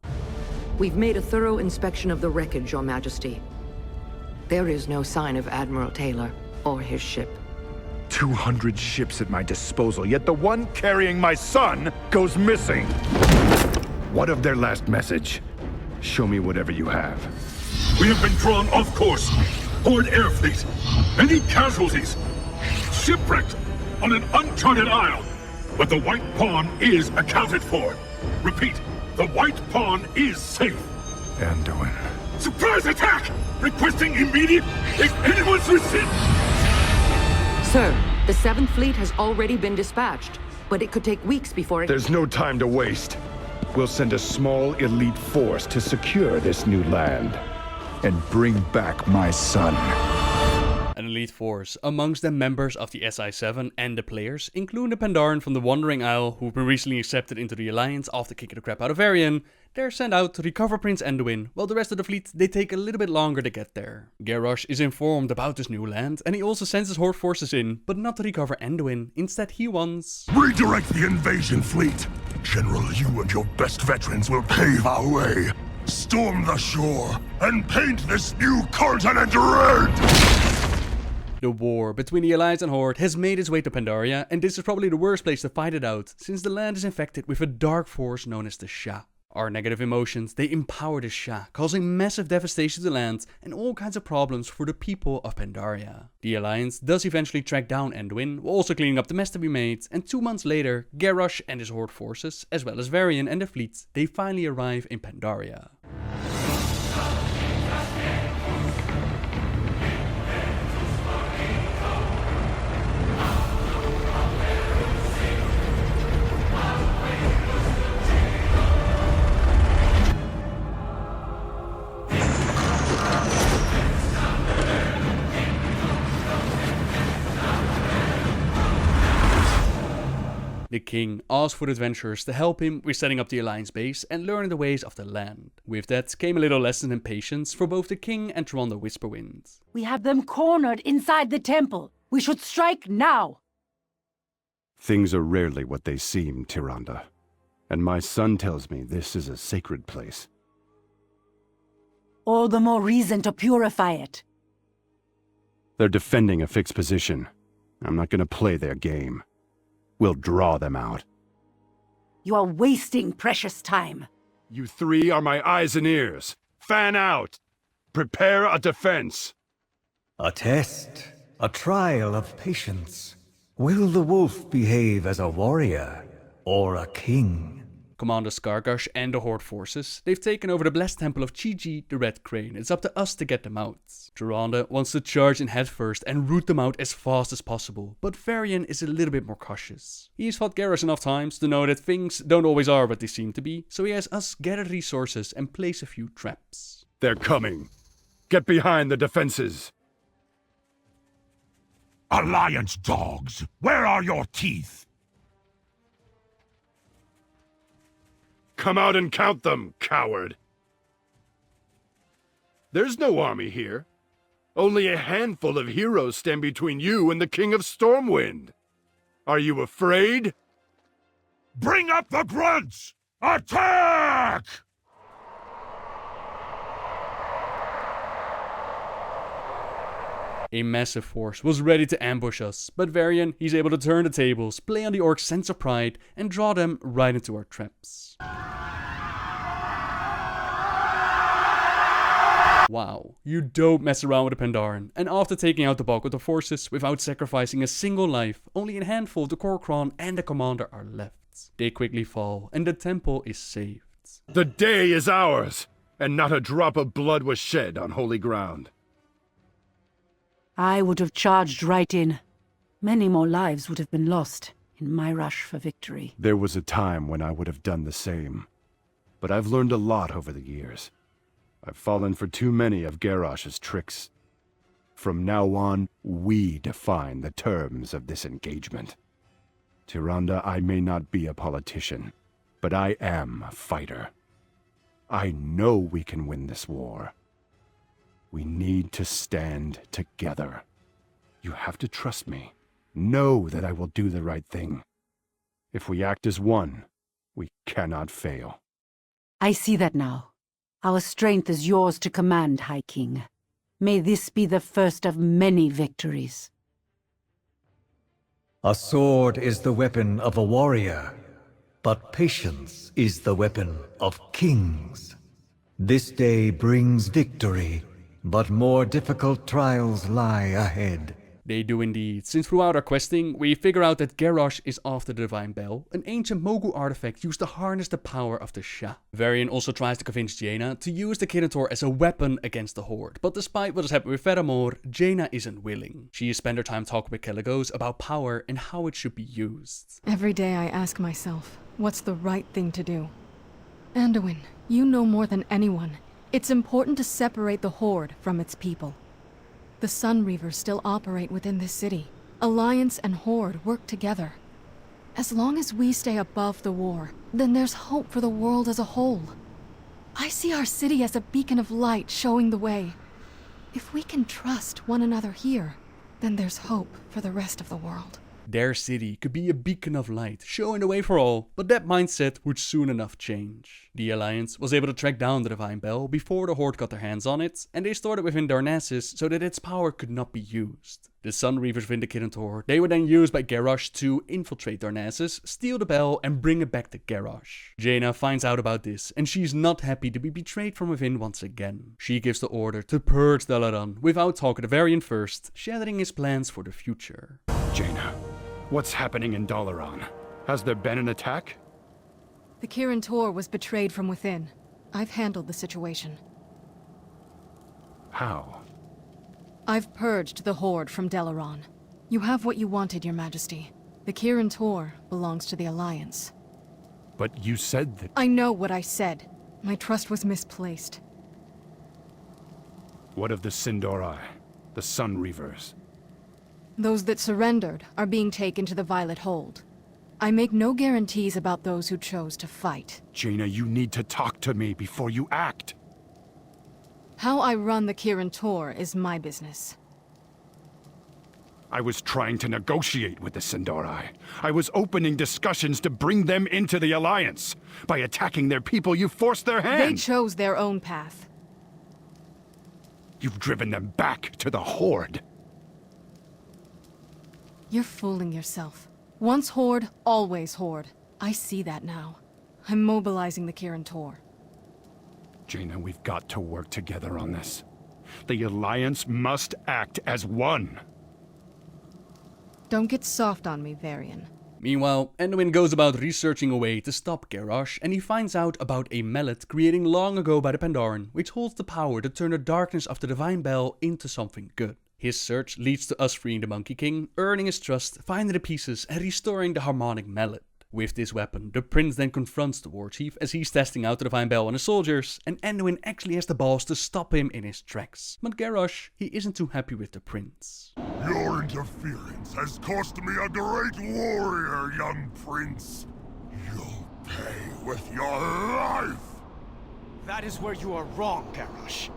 We've made a thorough inspection of the wreckage, Your Majesty. There is no sign of Admiral Taylor or his ship. 200 ships at my disposal, yet the one carrying my son goes missing. What of their last message? Show me whatever you have. We have been drawn off course. Horde air fleet. Many casualties. Shipwrecked on an uncharted isle. But the White Pawn is accounted for. Repeat, the White Pawn is safe. Anduin. Surprise attack! Requesting immediate, if anyone's received. Sir, the 7th Fleet has already been dispatched, but it could take weeks before it— There's no time to waste. We'll send a small elite force to secure this new land and bring back my son. An elite force, amongst them members of the SI7 and the players, including the Pandaren from the Wandering Isle, who've been recently accepted into the Alliance after kicking the crap out of Varian. They're sent out to recover Prince Anduin, while the rest of the fleet, they take a little bit longer to get there. Garrosh is informed about this new land, and he also sends his Horde forces in, but not to recover Anduin. Instead, he wants... Redirect the invasion fleet! General, you and your best veterans will pave our way. Storm the shore, and paint this new continent red! The war between the Alliance and Horde has made its way to Pandaria, and this is probably the worst place to fight it out, since the land is infected with a dark force known as the Shah. Our negative emotions, they empower the Shah, causing massive devastation to the land and all kinds of problems for the people of Pandaria. The Alliance does eventually track down Anduin, while also cleaning up the mess that we made, and 2 months later, Garrosh and his Horde forces, as well as Varian and the fleet, they finally arrive in Pandaria. The king asked for the adventurers to help him with setting up the Alliance base and learning the ways of the land. With that came a little lesson in patience for both the king and Tyrande Whisperwind. We have them cornered inside the temple. We should strike now. Things are rarely what they seem, Tyrande. And my son tells me this is a sacred place. All the more reason to purify it. They're defending a fixed position. I'm not gonna play their game. We'll draw them out. You are wasting precious time. You three are my eyes and ears. Fan out! Prepare a defense! A test. A trial of patience. Will the wolf behave as a warrior or a king? Commander Skargash and the Horde forces, they've taken over the blessed temple of Chi-Ji, the Red Crane. It's up to us to get them out. Tyrande wants to charge in headfirst and root them out as fast as possible, but Varian is a little bit more cautious. He's fought Garrus enough times to know that things don't always are what they seem to be, so he has us gather resources and place a few traps. They're coming. Get behind the defenses. Alliance dogs, where are your teeth? Come out and count them, coward! There's no army here. Only a handful of heroes stand between you and the King of Stormwind. Are you afraid? Bring up the grunts! Attack! A massive force was ready to ambush us, but Varian, he's able to turn the tables, play on the orcs' sense of pride, and draw them right into our traps. Wow, you don't mess around with the Pandaren, and after taking out the bulk of the forces without sacrificing a single life, only a handful of the Kor'kron and the commander are left. They quickly fall, and the temple is saved. The day is ours, and not a drop of blood was shed on holy ground. I would have charged right in. Many more lives would have been lost in my rush for victory. There was a time when I would have done the same. But I've learned a lot over the years. I've fallen for too many of Garrosh's tricks. From now on, we define the terms of this engagement. Tyrande, I may not be a politician, but I am a fighter. I know we can win this war. We need to stand together. You have to trust me. Know that I will do the right thing. If we act as one, we cannot fail. I see that now. Our strength is yours to command, High King. May this be the first of many victories. A sword is the weapon of a warrior, but patience is the weapon of kings. This day brings victory, but more difficult trials lie ahead. They do indeed, since throughout our questing, we figure out that Garrosh is after the Divine Bell, an ancient Mogu artifact used to harness the power of the Shah. Varian also tries to convince Jaina to use the Kirin as a weapon against the Horde, but despite what has happened with Fedamore, Jaina isn't willing. She has spent her time talking with Kil'jaeden about power and how it should be used. Every day I ask myself, what's the right thing to do? Anduin, you know more than anyone. It's important to separate the Horde from its people. The Sun Reavers still operate within this city. Alliance and Horde work together. As long as we stay above the war, then there's hope for the world as a whole. I see our city as a beacon of light showing the way. If we can trust one another here, then there's hope for the rest of the world. Their city could be a beacon of light, showing the way for all, but that mindset would soon enough change. The Alliance was able to track down the Divine Bell before the Horde got their hands on it, and they stored it within Darnassus so that its power could not be used. The Sun Reavers within the Kirin, they were then used by Garrosh to infiltrate Darnassus, steal the bell, and bring it back to Garrosh. Jaina finds out about this, and she's not happy to be betrayed from within once again. She gives the order to purge Dalaran without talking to Varian first, shattering his plans for the future. Jaina, what's happening in Dalaran? Has there been an attack? The Kirin was betrayed from within. I've handled the situation. How? I've purged the Horde from Dalaran. You have what you wanted, Your Majesty. The Kirin belongs to the Alliance. But you said that... I know what I said. My trust was misplaced. What of the Sin'dorei? The Sun Reavers? Those that surrendered are being taken to the Violet Hold. I make no guarantees about those who chose to fight. Jaina, you need to talk to me before you act. How I run the Kirin is my business. I was trying to negotiate with the Sin'dorei. I was opening discussions to bring them into the Alliance. By attacking their people, you forced their hand. They chose their own path. You've driven them back to the Horde. You're fooling yourself. Once Horde, always Horde. I see that now. I'm mobilizing the Kirin. Jaina, we've got to work together on this. The Alliance must act as one. Don't get soft on me, Varian. Meanwhile, Anduin goes about researching a way to stop Garrosh, and he finds out about a mallet created long ago by the Pandaren, which holds the power to turn the darkness of the Divine Bell into something good. His search leads to us freeing the Monkey King, earning his trust, finding the pieces, and restoring the Harmonic Mallet. With this weapon, the prince then confronts the war chief as he's testing out the Divine Bell on his soldiers, and Anduin actually has the balls to stop him in his tracks. But Garrosh, he isn't too happy with the prince. Your interference has cost me a great warrior, young prince. You'll pay with your life! That is where you are wrong, Garrosh.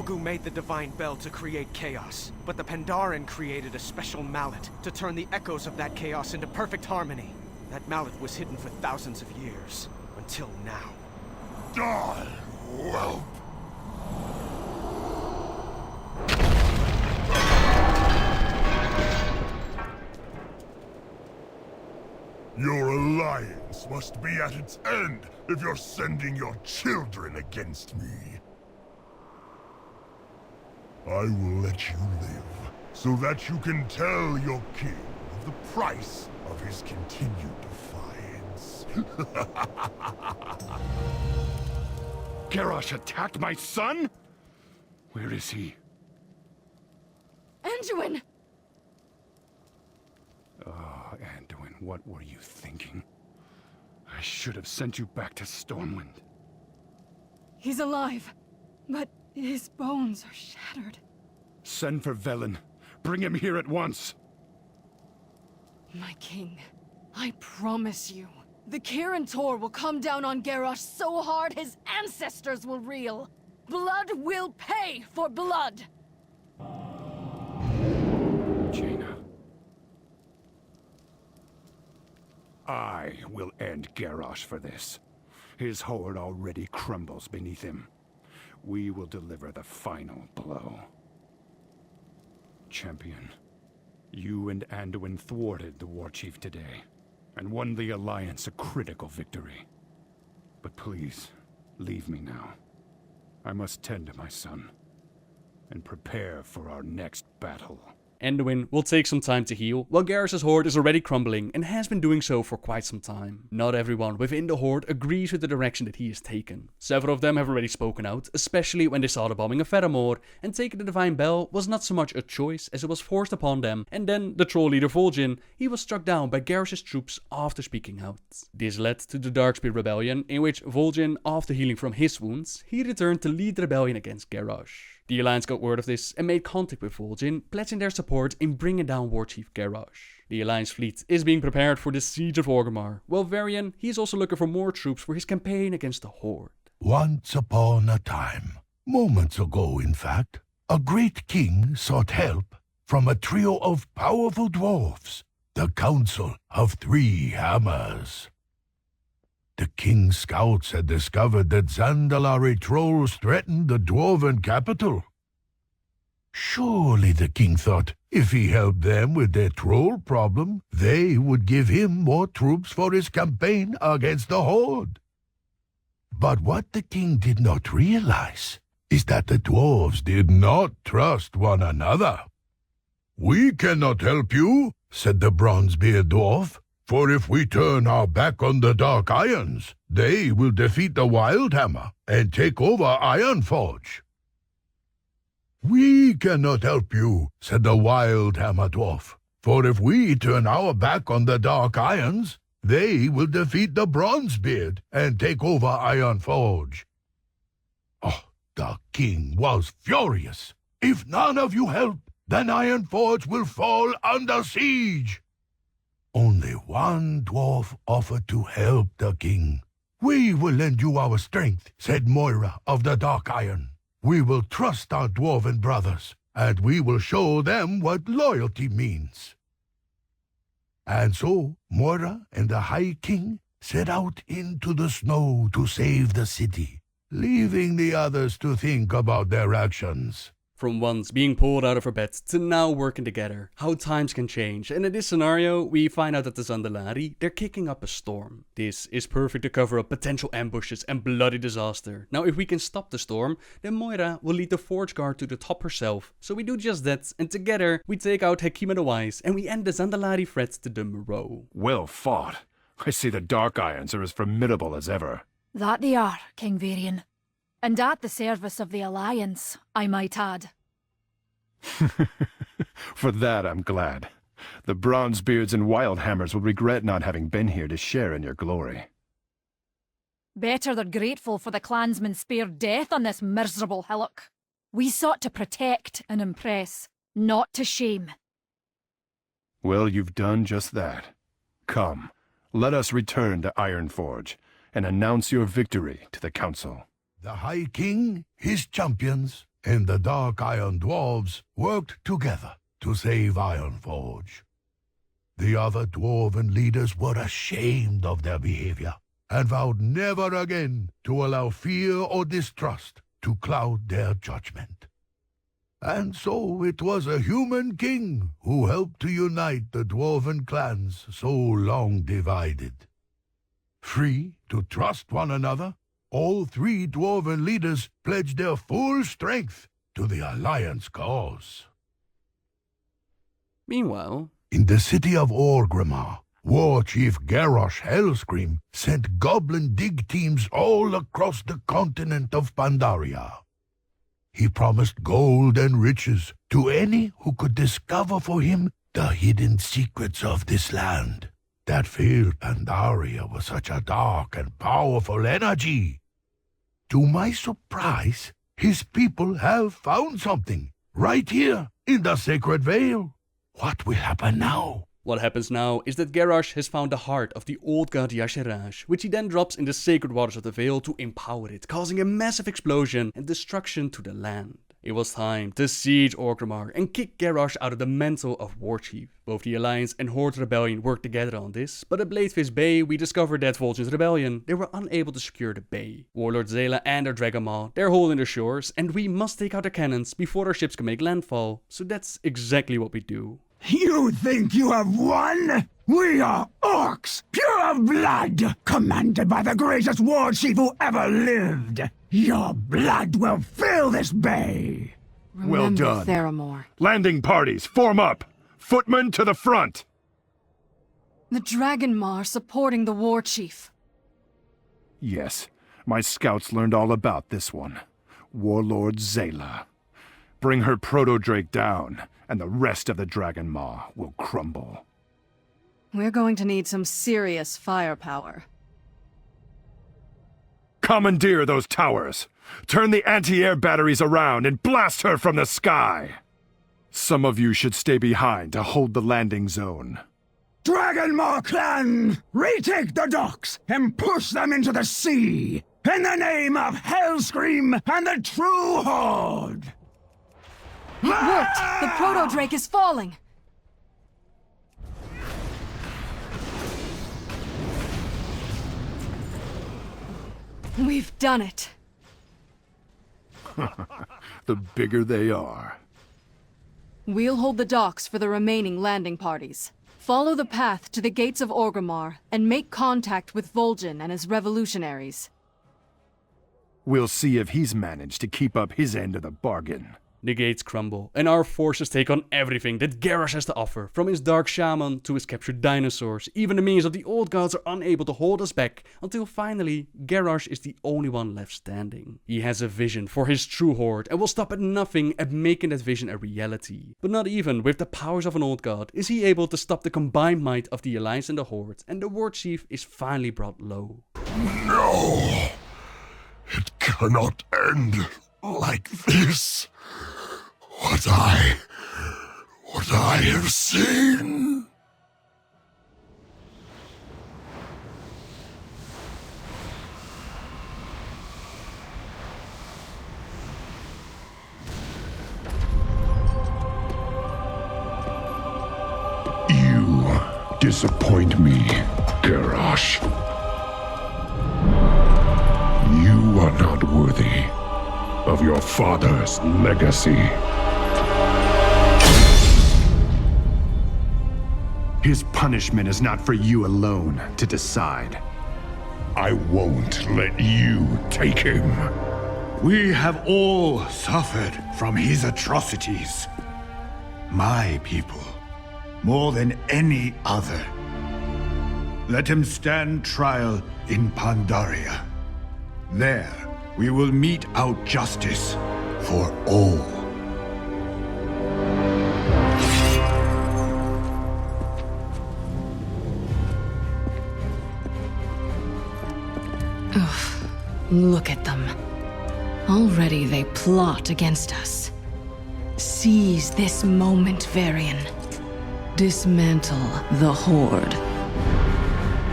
Ogu made the Divine Bell to create chaos, but the Pandaren created a special mallet to turn the echoes of that chaos into perfect harmony. That mallet was hidden for thousands of years, until now. Die, whelp! Your alliance must be at its end if you're sending your children against me. I will let you live, so that you can tell your king of the price of his continued defiance. Garrosh attacked my son? Where is he? Anduin! Oh, Anduin, what were you thinking? I should have sent you back to Stormwind. He's alive, but his bones are shattered. Send for Velen. Bring him here at once. My king, I promise you, the Kirin Tor will come down on Garrosh so hard his ancestors will reel. Blood will pay for blood! Jaina. I will end Garrosh for this. His horde already crumbles beneath him. We will deliver the final blow. Champion, you and Anduin thwarted the Warchief today, and won the Alliance a critical victory. But please, leave me now. I must tend to my son, and prepare for our next battle. Anduin will take some time to heal, while Garrosh's horde is already crumbling and has been doing so for quite some time. Not everyone within the horde agrees with the direction that he has taken. Several of them have already spoken out, especially when they saw the bombing of Fedamore, and taking the Divine Bell was not so much a choice as it was forced upon them, and then the troll leader Vol'jin, he was struck down by Garrosh's troops after speaking out. This led to the Darkspear Rebellion, in which Vol'jin, after healing from his wounds, he returned to lead the rebellion against Garrosh. The Alliance got word of this and made contact with Vol'jin, pledging their support in bringing down Warchief Garrosh. The Alliance fleet is being prepared for the Siege of Orgrimmar, while Varian, he is also looking for more troops for his campaign against the Horde. Once upon a time, moments ago in fact, a great king sought help from a trio of powerful dwarves, the Council of Three Hammers. The king's scouts had discovered that Zandalari trolls threatened the dwarven capital. Surely, the king thought, if he helped them with their troll problem, they would give him more troops for his campaign against the Horde. But what the king did not realize is that the dwarves did not trust one another. "We cannot help you," said the Bronzebeard dwarf. "For if we turn our back on the Dark Irons, they will defeat the Wildhammer and take over Ironforge." "We cannot help you," said the Wildhammer dwarf. "For if we turn our back on the Dark Irons, they will defeat the Bronzebeard and take over Ironforge." Oh, the king was furious. "If none of you help, then Ironforge will fall under siege." Only one dwarf offered to help the king. "We will lend you our strength," said Moira of the Dark Iron. "We will trust our dwarven brothers, and we will show them what loyalty means." And so Moira and the High King set out into the snow to save the city, leaving the others to think about their actions. From once being pulled out of her bed to now working together, how times can change, and in this scenario we find out that the Zandalari, they're kicking up a storm. This is perfect to cover up potential ambushes and bloody disaster. Now if we can stop the storm, then Moira will lead the Forge Guard to the top herself, so we do just that, and together we take out Hekima the Wise and we end the Zandalari threat to the Moreau. Well fought. I see the Dark Irons are as formidable as ever. That they are, King Varian. And at the service of the Alliance, I might add. For that I'm glad. The Bronzebeards and Wildhammers will regret not having been here to share in your glory. Better they're grateful for the clansmen spared death on this miserable hillock. We sought to protect and impress, not to shame. Well, you've done just that. Come, let us return to Ironforge and announce your victory to the Council. The High King, his champions, and the Dark Iron Dwarves worked together to save Ironforge. The other dwarven leaders were ashamed of their behavior and vowed never again to allow fear or distrust to cloud their judgment. And so it was a human king who helped to unite the dwarven clans so long divided. Free to trust one another, all three dwarven leaders pledged their full strength to the Alliance cause. Meanwhile, in the city of Orgrimmar, War Chief Garrosh Hellscream sent goblin dig teams all across the continent of Pandaria. He promised gold and riches to any who could discover for him the hidden secrets of this land. That failed Pandaria was such a dark and powerful energy. To my surprise, his people have found something, right here in the Sacred Vale. What will happen now? What happens now is that Garrosh has found the heart of the old god Y'Shaarj, which he then drops in the sacred waters of the Vale to empower it, causing a massive explosion and destruction to the land. It was time to siege Orgrimmar and kick Garrosh out of the mantle of War Chief. Both the Alliance and Horde Rebellion worked together on this, but at Bladefish Bay we discovered that Vol'jin's rebellion, they were unable to secure the bay. Warlord Zayla and their Dragonmaw, they're holding the shores, and we must take out their cannons before our ships can make landfall, so that's exactly what we do. You think you have won? We are orcs, pure of blood, commanded by the greatest war chief who ever lived. Your blood will fill this bay. Well done. Theramore. Landing parties, form up! Footmen to the front! The Dragonmaw are supporting the war chief. Yes, my scouts learned all about this one. Warlord Zayla. Bring her proto-drake down, and the rest of the Dragonmaw will crumble. We're going to need some serious firepower. Commandeer those towers! Turn the anti-air batteries around and blast her from the sky! Some of you should stay behind to hold the landing zone. Dragonmaw clan! Retake the docks and push them into the sea! In the name of Hellscream and the True Horde! It worked! The proto-drake is falling! We've done it! The bigger they are. We'll hold the docks for the remaining landing parties. Follow the path to the gates of Orgrimmar and make contact with Vol'jin and his revolutionaries. We'll see if he's managed to keep up his end of the bargain. The gates crumble, and our forces take on everything that Garrosh has to offer, from his dark shaman to his captured dinosaurs. Even the minions of the old gods are unable to hold us back, until finally, Garrosh is the only one left standing. He has a vision for his true horde, and will stop at nothing at making that vision a reality. But not even with the powers of an old god is he able to stop the combined might of the Alliance and the Horde, and the war chief is finally brought low. No! It cannot end like this. What I have seen. You disappoint me, Garrosh. You are not worthy of your father's legacy. His punishment is not for you alone to decide. I won't let you take him. We have all suffered from his atrocities. My people, more than any other. Let him stand trial in Pandaria. There, we will mete out justice for all. Look at them. Already they plot against us. Seize this moment, Varian. Dismantle the Horde.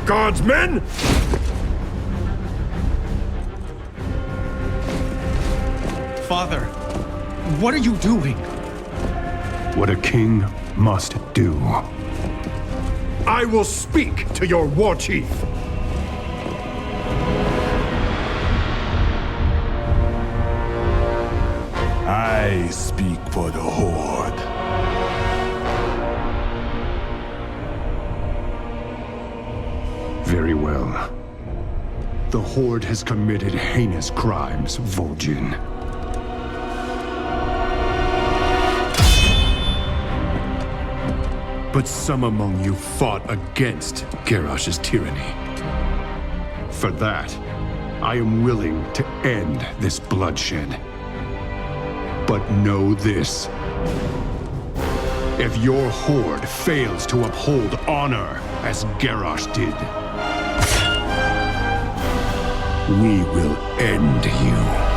Guardsmen! Father, What are you doing? What a king must do. I will speak to your war chief. I speak for the Horde. Very well. The Horde has committed heinous crimes, Vol'jin. But some among you fought against Garrosh's tyranny. For that, I am willing to end this bloodshed. But know this. If your Horde fails to uphold honor as Garrosh did, we will end you.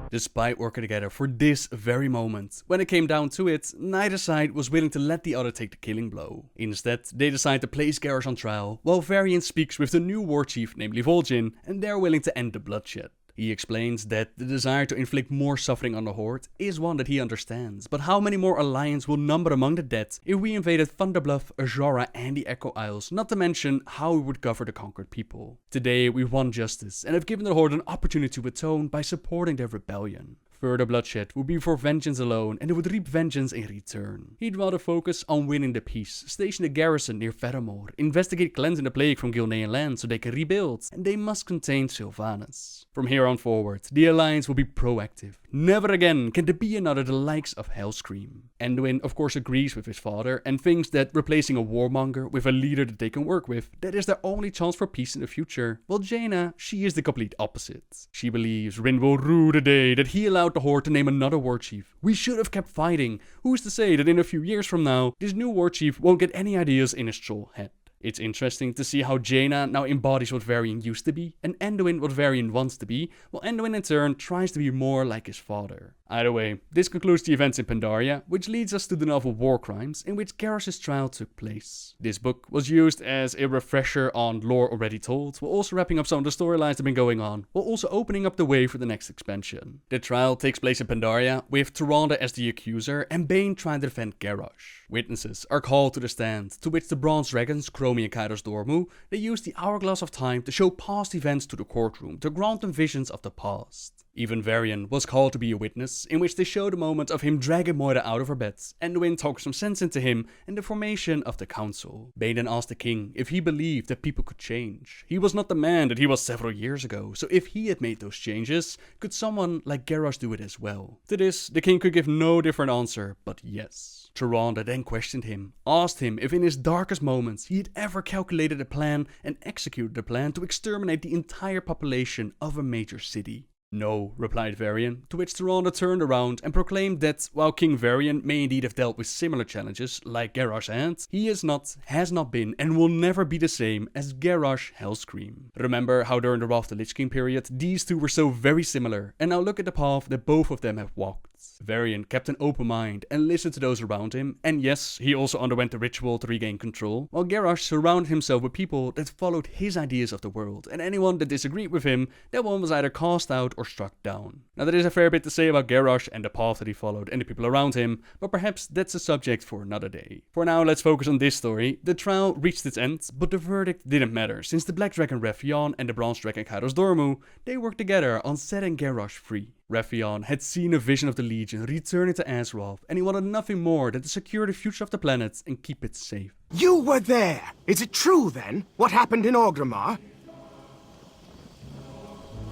Despite working together for this very moment, when it came down to it, neither side was willing to let the other take the killing blow. Instead, they decide to place Garrosh on trial, while Varian speaks with the new war chief, namely Vol'jin, and they're willing to end the bloodshed. He explains that the desire to inflict more suffering on the Horde is one that he understands, but how many more Alliance will number among the dead if we invaded Thunderbluff, Azora and the Echo Isles, not to mention how we would cover the conquered people. Today we won justice and have given the Horde an opportunity to atone by supporting their rebellion. Further bloodshed would be for vengeance alone, and they would reap vengeance in return. He'd rather focus on winning the peace, station a garrison near Faramore, investigate cleansing the plague from Gilnean land so they can rebuild, and they must contain Sylvanas. From here on forward, the Alliance will be proactive. Never again can there be another the likes of Hellscream. Anduin of course agrees with his father and thinks that replacing a warmonger with a leader that they can work with, that is their only chance for peace in the future. While Jaina, she is the complete opposite. She believes Rin will rue the day that he allowed the Horde to name another war chief. We should have kept fighting. Who's to say that in a few years from now, this new war chief won't get any ideas in his troll head? It's interesting to see how Jaina now embodies what Varian used to be, and Anduin what Varian wants to be, while Anduin in turn tries to be more like his father. Either way, this concludes the events in Pandaria, which leads us to the novel War Crimes, in which Garrosh's trial took place. This book was used as a refresher on lore already told, while also wrapping up some of the storylines that have been going on, while also opening up the way for the next expansion. The trial takes place in Pandaria, with Tyrande as the accuser, and Bane trying to defend Garrosh. Witnesses are called to the stand, to which the Bronze Dragons, Chromie and Kairos Dormu, they use the Hourglass of Time to show past events to the courtroom, to grant them visions of the past. Even Varian was called to be a witness, in which they showed a moment of him dragging Moira out of her bed, and Anduin talks some sense into him and the formation of the council. Bane then asked the king if he believed that people could change. He was not the man that he was several years ago, so if he had made those changes, could someone like Garrosh do it as well? To this, the king could give no different answer, but yes. Tyrande then questioned him, asked him if in his darkest moments he had ever calculated a plan and executed a plan to exterminate the entire population of a major city. No, replied Varian, to which Tyrande turned around and proclaimed that, while King Varian may indeed have dealt with similar challenges, like Garrosh and, he is not, has not been, and will never be the same as Garrosh Hellscream. Remember how during the Wrath of the Lich King period, these two were so very similar, and now look at the path that both of them have walked. Varian kept an open mind and listened to those around him, and yes, he also underwent the ritual to regain control, while Garrosh surrounded himself with people that followed his ideas of the world, and anyone that disagreed with him, that one was either cast out or struck down. Now there is a fair bit to say about Garrosh and the path that he followed and the people around him, but perhaps that's a subject for another day. For now, let's focus on this story. The trial reached its end, but the verdict didn't matter, since the Black Dragon Rephion and the Bronze Dragon Kairos Dormu, they worked together on setting Garrosh free. Rephion had seen a vision of the Legion returning to Azeroth, and he wanted nothing more than to secure the future of the planet and keep it safe. You were there! Is it true, then, what happened in Orgrimmar?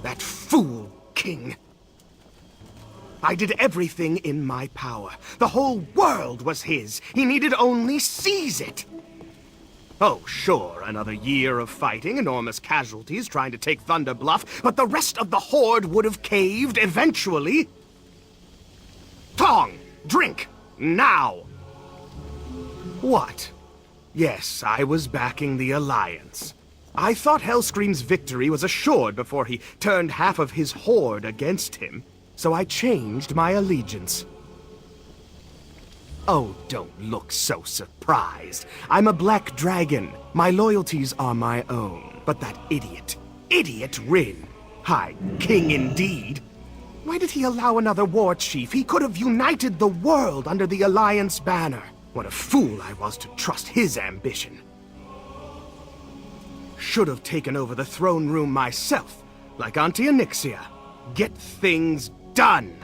That fool king! I did everything in my power. The whole world was his. He needed only seize it. Oh, sure, another year of fighting, enormous casualties trying to take Thunder Bluff, but the rest of the Horde would have caved eventually. Tong! Drink! Now! What? Yes, I was backing the Alliance. I thought Hellscream's victory was assured before he turned half of his Horde against him, so I changed my allegiance. Oh, don't look so surprised. I'm a black dragon. My loyalties are my own. But that idiot Rin, High King indeed. Why did he allow another war chief? He could have united the world under the Alliance banner. What a fool I was to trust his ambition. Should have taken over the throne room myself, like Auntie Onyxia. Get things done!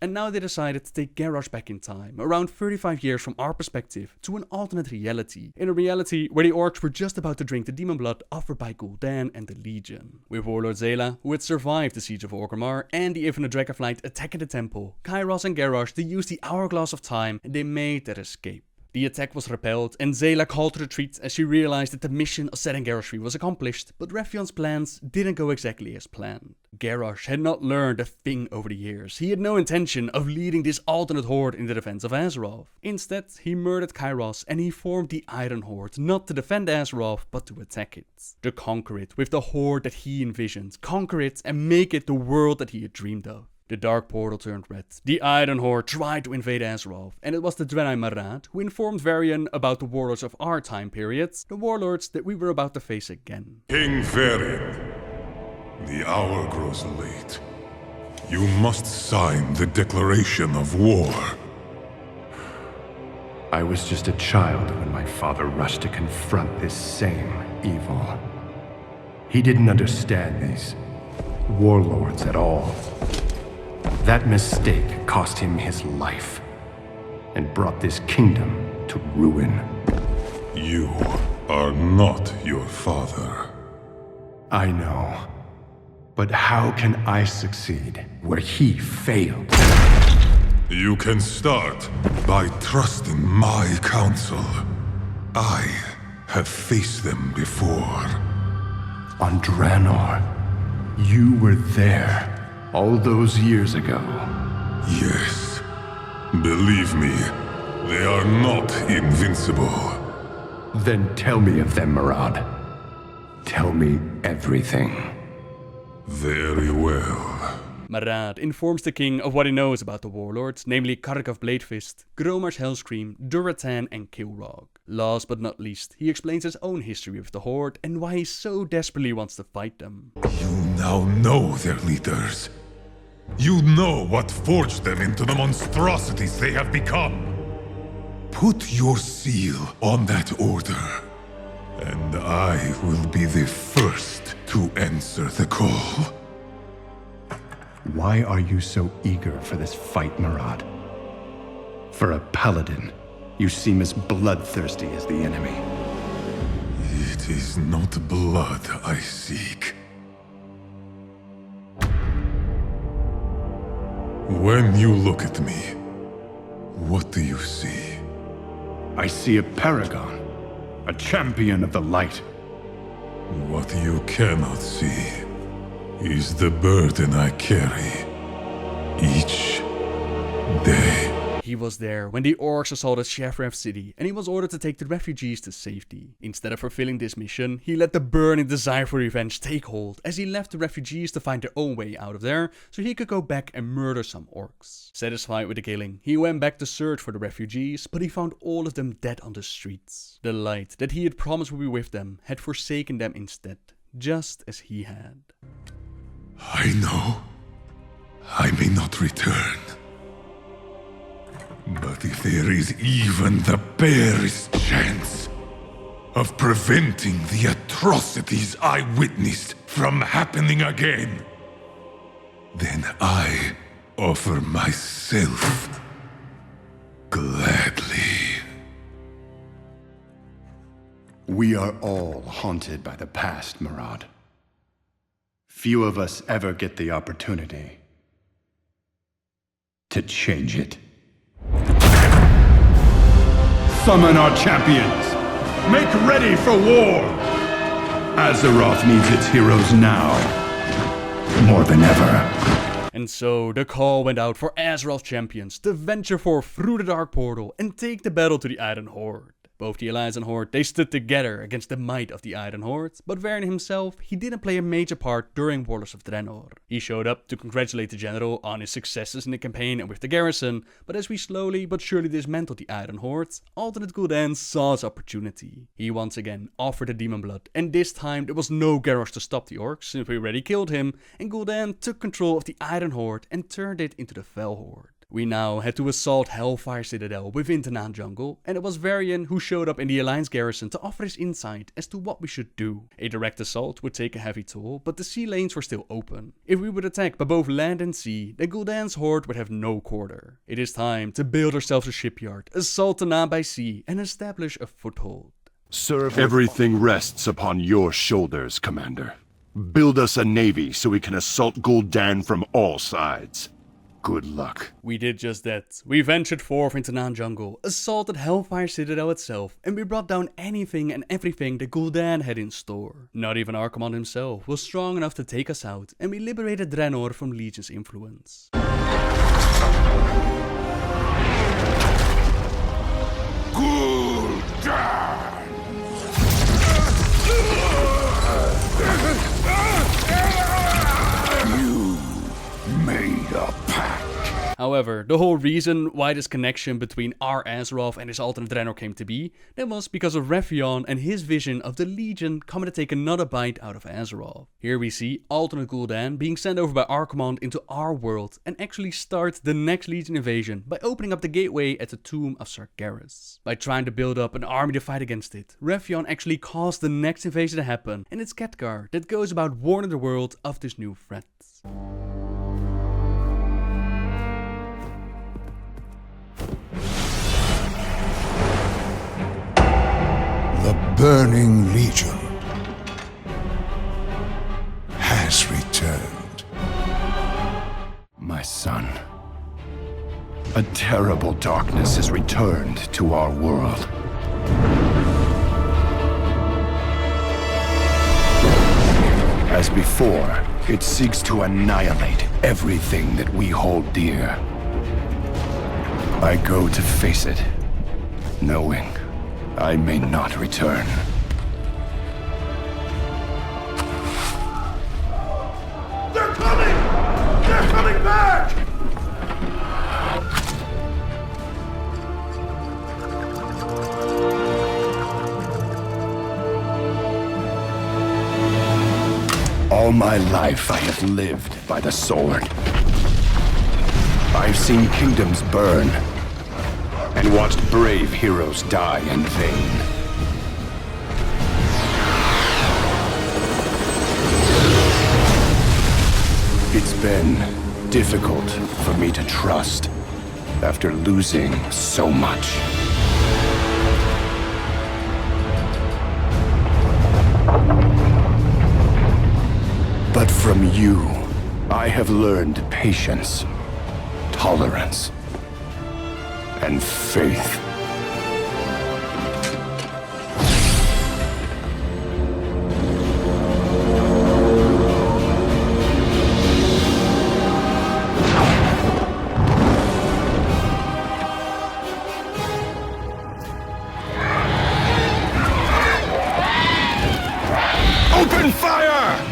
And now they decided to take Garrosh back in time, around 35 years from our perspective, to an alternate reality. In a reality where the orcs were just about to drink the demon blood offered by Kil'jaeden and the Legion. With Warlord Zela, who had survived the Siege of Orgrimmar, and the Infinite Dragonflight attacking the temple, Kairos and Garrosh, they used the Hourglass of Time and they made their escape. The attack was repelled, and Zela called to retreat as she realized that the mission of setting Garrosh free was accomplished, but Refion's plans didn't go exactly as planned. Garrosh had not learned a thing over the years. He had no intention of leading this alternate horde in the defense of Azeroth. Instead, he murdered Kairos and he formed the Iron Horde, not to defend Azeroth, but to attack it. To conquer it with the horde that he envisioned, conquer it and make it the world that he had dreamed of. The Dark Portal turned red. The Iron Horde tried to invade Azeroth, and it was the Draenei Marad who informed Varian about the warlords of our time periods, the warlords that we were about to face again. King Varian, the hour grows late. You must sign the declaration of war. I was just a child when my father rushed to confront this same evil. He didn't understand these warlords at all. That mistake cost him his life, and brought this kingdom to ruin. You are not your father. I know. But how can I succeed where he failed? You can start by trusting my counsel. I have faced them before. On Draenor, you were there. All those years ago. Yes. Believe me, they are not invincible. Then tell me of them, Marad. Tell me everything. Very well. Marad informs the king of what he knows about the warlords, namely Karkov Bladefist, Gromar's Hellscream, Duratan and Kil'jaeden. Last but not least, he explains his own history with the Horde and why he so desperately wants to fight them. You now know their leaders. You know what forged them into the monstrosities they have become. Put your seal on that order, and I will be the first to answer the call. Why are you so eager for this fight, Marad? For a paladin, you seem as bloodthirsty as the enemy. It is not blood I seek. When you look at me, what do you see? I see a paragon, a champion of the light. What you cannot see is the burden I carry each day. He was there when the orcs assaulted Shafraf City, and he was ordered to take the refugees to safety. Instead of fulfilling this mission, he let the burning desire for revenge take hold, as he left the refugees to find their own way out of there, so he could go back and murder some orcs. Satisfied with the killing, he went back to search for the refugees, but he found all of them dead on the streets. The light that he had promised would be with them had forsaken them instead, just as he had. I know I may not return. But if there is even the barest chance of preventing the atrocities I witnessed from happening again, then I offer myself gladly. We are all haunted by the past, Marad. Few of us ever get the opportunity to change it. Summon our champions! Make ready for war! Azeroth needs its heroes now, more than ever. And so the call went out for Azeroth champions to venture forth through the Dark Portal and take the battle to the Iron Horde. Both the Alliance and Horde, they stood together against the might of the Iron Horde, but Varian himself, he didn't play a major part during Warlords of Draenor. He showed up to congratulate the general on his successes in the campaign and with the garrison, but as we slowly but surely dismantled the Iron Horde, Alternate Gul'dan saw his opportunity. He once again offered the demon blood, and this time there was no Garrosh to stop the orcs since we already killed him, and Gul'dan took control of the Iron Horde and turned it into the Fel Horde. We now had to assault Hellfire Citadel within Tanaan Jungle, and it was Varian who showed up in the Alliance garrison to offer his insight as to what we should do. A direct assault would take a heavy toll, but the sea lanes were still open. If we would attack by both land and sea, then Gul'dan's horde would have no quarter. It is time to build ourselves a shipyard, assault Tanaan by sea, and establish a foothold. Serve. Everything rests upon your shoulders, Commander. Build us a navy so we can assault Gul'dan from all sides. Good luck. We did just that. We ventured forth into Tanaan Jungle, assaulted Hellfire Citadel itself, and we brought down anything and everything that Gul'dan had in store. Not even Archimonde himself was strong enough to take us out, and we liberated Draenor from Legion's influence. Gul'dan! You made a pact. However, the whole reason why this connection between our Azeroth and his alternate Draenor came to be, that was because of Rephion and his vision of the Legion coming to take another bite out of Azeroth. Here we see alternate Gul'dan being sent over by Archimonde into our world and actually start the next Legion invasion by opening up the gateway at the tomb of Sargeras. By trying to build up an army to fight against it, Rephion actually caused the next invasion to happen, and it's Khadgar that goes about warning the world of this new threat. The Burning Legion has returned. My son. A terrible darkness has returned to our world. As before, it seeks to annihilate everything that we hold dear. I go to face it, knowing I may not return. They're coming! They're coming back! All my life I have lived by the sword. I've seen kingdoms burn, and watched brave heroes die in vain. It's been difficult for me to trust after losing so much. But from you, I have learned patience, tolerance, and faith. Open fire!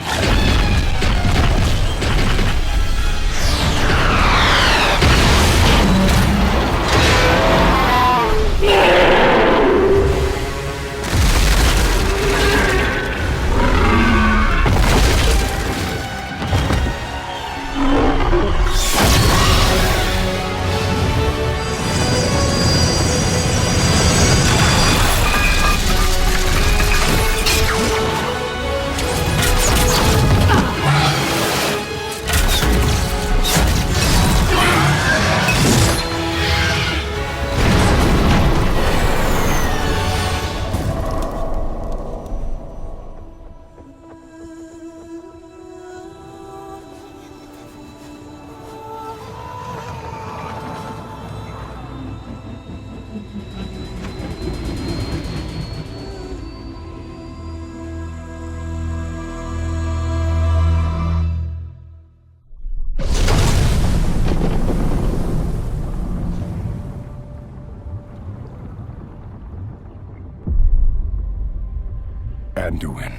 Anduin,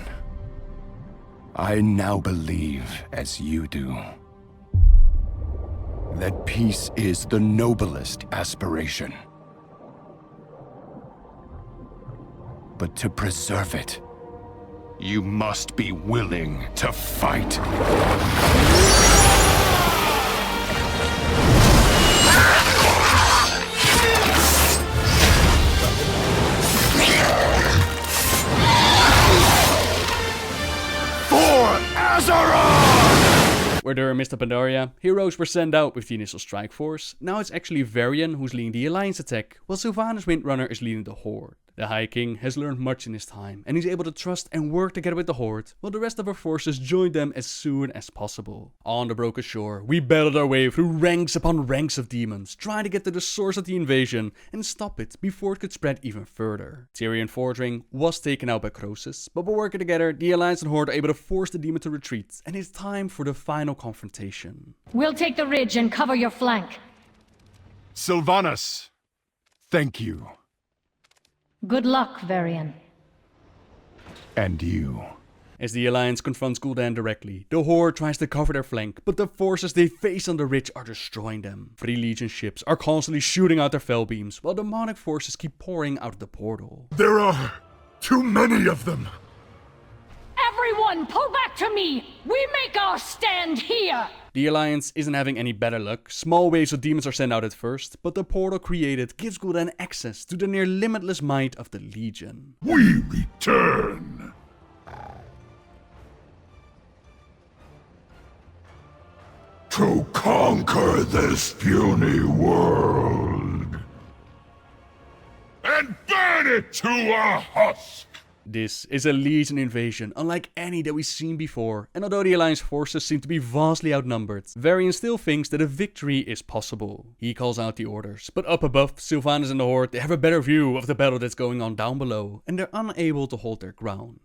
I now believe, as you do, that peace is the noblest aspiration. But to preserve it, you must be willing to fight. Where during Mr. Pandaria, heroes were sent out with the initial strike force, now it's actually Varian who's leading the Alliance attack, while Sylvanas Windrunner is leading the Horde. The High King has learned much in his time, and he's able to trust and work together with the Horde, while the rest of our forces join them as soon as possible. On the Broken Shore, we battled our way through ranks upon ranks of demons, trying to get to the source of the invasion and stop it before it could spread even further. Tyrion Fordring was taken out by Croesus, but by working together, the Alliance and Horde are able to force the demon to retreat, and it's time for the final confrontation. We'll take the ridge and cover your flank. Sylvanas, thank you. Good luck, Varian. And you. As the Alliance confronts Kil'jaeden directly, the Horde tries to cover their flank, but the forces they face on the ridge are destroying them. 3 Legion ships are constantly shooting out their fell beams, while demonic forces keep pouring out of the portal. There are too many of them. Everyone, pull back to me! We make our stand here! The Alliance isn't having any better luck. Small waves of demons are sent out at first, but the portal created gives Kil'jaeden access to the near limitless might of the Legion. We return. To conquer this puny world. And burn it to a husk. This is a Legion invasion, unlike any that we've seen before, and although the Alliance forces seem to be vastly outnumbered, Varian still thinks that a victory is possible. He calls out the orders, but up above, Sylvanas and the Horde, they have a better view of the battle that's going on down below, and they're unable to hold their ground.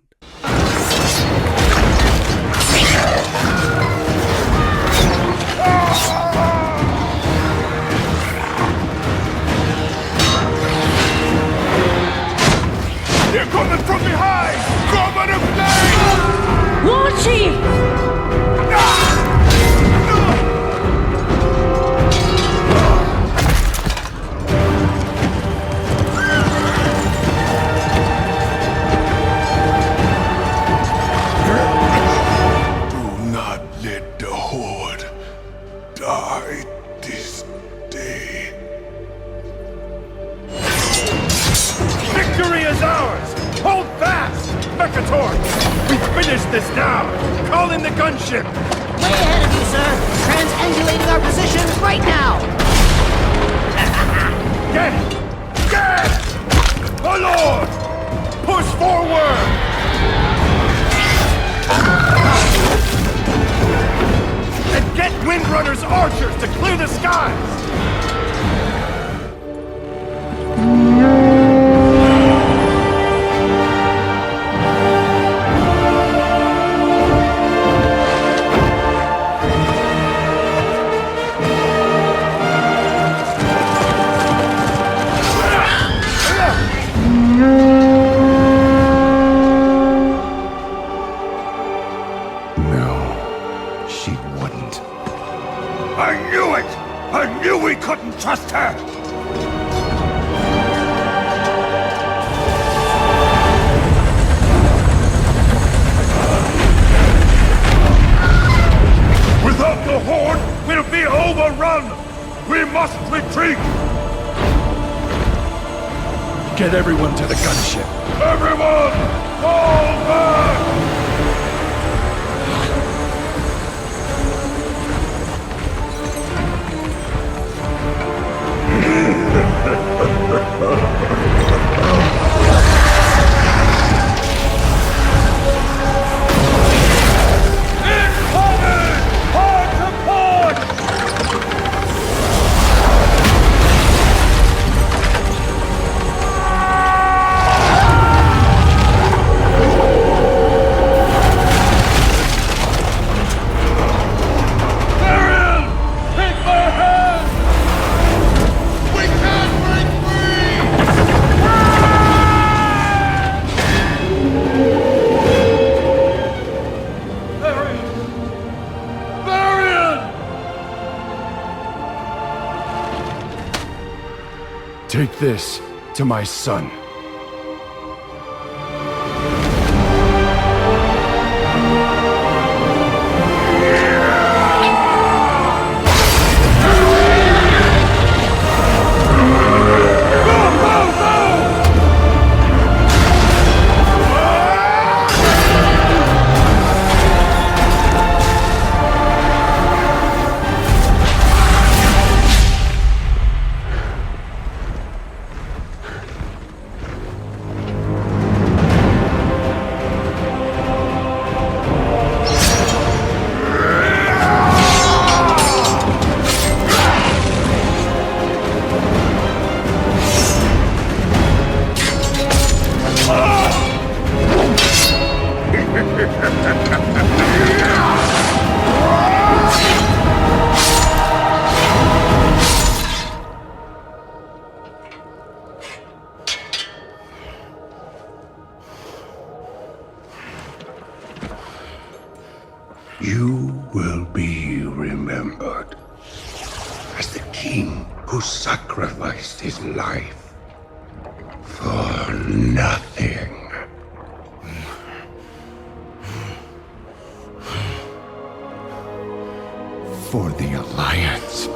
They're coming from behind! Coming of flame! War Chief! Do not let the Horde die this day. Victory is ours! Hold fast! Mercator! We finish this now! Call in the gunship! Way ahead of you, sir! Transangulating our positions right now! Get it! Get it! My lord! Push forward! And get Windrunner's archers to clear the skies! Trust her! Without the Horde, we'll be overrun! We must retreat! Get everyone to the gunship! Everyone! Fall back! Take this to my son. You will be remembered as the king who sacrificed his life for nothing. For the Alliance.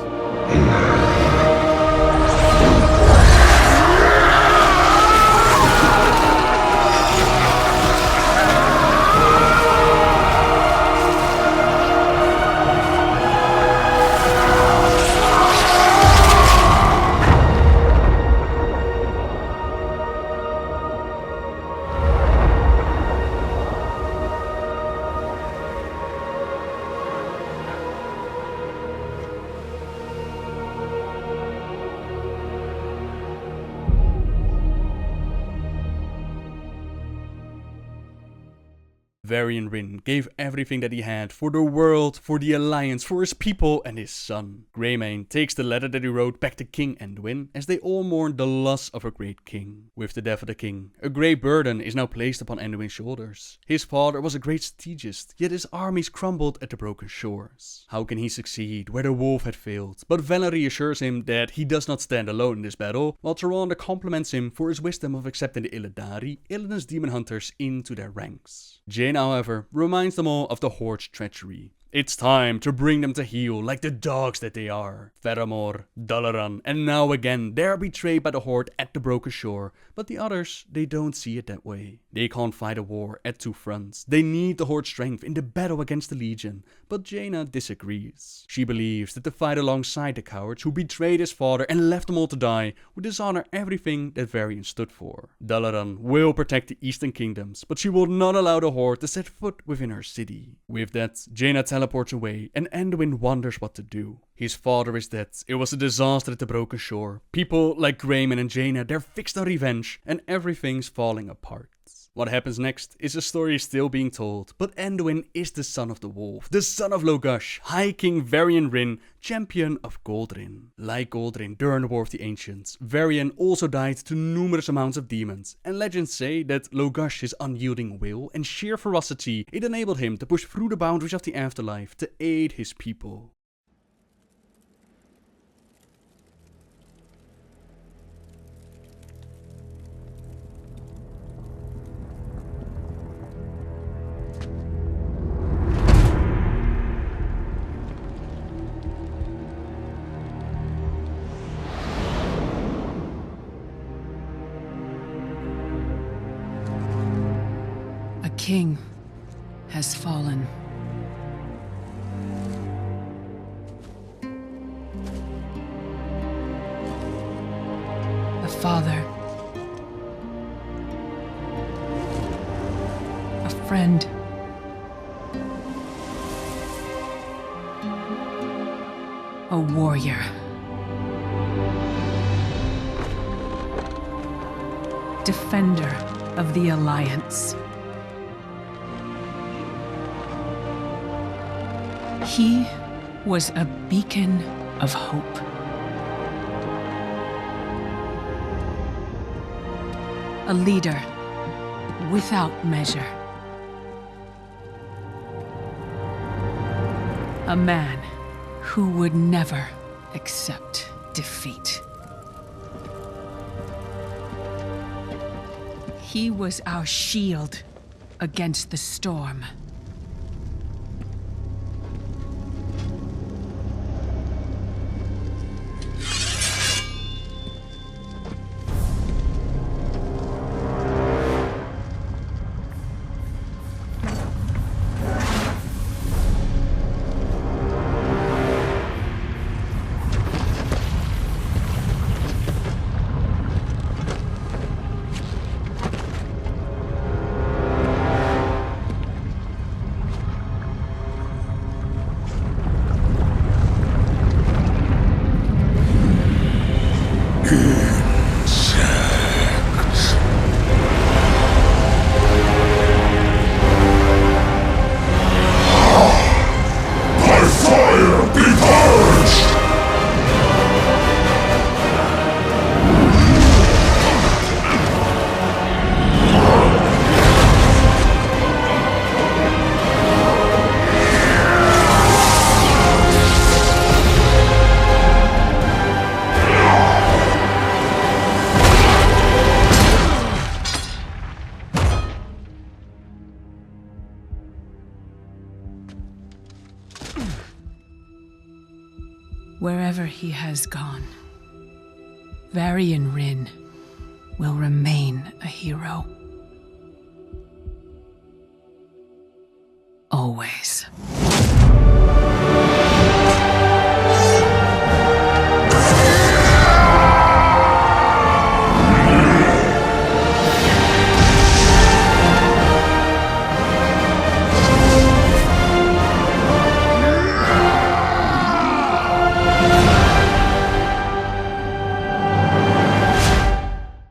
Varian Rin gave everything that he had for the world, for the Alliance, for his people and his son. Greymane takes the letter that he wrote back to King Anduin as they all mourn the loss of a great king. With the death of the king, a great burden is now placed upon Anduin's shoulders. His father was a great strategist, yet his armies crumbled at the broken shores. How can he succeed where the wolf had failed? But Valerie assures him that he does not stand alone in this battle, while Tyrande compliments him for his wisdom of accepting the Illidari, Illidan's demon hunters, into their ranks. Jaina, however, reminds them all of the Horde's treachery. It's time to bring them to heel like the dogs that they are. Faramir, Dalaran, and now again they are betrayed by the Horde at the Broken Shore, but the others, they don't see it that way. They can't fight a war at two fronts. They need the Horde's strength in the battle against the Legion, but Jaina disagrees. She believes that the fight alongside the cowards who betrayed his father and left them all to die would dishonor everything that Varian stood for. Dalaran will protect the Eastern Kingdoms, but she will not allow the Horde to set foot within her city. With that, Jaina teleports away and Anduin wonders what to do. His father is dead. It was a disaster at the Broken Shore. People like Greymane and Jaina, they're fixed on revenge and everything's falling apart. What happens next is a story still being told, but Anduin is the son of the wolf, the son of Logash, High King Varian Rin, champion of Goldrin. Like Goldrin during the War of the Ancients, Varian also died to numerous amounts of demons, and legends say that Logash's unyielding will and sheer ferocity, it enabled him to push through the boundaries of the afterlife to aid his people. King has fallen. A father. A friend. A warrior. Defender of the Alliance. He was a beacon of hope. A leader without measure. A man who would never accept defeat. He was our shield against the storm. Wherever he has gone, Varian Rin will remain a hero. Always.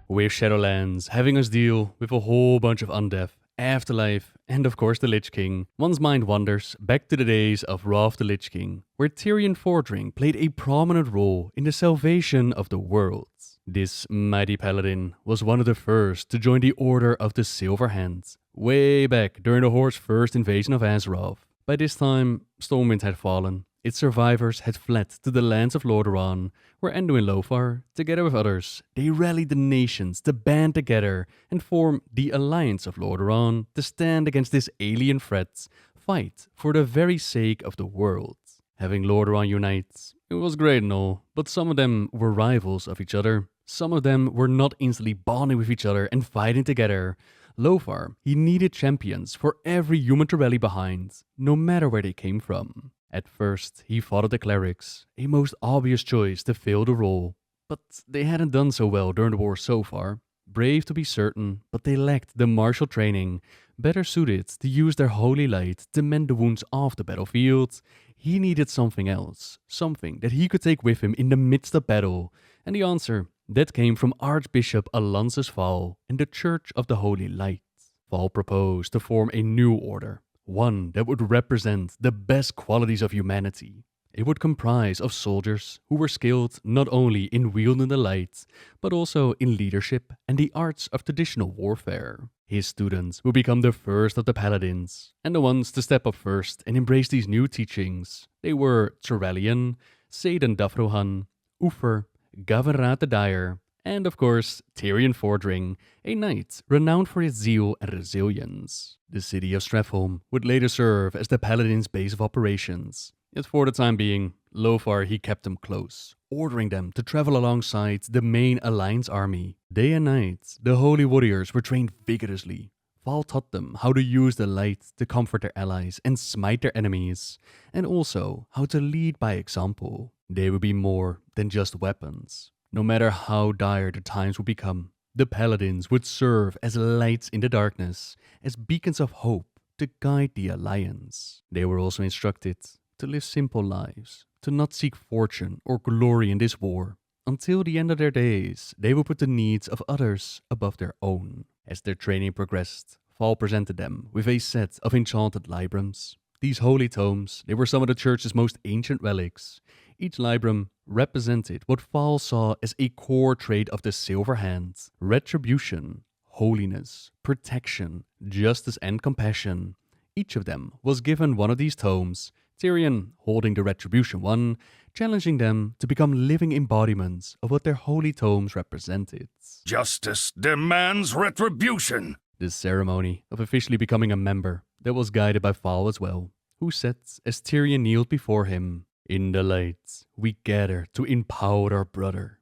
With Shadowlands having us deal with a whole bunch of undeath, afterlife, and of course the Lich King, one's mind wanders back to the days of Wrath the Lich King, where Tirion Fordring played a prominent role in the salvation of the worlds. This mighty paladin was one of the first to join the Order of the Silver Hand, way back during the Horde's first invasion of Azeroth. By this time, Stormwind had fallen. Its survivors had fled to the lands of Lordaeron, where Anduin Lothar, together with others, they rallied the nations to band together and form the Alliance of Lordaeron to stand against this alien threat, fight for the very sake of the world. Having Lordaeron unite, it was great and all, but some of them were rivals of each other. Some of them were not instantly bonding with each other and fighting together. Lothar, he needed champions for every human to rally behind, no matter where they came from. At first, he fought the clerics, a most obvious choice to fill the role, but they hadn't done so well during the war so far. Brave to be certain, but they lacked the martial training, better suited to use their holy light to mend the wounds off the battlefield. He needed something else, something that he could take with him in the midst of battle, and the answer, that came from Archbishop Alonsus Fall and the Church of the Holy Light. Fall proposed to form a new order, one that would represent the best qualities of humanity. It would comprise of soldiers who were skilled not only in wielding the light, but also in leadership and the arts of traditional warfare. His students would become the first of the paladins, and the ones to step up first and embrace these new teachings. They were Turallion, Seidan Dafrohan, Uther, Gavanrat the Dire, and of course Tirion Fordring, a knight renowned for his zeal and resilience. The city of Stratholme would later serve as the paladins' base of operations. Yet for the time being, Lothar he kept them close, ordering them to travel alongside the main Alliance army. Day and night, the holy warriors were trained vigorously. Val taught them how to use the light to comfort their allies and smite their enemies, and also how to lead by example. They would be more than just weapons. No matter how dire the times would become, the paladins would serve as lights in the darkness, as beacons of hope to guide the Alliance. They were also instructed to live simple lives, to not seek fortune or glory in this war. Until the end of their days, they would put the needs of others above their own. As their training progressed, Val presented them with a set of enchanted librams. These holy tomes, they were some of the church's most ancient relics. Each libram represented what Val saw as a core trait of the Silver Hand: retribution, holiness, protection, justice and compassion. Each of them was given one of these tomes, Tirion holding the Retribution one, challenging them to become living embodiments of what their holy tomes represented. Justice demands retribution. This ceremony of officially becoming a member that was guided by Fall as well, who said as Tyrion kneeled before him, "In the light we gather to empower our brother.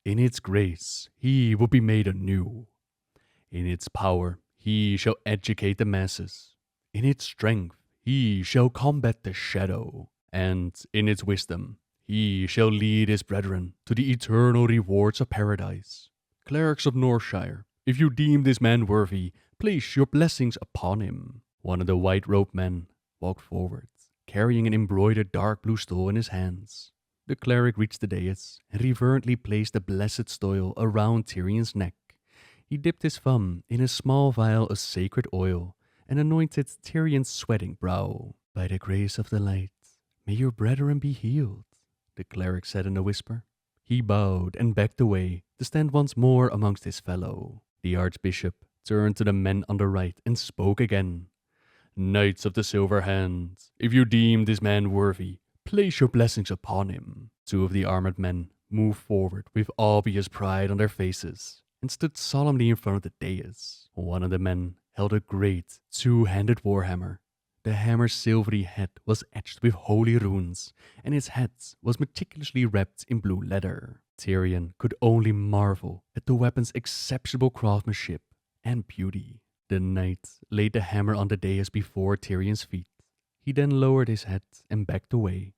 In its grace he will be made anew. In its power he shall educate the masses. In its strength he shall combat the shadow. And in its wisdom he shall lead his brethren to the eternal rewards of paradise. Clerics of Northshire, if you deem this man worthy, place your blessings upon him." One of the white-robed men walked forward, carrying an embroidered dark blue stole in his hands. The cleric reached the dais and reverently placed the blessed stole around Tyrion's neck. He dipped his thumb in a small vial of sacred oil and anointed Tyrion's sweating brow. "By the grace of the light, may your brethren be healed," the cleric said in a whisper. He bowed and backed away to stand once more amongst his fellow. The archbishop turned to the men on the right and spoke again. "Knights of the Silver Hand, if you deem this man worthy, place your blessings upon him." Two of the armored men moved forward with obvious pride on their faces and stood solemnly in front of the dais. One of the men held a great two-handed warhammer. The hammer's silvery head was etched with holy runes, and its head was meticulously wrapped in blue leather. Tyrion could only marvel at the weapon's exceptional craftsmanship and beauty. The knight laid the hammer on the dais before Tyrion's feet. He then lowered his head and backed away.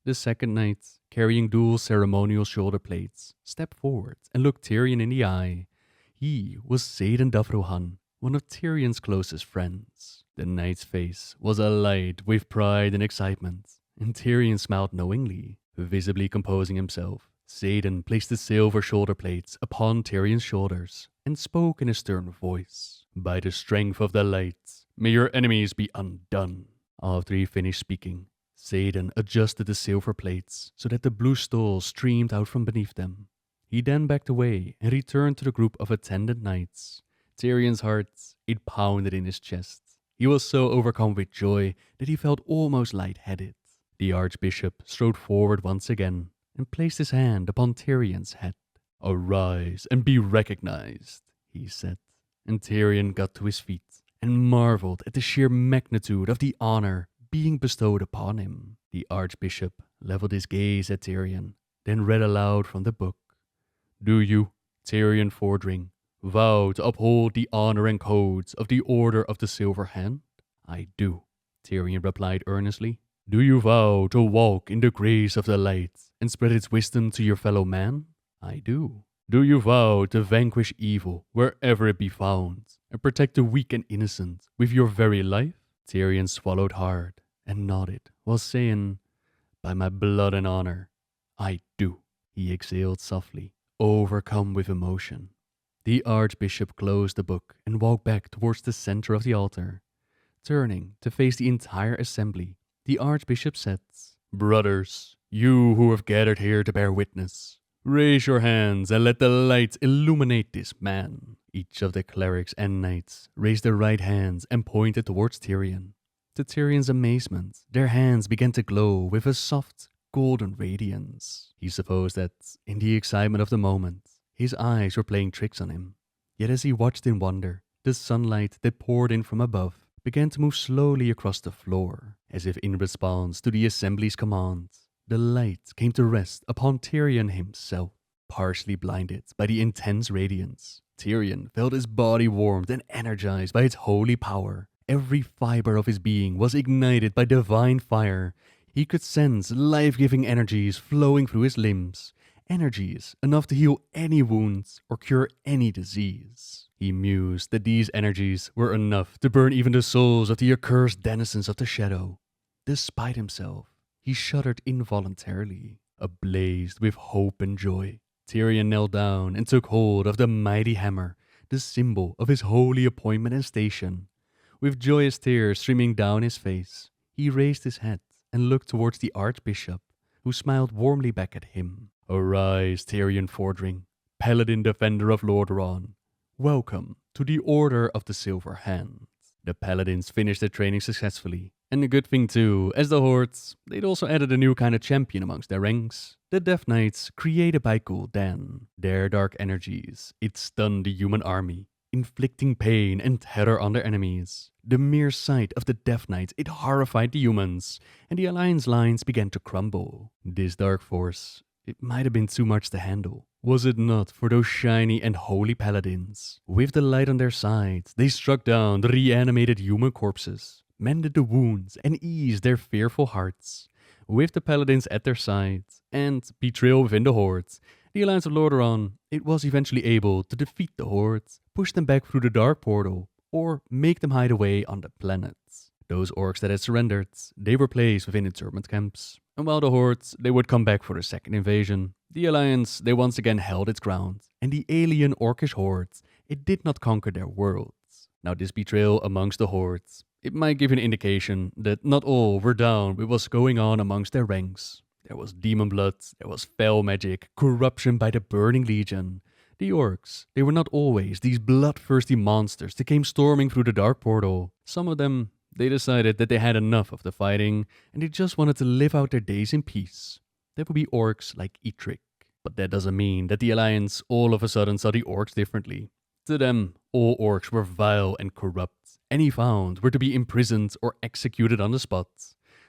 The second knight, carrying dual ceremonial shoulder plates, stepped forward and looked Tyrion in the eye. He was Xaden Davrohan, one of Tyrion's closest friends. The knight's face was alight with pride and excitement, and Tyrion smiled knowingly. Visibly composing himself, Xaden placed the silver shoulder plates upon Tyrion's shoulders and spoke in a stern voice. "By the strength of the light, may your enemies be undone." After he finished speaking, Xaden adjusted the silver plates so that the blue stole streamed out from beneath them. He then backed away and returned to the group of attendant knights. Tyrion's heart, it pounded in his chest. He was so overcome with joy that he felt almost lightheaded. The archbishop strode forward once again and placed his hand upon Tyrion's head. "Arise and be recognized," he said, and Tyrion got to his feet and marveled at the sheer magnitude of the honor being bestowed upon him. The archbishop leveled his gaze at Tyrion, then read aloud from the book. "Do you, Tyrion Fordring, vow to uphold the honor and codes of the Order of the Silver Hand?" "I do," Tyrion replied earnestly. "Do you vow to walk in the grace of the light and spread its wisdom to your fellow man?" "I do." "Do you vow to vanquish evil wherever it be found and protect the weak and innocent with your very life?" Tyrion swallowed hard and nodded while saying, "By my blood and honor, I do." He exhaled softly, overcome with emotion. The archbishop closed the book and walked back towards the center of the altar. Turning to face the entire assembly, the archbishop said, "Brothers, you who have gathered here to bear witness, raise your hands and let the light illuminate this man." Each of the clerics and knights raised their right hands and pointed towards Tyrion. To Tyrion's amazement, their hands began to glow with a soft, golden radiance. He supposed that, in the excitement of the moment, his eyes were playing tricks on him. Yet as he watched in wonder, the sunlight that poured in from above began to move slowly across the floor. As if in response to the assembly's command, the light came to rest upon Tyrion himself. Partially blinded by the intense radiance, Tyrion felt his body warmed and energized by its holy power. Every fiber of his being was ignited by divine fire. He could sense life-giving energies flowing through his limbs, energies enough to heal any wounds or cure any disease. He mused that these energies were enough to burn even the souls of the accursed denizens of the shadow. Despite himself, he shuddered involuntarily. Ablaze with hope and joy, Tyrion knelt down and took hold of the mighty hammer, the symbol of his holy appointment and station. With joyous tears streaming down his face, he raised his head and looked towards the archbishop, who smiled warmly back at him. "Arise, Tyrion Fordring, paladin defender of Lordaeron. Welcome to the Order of the Silver Hand." The paladins finished their training successfully And a good thing too, as the Hordes, they'd also added a new kind of champion amongst their ranks. The Death Knights, created by Kil'jaeden. Their dark energies, it stunned the human army, inflicting pain and terror on their enemies. The mere sight of the Death Knights, it horrified the humans, and the Alliance lines began to crumble. This dark force, it might have been too much to handle. Was it not for those shiny and holy paladins? With the light on their sides, they struck down the reanimated human corpses, mended the wounds, and eased their fearful hearts. With the paladins at their sides, and betrayal within the Hordes, the Alliance of Lordaeron, it was eventually able to defeat the Hordes, push them back through the Dark Portal, or make them hide away on the planets. Those orcs that had surrendered, they were placed within internment camps. And while the Hordes, they would come back for the second invasion, the Alliance, they once again held its ground, and the alien orcish Hordes, it did not conquer their worlds. Now this betrayal amongst the Hordes, it might give an indication that not all were down with what's going on amongst their ranks. There was demon blood, there was fell magic, corruption by the Burning Legion. The orcs, they were not always these bloodthirsty monsters that came storming through the Dark Portal. Some of them, they decided that they had enough of the fighting, and they just wanted to live out their days in peace. There would be orcs like Eitrigg. But that doesn't mean that the Alliance all of a sudden saw the orcs differently. To them, all orcs were vile and corrupt. Any found were to be imprisoned or executed on the spot.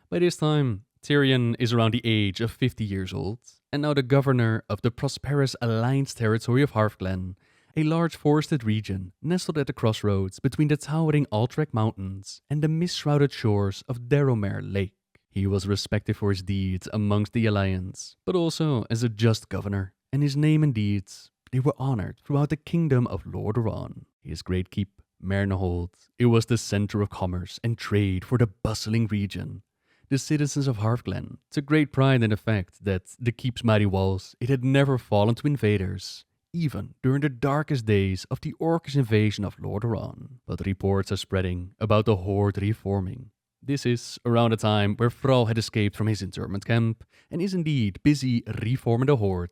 By this time, Tyrion is around the age of 50 years old, and now the governor of the prosperous Alliance territory of Hearthglen, a large forested region nestled at the crossroads between the towering Alterac Mountains and the mist-shrouded shores of Darrowmere Lake. He was respected for his deeds amongst the Alliance, but also as a just governor, and his name and deeds, they were honored throughout the kingdom of Lordaeron. His great keep, Mernehold, it was the center of commerce and trade for the bustling region. The citizens of Hearthglen took great pride in the fact that the keep's mighty walls, it had never fallen to invaders, even during the darkest days of the orcish invasion of Lordaeron. But reports are spreading about the Horde reforming. This is around the time where Thrall had escaped from his internment camp and is indeed busy reforming the Horde.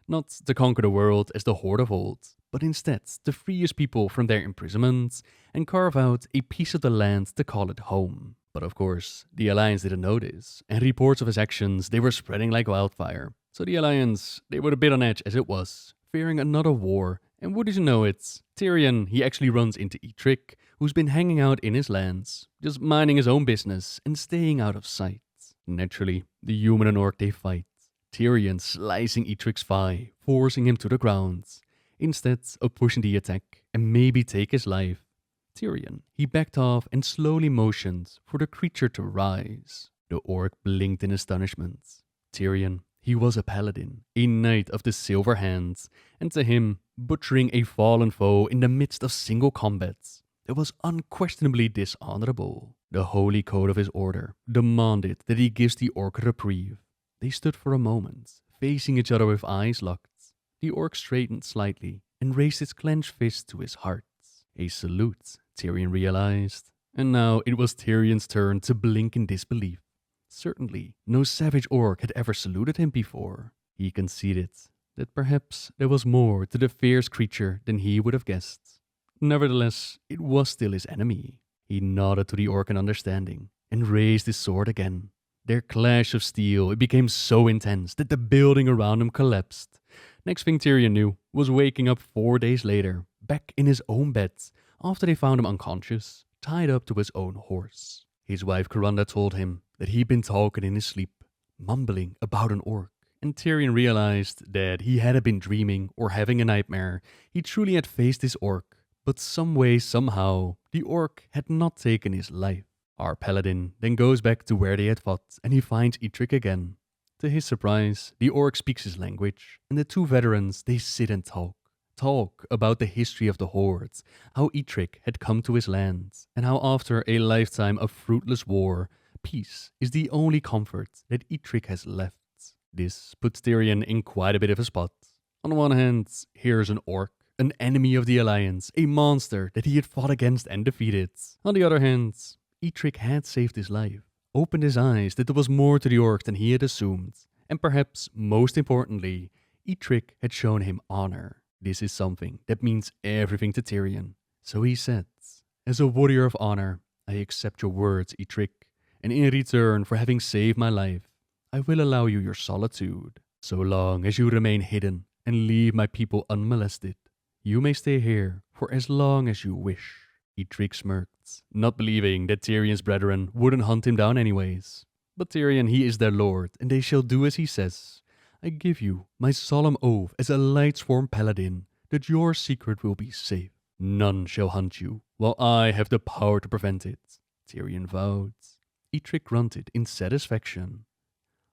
Not to conquer the world as the Horde of old, but instead to free his people from their imprisonment and carve out a piece of the land to call it home. But of course, the Alliance didn't know this, and reports of his actions, they were spreading like wildfire. So the Alliance, they were a bit on edge as it was, fearing another war, and wouldn't you know it, Tyrion, he actually runs into Eitrigg, who's been hanging out in his lands, just minding his own business and staying out of sight. Naturally, the human and orc they fight, Tyrion slicing Eitrigg's thigh, forcing him to the ground. Instead of pushing the attack and maybe take his life, Tyrion, he backed off and slowly motioned for the creature to rise. The orc blinked in astonishment. Tyrion, he was a paladin, a knight of the Silver Hands, and to him, butchering a fallen foe in the midst of single combat, it was unquestionably dishonorable. The holy code of his order demanded that he gives the orc a reprieve. They stood for a moment, facing each other with eyes locked. The orc straightened slightly and raised his clenched fist to his heart. A salute, Tyrion realized. And now it was Tyrion's turn to blink in disbelief. Certainly, no savage orc had ever saluted him before. He conceded that perhaps there was more to the fierce creature than he would have guessed. Nevertheless, it was still his enemy. He nodded to the orc in understanding and raised his sword again. Their clash of steel, it became so intense that the building around him collapsed. Next thing Tyrion knew was waking up 4 days later, back in his own bed, after they found him unconscious, tied up to his own horse. His wife Coranda told him that he'd been talking in his sleep, mumbling about an orc, and Tyrion realized that he hadn't been dreaming or having a nightmare. He truly had faced this orc, but some way, somehow, the orc had not taken his life. Our paladin then goes back to where they had fought, and he finds Eitrigg again. To his surprise, the orc speaks his language, and the two veterans, they sit and talk about the history of the Hordes, how Eitrigg had come to his lands, and how after a lifetime of fruitless war, peace is the only comfort that Eitrigg has left. This puts Tyrion in quite a bit of a spot. On one hand, here's an orc, an enemy of the Alliance, a monster that he had fought against and defeated. On the other hand, Eitrigg had saved his life, opened his eyes that there was more to the orc than he had assumed, and perhaps most importantly, Eitrigg had shown him honor. This is something that means everything to Tyrion. So he said, "As a warrior of honor, I accept your words, Eitrigg, and in return for having saved my life, I will allow you your solitude. So long as you remain hidden and leave my people unmolested, you may stay here for as long as you wish. Eitrigg smirked, not believing that Tyrion's brethren wouldn't hunt him down anyways. But Tyrion, he is their lord, and they shall do as he says. I give you my solemn oath as a Lightsworn paladin that your secret will be safe. None shall hunt you, while I have the power to prevent it, Tyrion vowed. Eitrigg grunted in satisfaction.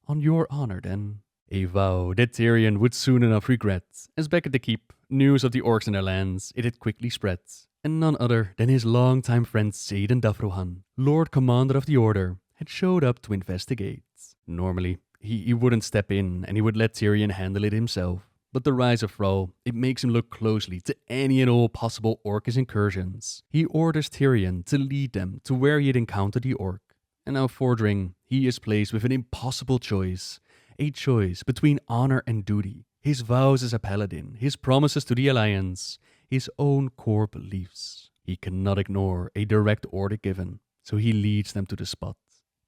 On your honor, then. A vow that Tyrion would soon enough regret, as back at the keep, news of the orcs in their lands, it had quickly spread, and none other than his longtime friend Xaden Davrohan, Lord Commander of the Order, had showed up to investigate. Normally, he wouldn't step in, and he would let Tyrion handle it himself. But the rise of Thrall, it makes him look closely to any and all possible orcish incursions. He orders Tyrion to lead them to where he had encountered the orc. And now Fordring, he is placed with an impossible choice. A choice between honor and duty, his vows as a paladin, his promises to the Alliance, his own core beliefs. He cannot ignore a direct order given, so he leads them to the spot.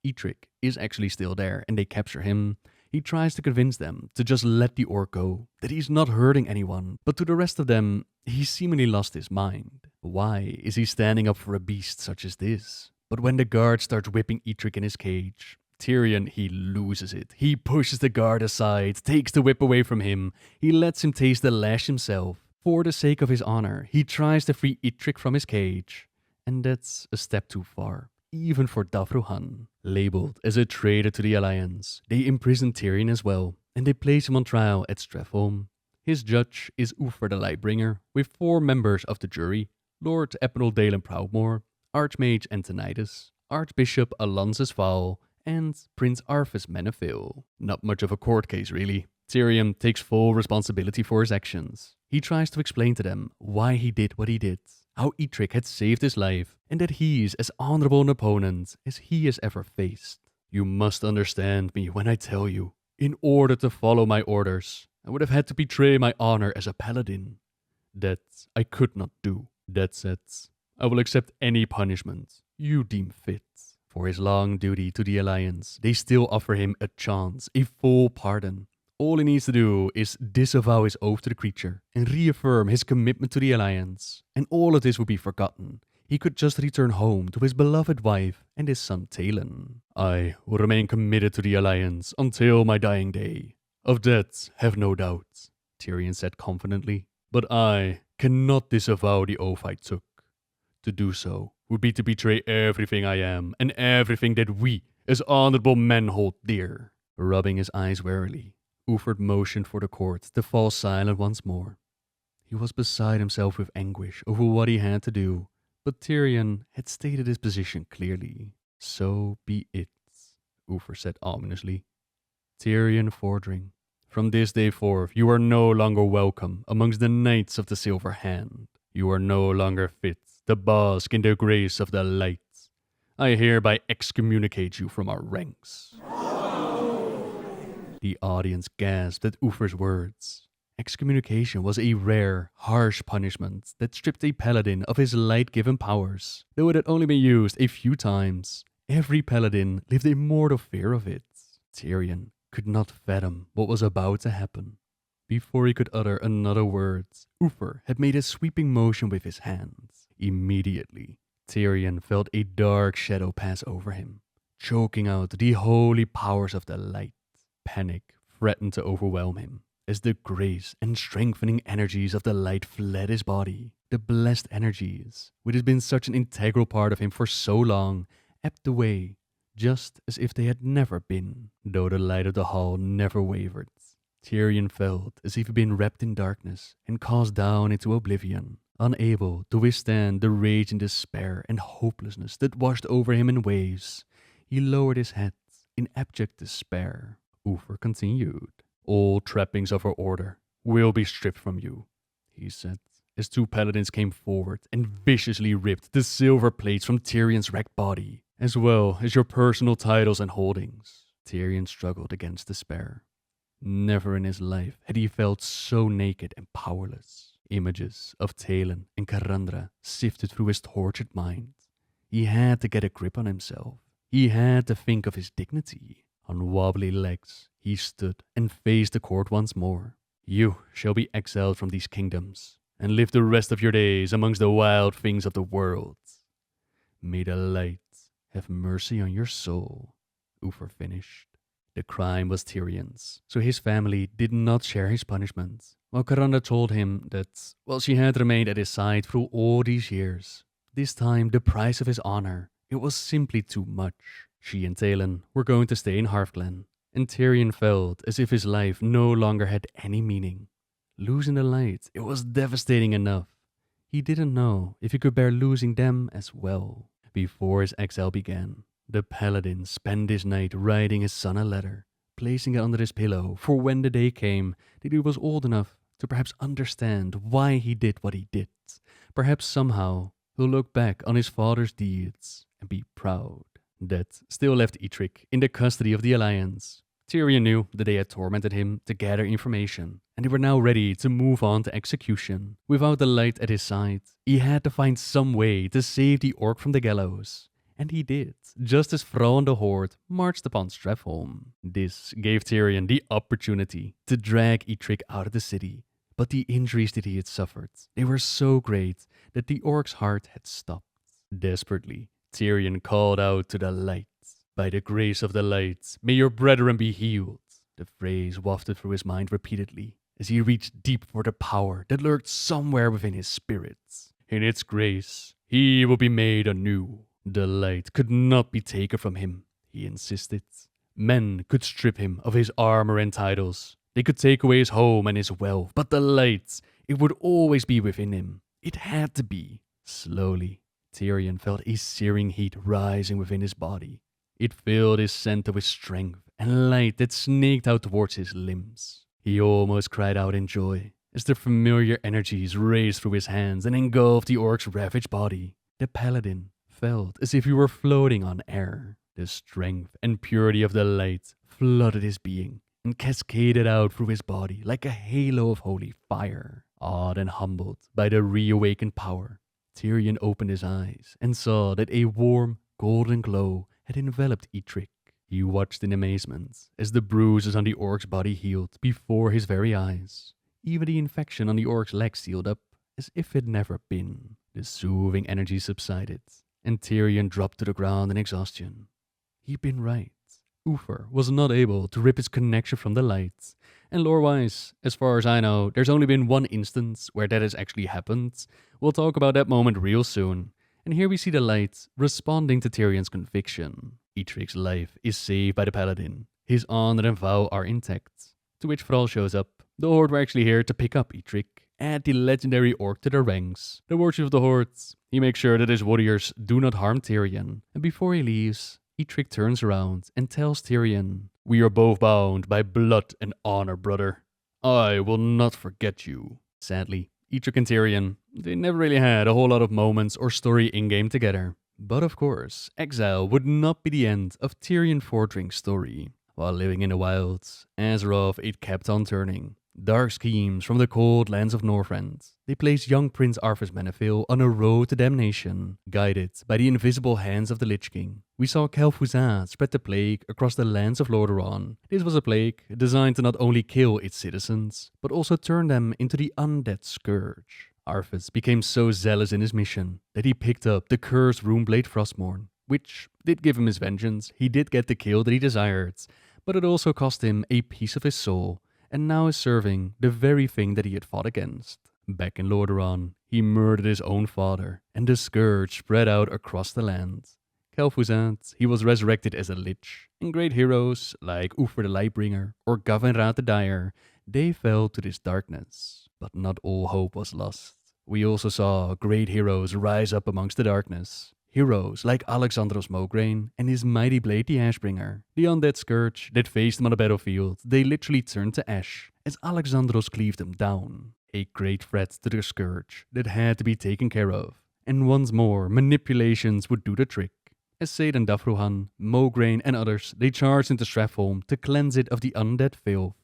Eitrigg is actually still there, and they capture him. He tries to convince them to just let the orc go, that he's not hurting anyone, but to the rest of them, he seemingly lost his mind. Why is he standing up for a beast such as this? But when the guard starts whipping Eitrigg in his cage, Tyrion, he loses it. He pushes the guard aside, takes the whip away from him. He lets him taste the lash himself. For the sake of his honor, he tries to free Eitrigg from his cage. And that's a step too far, even for Davrohan. Labeled as a traitor to the Alliance, they imprison Tyrion as well, and they place him on trial at Stratholme. His judge is Uther the Lightbringer, with 4 members of the jury, Lord Epilogue Dalen Proudmoore, Archmage Antonidas, Archbishop Alonsus Val, and Prince Arthas Menethil. Not much of a court case, really. Tyrion takes full responsibility for his actions. He tries to explain to them why he did what he did, how Eitrigg had saved his life, and that he's as honorable an opponent as he has ever faced. You must understand me when I tell you, in order to follow my orders, I would have had to betray my honor as a paladin. That I could not do. That said, I will accept any punishment you deem fit. For his long duty to the Alliance, they still offer him a chance, a full pardon. All he needs to do is disavow his oath to the creature and reaffirm his commitment to the Alliance, and all of this would be forgotten. He could just return home to his beloved wife and his son Talon. I will remain committed to the Alliance until my dying day. Of that, have no doubt, Tyrion said confidently. But I cannot disavow the oath I took. To do so would be to betray everything I am and everything that we, as honorable men, hold dear. Rubbing his eyes wearily, Uther motioned for the court to fall silent once more. He was beside himself with anguish over what he had to do, but Tyrion had stated his position clearly. So be it, Uther said ominously. Tyrion Fordring, from this day forth you are no longer welcome amongst the Knights of the Silver Hand. You are no longer fit to bask in the grace of the light. I hereby excommunicate you from our ranks. The audience gasped at Uther's words. Excommunication was a rare, harsh punishment that stripped a paladin of his light-given powers. Though it had only been used a few times, every paladin lived in mortal fear of it. Tyrion could not fathom what was about to happen. Before he could utter another word, Uther had made a sweeping motion with his hands. Immediately, Tyrion felt a dark shadow pass over him, choking out the holy powers of the light. Panic threatened to overwhelm him as the grace and strengthening energies of the light fled his body. The blessed energies, which had been such an integral part of him for so long, ebbed away, just as if they had never been. Though the light of the hall never wavered, Tyrion felt as if he'd been wrapped in darkness and cast down into oblivion, unable to withstand the rage and despair and hopelessness that washed over him in waves. He lowered his head in abject despair. Uther continued. All trappings of our order will be stripped from you, he said, as 2 paladins came forward and viciously ripped the silver plates from Tyrion's wrecked body, as well as your personal titles and holdings. Tyrion struggled against despair. Never in his life had he felt so naked and powerless. Images of Talon and Karandra sifted through his tortured mind. He had to get a grip on himself. He had to think of his dignity. On wobbly legs, he stood and faced the court once more. You shall be exiled from these kingdoms, and live the rest of your days amongst the wild things of the world. May the light have mercy on your soul, Uther finished. The crime was Tyrion's, so his family did not share his punishment, while Karanda told him that, while she had remained at his side through all these years, this time the price of his honor, it was simply too much. She and Talon were going to stay in Hearthglen, and Tyrion felt as if his life no longer had any meaning. Losing the light, it was devastating enough. He didn't know if he could bear losing them as well. Before his exile began, the paladin spent his night writing his son a letter, placing it under his pillow for when the day came that he was old enough to perhaps understand why he did what he did. Perhaps somehow he'll look back on his father's deeds and be proud. That still left Eitrigg in the custody of the Alliance. Tyrion knew that they had tormented him to gather information, and they were now ready to move on to execution. Without the light at his side, he had to find some way to save the orc from the gallows. And he did, just as Thrawn and the Horde marched upon Stratholme. This gave Tyrion the opportunity to drag Eitrigg out of the city, but the injuries that he had suffered, they were so great that the orc's heart had stopped. Desperately, Tyrion called out to the light. By the grace of the light, may your brethren be healed. The phrase wafted through his mind repeatedly as he reached deep for the power that lurked somewhere within his spirits. In its grace, he will be made anew. The light could not be taken from him, he insisted. Men could strip him of his armor and titles. They could take away his home and his wealth, but the light, it would always be within him. It had to be. Slowly, Tyrion felt a searing heat rising within his body. It filled his center with strength and light that snaked out towards his limbs. He almost cried out in joy as the familiar energies raced through his hands and engulfed the orc's ravaged body. The paladin felt as if he were floating on air. The strength and purity of the light flooded his being and cascaded out through his body like a halo of holy fire. Awed and humbled by the reawakened power, Tyrion opened his eyes and saw that a warm, golden glow had enveloped Eitrigg. He watched in amazement as the bruises on the orc's body healed before his very eyes. Even the infection on the orc's leg sealed up as if it never been. The soothing energy subsided, and Tyrion dropped to the ground in exhaustion. He'd been right. Uther was not able to rip his connection from the light. And lore-wise, as far as I know, there's only been one instance where that has actually happened. We'll talk about that moment real soon. And here we see the light responding to Tyrion's conviction. Eitrigg's life is saved by the paladin. His honor and vow are intact. To which Thrall shows up. The Horde were actually here to pick up Eitrigg, add the legendary orc to their ranks. The warchief of the Horde, he makes sure that his warriors do not harm Tyrion. And before he leaves, Eitrigg turns around and tells Tyrion, "We are both bound by blood and honor, brother. I will not forget you." Sadly, Eitrigg and Tyrion, they never really had a whole lot of moments or story in-game together. But of course, exile would not be the end of Tyrion Fordring's story. While living in the wilds, Azeroth it kept on turning. Dark schemes from the cold lands of Northrend. They placed young Prince Arthas Menethil on a road to damnation, guided by the invisible hands of the Lich King. We saw Kel'Thuzad spread the plague across the lands of Lordaeron. This was a plague designed to not only kill its citizens, but also turn them into the undead scourge. Arthas became so zealous in his mission that he picked up the cursed Runeblade Frostmourne, which did give him his vengeance. He did get the kill that he desired, but it also cost him a piece of his soul, and now is serving the very thing that he had fought against. Back in Lordaeron, he murdered his own father, and the scourge spread out across the land. Kel'Thuzad, he was resurrected as a lich, and great heroes like Uther the Lightbringer or Gavinrad the Dire, they fell to this darkness. But not all hope was lost. We also saw great heroes rise up amongst the darkness. Heroes like Alexandros Mograine and his mighty blade the Ashbringer. The undead scourge that faced him on the battlefield, they literally turned to ash as Alexandros cleaved them down. A great threat to the scourge that had to be taken care of. And once more, manipulations would do the trick. As Said and Dafruhan, Mograine and others, they charged into Stratholme to cleanse it of the undead filth.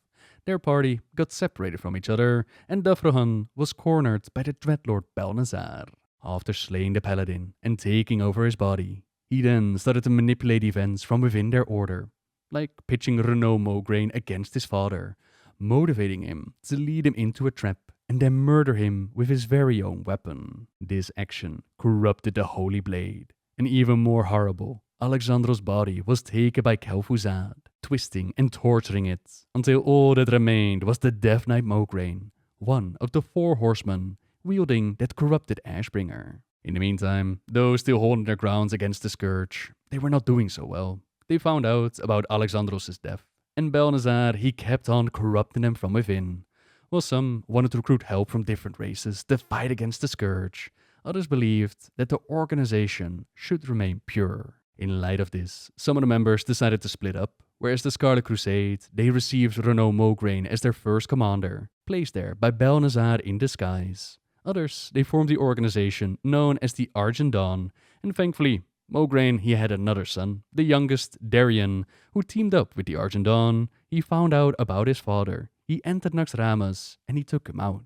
Their party got separated from each other, and Dafruhan was cornered by the Dreadlord Balnazar. After slaying the paladin and taking over his body, He then started to manipulate events from within their order, like pitching Renaud Mograine against his father, motivating him to lead him into a trap and then murder him with his very own weapon. This action corrupted the Holy Blade, and even more horrible, Alexandros' body was taken by Kel'Thuzad, twisting and torturing it until all that remained was the Death Knight Mograine, one of the 4 horsemen wielding that corrupted Ashbringer. In the meantime, those still holding their grounds against the Scourge, they were not doing so well. They found out about Alexandros' death, and Balnazar, he kept on corrupting them from within. While some wanted to recruit help from different races to fight against the Scourge, others believed that the organization should remain pure. In light of this, some of the members decided to split up, whereas the Scarlet Crusade, they received Renaud Mograine as their first commander, placed there by Balnazar in disguise. Others, they formed the organization known as the Argent Dawn, and thankfully, Mograine, he had another son, the youngest, Darien, who teamed up with the Argent Dawn. He found out about his father. He entered Naxxramas, and he took him out.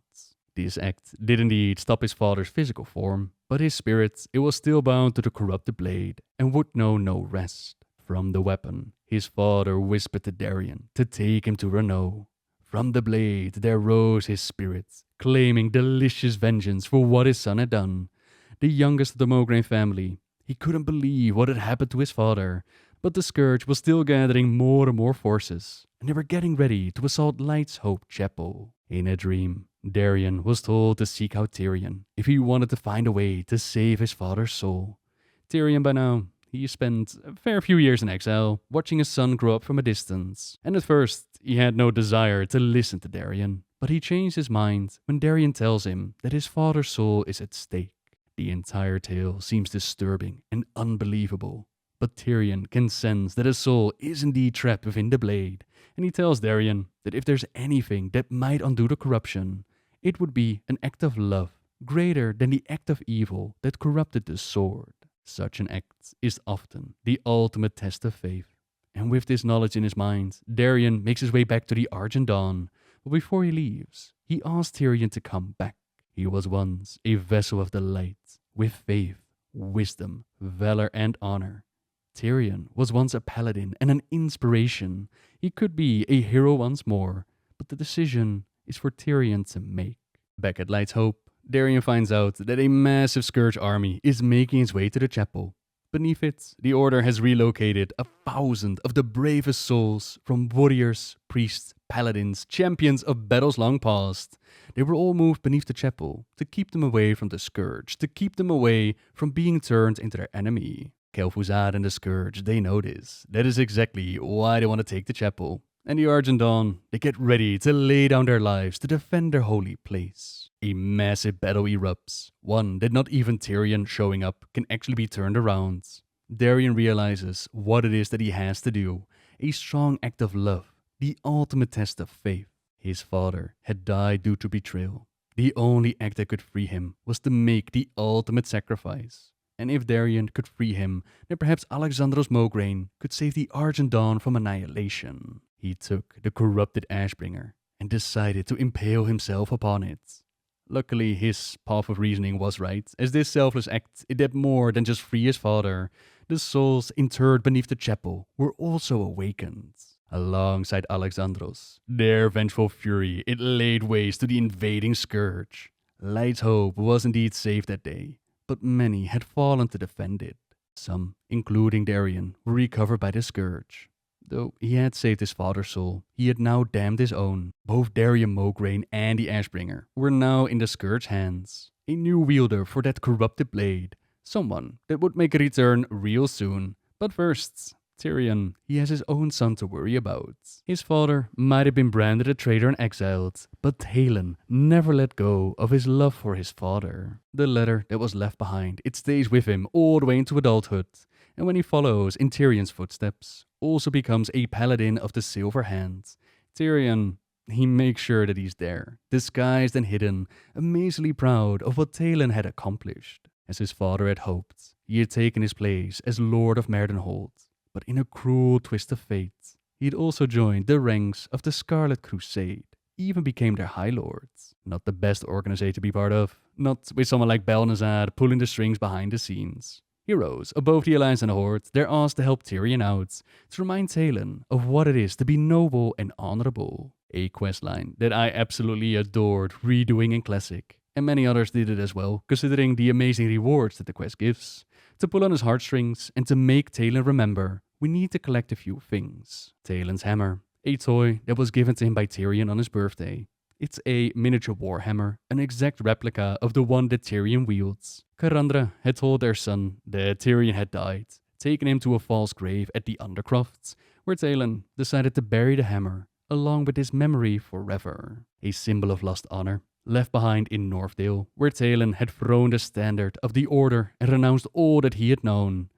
This act did indeed stop his father's physical form, but his spirit, it was still bound to the corrupted blade, and would know no rest. From the weapon, his father whispered to Darien to take him to Renaud. From the blade there rose his spirit, claiming delicious vengeance for what his son had done. The youngest of the Mograine family, he couldn't believe what had happened to his father, but the Scourge was still gathering more and more forces, and they were getting ready to assault Light's Hope Chapel. In a dream, Darien was told to seek out Tyrion if he wanted to find a way to save his father's soul. Tyrion, by now, he spent a fair few years in exile, watching his son grow up from a distance, and at first he had no desire to listen to Darien, but he changed his mind when Darien tells him that his father's soul is at stake. The entire tale seems disturbing and unbelievable, but Tyrion can sense that his soul is indeed trapped within the blade, and he tells Darien that if there's anything that might undo the corruption, it would be an act of love greater than the act of evil that corrupted the sword. Such an act is often the ultimate test of faith. And with this knowledge in his mind, Darien makes his way back to the Argent Dawn, but before he leaves, he asks Tyrion to come back. He was once a vessel of the light, with faith, wisdom, valor, and honor. Tyrion was once a paladin and an inspiration. He could be a hero once more, but the decision is for Tyrion to make. Back at Light's Hope, Darien finds out that a massive Scourge army is making its way to the chapel. Beneath it, the Order has relocated 1,000 of the bravest souls from warriors, priests, paladins, champions of battles long past. They were all moved beneath the chapel to keep them away from the Scourge, to keep them away from being turned into their enemy. Kel'Thuzad and the Scourge, they know this. That is exactly why they want to take the chapel. And the Argent Dawn, they get ready to lay down their lives to defend their holy place. A massive battle erupts, one that not even Tyrion showing up can actually be turned around. Darien realizes what it is that he has to do, a strong act of love, the ultimate test of faith. His father had died due to betrayal. The only act that could free him was to make the ultimate sacrifice. And if Darien could free him, then perhaps Alexandros Mograine could save the Argent Dawn from annihilation. He took the corrupted Ashbringer and decided to impale himself upon it. Luckily, his path of reasoning was right, as this selfless act, it did more than just free his father. The souls interred beneath the chapel were also awakened. Alongside Alexandros, their vengeful fury, it laid waste to the invading Scourge. Light's Hope was indeed saved that day, but many had fallen to defend it. Some, including Darien, were recovered by the Scourge. Though he had saved his father's soul, he had now damned his own. Both Darien Mograine and the Ashbringer were now in the Scourge's hands. A new wielder for that corrupted blade. Someone that would make a return real soon. But first, Tyrion, he has his own son to worry about. His father might have been branded a traitor and exiled, but Talon never let go of his love for his father. The letter that was left behind, it stays with him all the way into adulthood. And when he follows in Tyrion's footsteps, also becomes a paladin of the Silver Hand. Tyrion, he makes sure that he's there, disguised and hidden, amazingly proud of what Talon had accomplished. As his father had hoped, he had taken his place as Lord of Merdenhold, but in a cruel twist of fate, he had also joined the ranks of the Scarlet Crusade, even became their High Lord. Not the best organization to be part of, not with someone like Balnazar pulling the strings behind the scenes. Heroes above the Alliance and Horde, they're asked to help Tyrion out, to remind Talon of what it is to be noble and honorable. A questline that I absolutely adored redoing in Classic, and many others did it as well, considering the amazing rewards that the quest gives. To pull on his heartstrings and to make Talon remember, we need to collect a few things. Talon's hammer, a toy that was given to him by Tyrion on his birthday. It's a miniature warhammer, an exact replica of the one that Tyrion wields. Karandra had told their son that Tyrion had died, taking him to a false grave at the Undercrofts, where Talon decided to bury the hammer, along with his memory forever. A symbol of lost honor, left behind in Northdale, where Talon had thrown the standard of the Order and renounced all that he had known.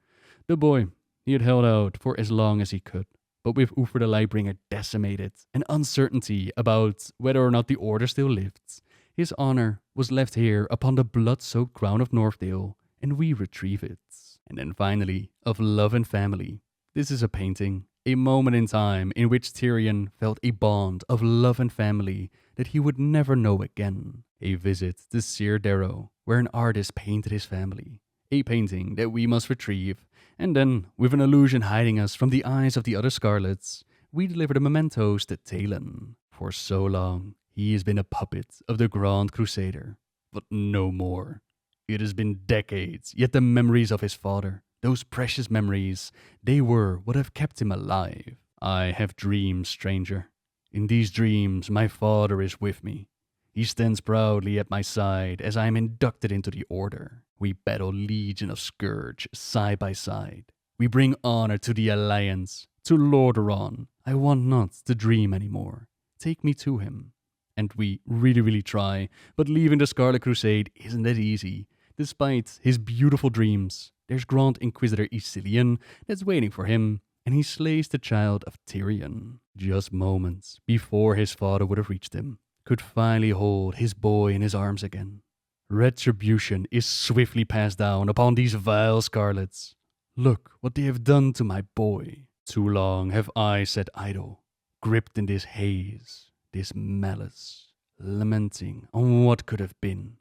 The boy, he had held out for as long as he could. But with Uther the Lightbringer decimated and uncertainty about whether or not the Order still lived, his honor was left here upon the blood-soaked ground of Northdale, and we retrieve it. And then finally, of love and family. This is a painting, a moment in time in which Tyrion felt a bond of love and family that he would never know again. A visit to Sir Darrow, where an artist painted his family. A painting that we must retrieve, and then, with an illusion hiding us from the eyes of the other Scarlets, we deliver the mementos to Talon. For so long, he has been a puppet of the Grand Crusader, but no more. It has been decades, yet the memories of his father, those precious memories, they were what have kept him alive. I have dreams, stranger. In these dreams, my father is with me. He stands proudly at my side as I am inducted into the Order. We battle Legion of Scourge side by side. We bring honor to the Alliance, to Lordaeron. I want not to dream anymore. Take me to him. And we really try, but leaving the Scarlet Crusade isn't that easy. Despite his beautiful dreams, there's Grand Inquisitor Ysilian that's waiting for him, and he slays the child of Tyrion. Just moments before his father would have reached him, could finally hold his boy in his arms again. Retribution is swiftly passed down upon these vile Scarlets. Look what they have done to my boy. Too long have I sat idle, gripped in this haze, this malice, lamenting on what could have been,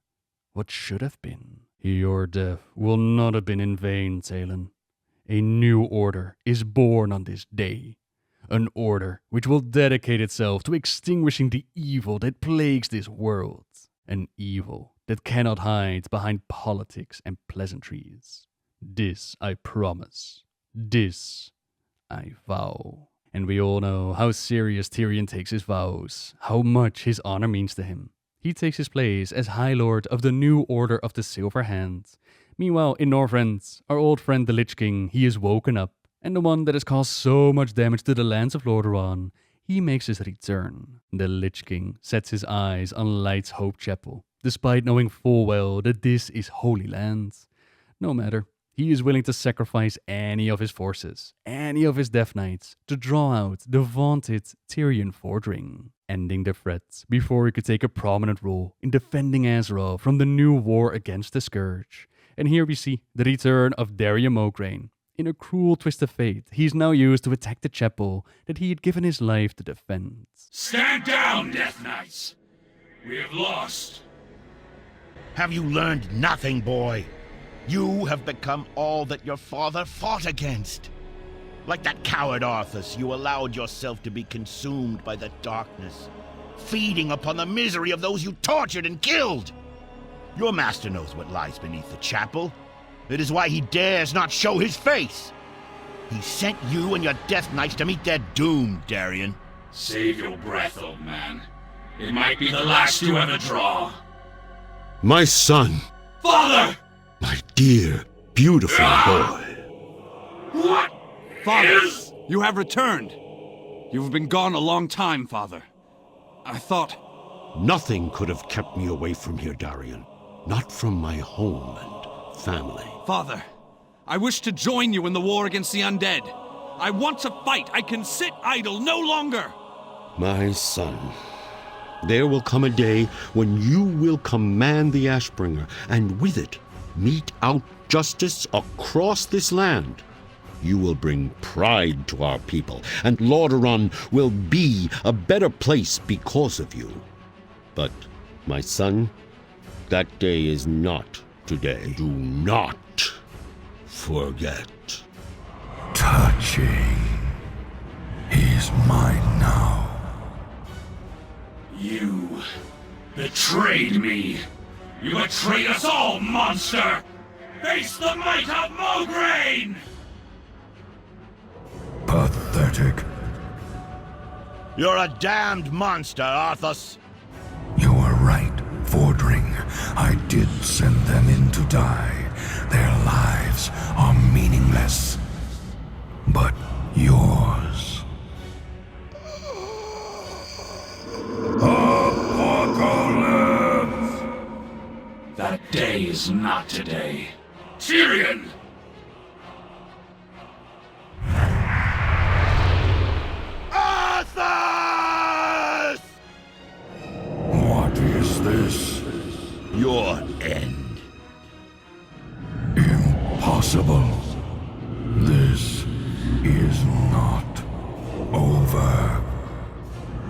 what should have been. Your death will not have been in vain, Talon. A new order is born on this day. An order which will dedicate itself to extinguishing the evil that plagues this world. An evil that cannot hide behind politics and pleasantries. This I promise. This I vow. And we all know how serious Tyrion takes his vows, how much his honor means to him. He takes his place as High Lord of the new Order of the Silver Hand. Meanwhile, in Northrend, our old friend the Lich King, he is woken up, and the one that has caused so much damage to the lands of Lordaeron, he makes his return. The Lich King sets his eyes on Light's Hope Chapel, despite knowing full well that this is Holy Land. No matter, he is willing to sacrifice any of his forces, any of his Death Knights, to draw out the vaunted Tyrion Fordring, ending the threat before he could take a prominent role in defending Azeroth from the new war against the Scourge. And here we see the return of Daria Mograine. In a cruel twist of fate, he is now used to attack the chapel that he had given his life to defend. Stand down, Death Knights! We have lost. Have you learned nothing, boy? You have become all that your father fought against. Like that coward Arthas, you allowed yourself to be consumed by the darkness, feeding upon the misery of those you tortured and killed. Your master knows what lies beneath the chapel. It is why he dares not show his face. He sent you and your Death Knights to meet their doom, Darian. Save your breath, old man. It might be the last you ever draw. My son! Father! My dear, beautiful boy. What? Father, you have returned. You've been gone a long time, Father. I thought... Nothing could have kept me away from here, Darian. Not from my home and family. Father, I wish to join you in the war against the undead. I want to fight. I can sit idle no longer. My son, there will come a day when you will command the Ashbringer, and with it, mete out justice across this land. You will bring pride to our people, and Lordaeron will be a better place because of you. But, my son, that day is not today. Do not forget. Touching. He's mine now. You betrayed me. You betrayed us all, monster! Face the might of Mograine! Pathetic. You're a damned monster, Arthas. You were right, Fordring. I did send them in to die. Their lives are meaningless. But yours. Apocalypse! That day is not today. Tyrion! Arthas! What is this? Your end. Impossible. This is not over.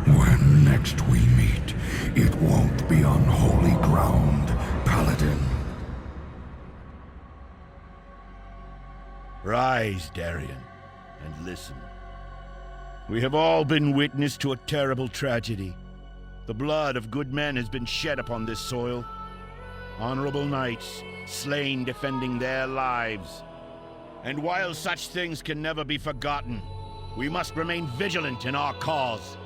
When next we meet, it won't be on holy ground, Paladin. Rise, Darian, and listen. We have all been witness to a terrible tragedy. The blood of good men has been shed upon this soil. Honorable knights, slain defending their lives. And while such things can never be forgotten, we must remain vigilant in our cause.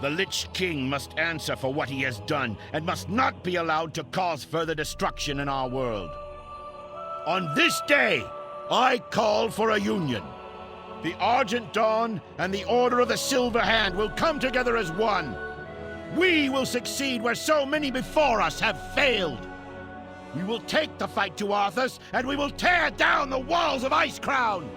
The Lich King must answer for what he has done, and must not be allowed to cause further destruction in our world. On this day, I call for a union. The Argent Dawn and the Order of the Silver Hand will come together as one. We will succeed where so many before us have failed. We will take the fight to Arthas, and we will tear down the walls of Icecrown.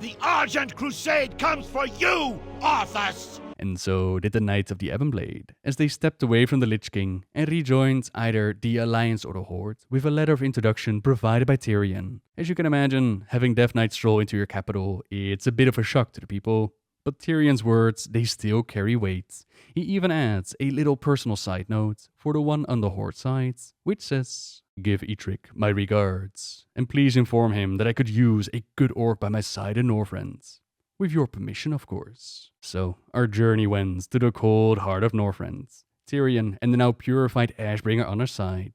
The Argent Crusade comes for you, Arthas! And so did the Knights of the Ebonblade, as they stepped away from the Lich King and rejoined either the Alliance or the Horde with a letter of introduction provided by Tyrion. As you can imagine, having Death Knight stroll into your capital, it's a bit of a shock to the people. But Tyrion's words, they still carry weight. He even adds a little personal side note for the one on the Horde side, which says, "Give Eitric my regards, and please inform him that I could use a good orc by my side in Northrend. With your permission, of course." So, our journey wends to the cold heart of Northrend. Tyrion and the now purified Ashbringer on our side.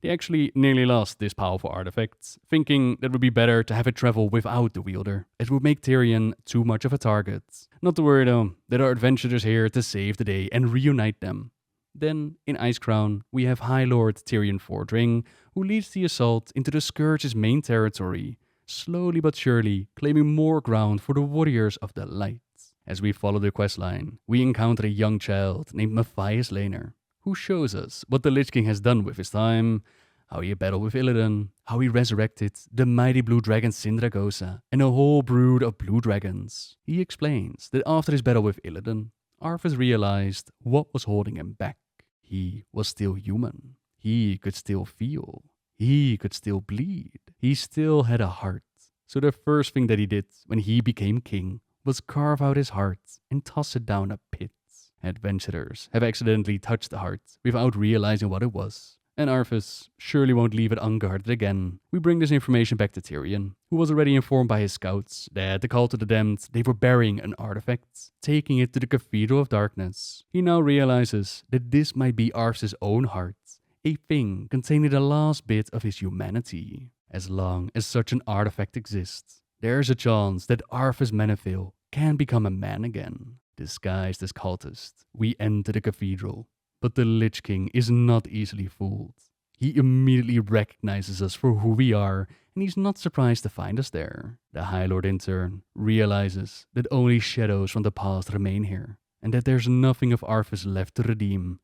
They actually nearly lost this powerful artifact, thinking that it would be better to have it travel without the wielder. It would make Tyrion too much of a target. Not to worry though, that our adventurers here to save the day and reunite them. Then, in Icecrown, we have High Lord Tyrion Fordring, who leads the assault into the Scourge's main territory, slowly but surely claiming more ground for the Warriors of the Light. As we follow the questline, we encounter a young child named Matthias Lehner, who shows us what the Lich King has done with his time, how he battled with Illidan, how he resurrected the mighty blue dragon Sindragosa, and a whole brood of blue dragons. He explains that after his battle with Illidan, Arthas realized what was holding him back. He was still human. He could still feel. He could still bleed. He still had a heart. So the first thing that he did when he became king was carve out his heart and toss it down a pit. Adventurers have accidentally touched the heart without realizing what it was, and Arthas surely won't leave it unguarded again. We bring this information back to Tyrion, who was already informed by his scouts that the Cult of the Damned, they were burying an artifact, taking it to the Cathedral of Darkness. He now realizes that this might be Arthas' own heart, a thing containing the last bit of his humanity. As long as such an artifact exists, there's a chance that Arthas Menethil can become a man again. Disguised as cultists, we enter the cathedral, but the Lich King is not easily fooled. He immediately recognizes us for who we are, and he's not surprised to find us there. The High Lord in turn realizes that only shadows from the past remain here, and that there's nothing of Arthas left to redeem.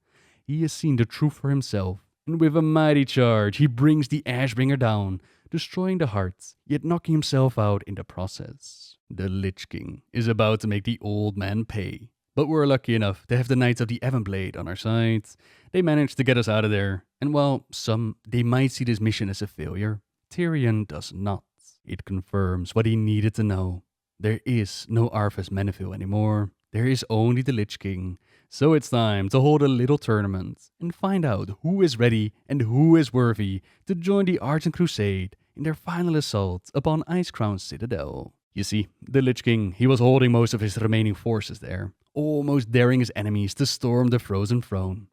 He has seen the truth for himself, and with a mighty charge, he brings the Ashbringer down, destroying the heart, yet knocking himself out in the process. The Lich King is about to make the old man pay, but we're lucky enough to have the Knights of the Ebonblade on our side. They managed to get us out of there, and while some, they might see this mission as a failure, Tyrion does not. It confirms what he needed to know. There is no Arthas Menethil anymore. There is only the Lich King. So it's time to hold a little tournament and find out who is ready and who is worthy to join the Argent Crusade in their final assault upon Icecrown's citadel. You see, the Lich King, he was holding most of his remaining forces there, almost daring his enemies to storm the Frozen Throne.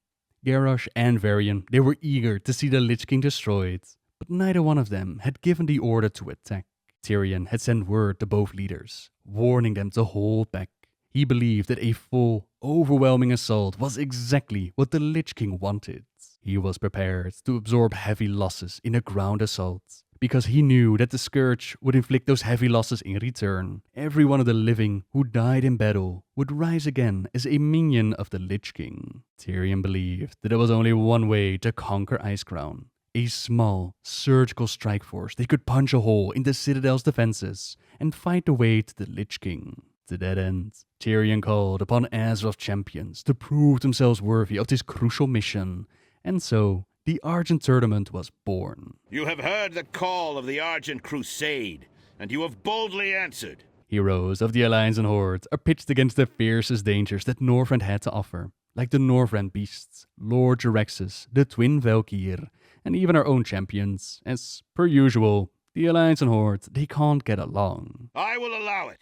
Garrosh and Varian, they were eager to see the Lich King destroyed, but neither one of them had given the order to attack. Tyrion had sent word to both leaders, warning them to hold back. He believed that a full, overwhelming assault was exactly what the Lich King wanted. He was prepared to absorb heavy losses in a ground assault, because he knew that the Scourge would inflict those heavy losses in return. Every one of the living who died in battle would rise again as a minion of the Lich King. Tyrion believed that there was only one way to conquer Icecrown. A small, surgical strike force that could punch a hole in the Citadel's defenses and fight the way to the Lich King. To that end, Tyrion called upon Azeroth champions to prove themselves worthy of this crucial mission, and so the Argent Tournament was born. You have heard the call of the Argent Crusade, and you have boldly answered. Heroes of the Alliance and Horde are pitched against the fiercest dangers that Northrend had to offer, like the Northrend Beasts, Lord Jaraxxus, the Twin Valkyr, and even our own champions. As per usual, the Alliance and Horde, they can't get along. I will allow it.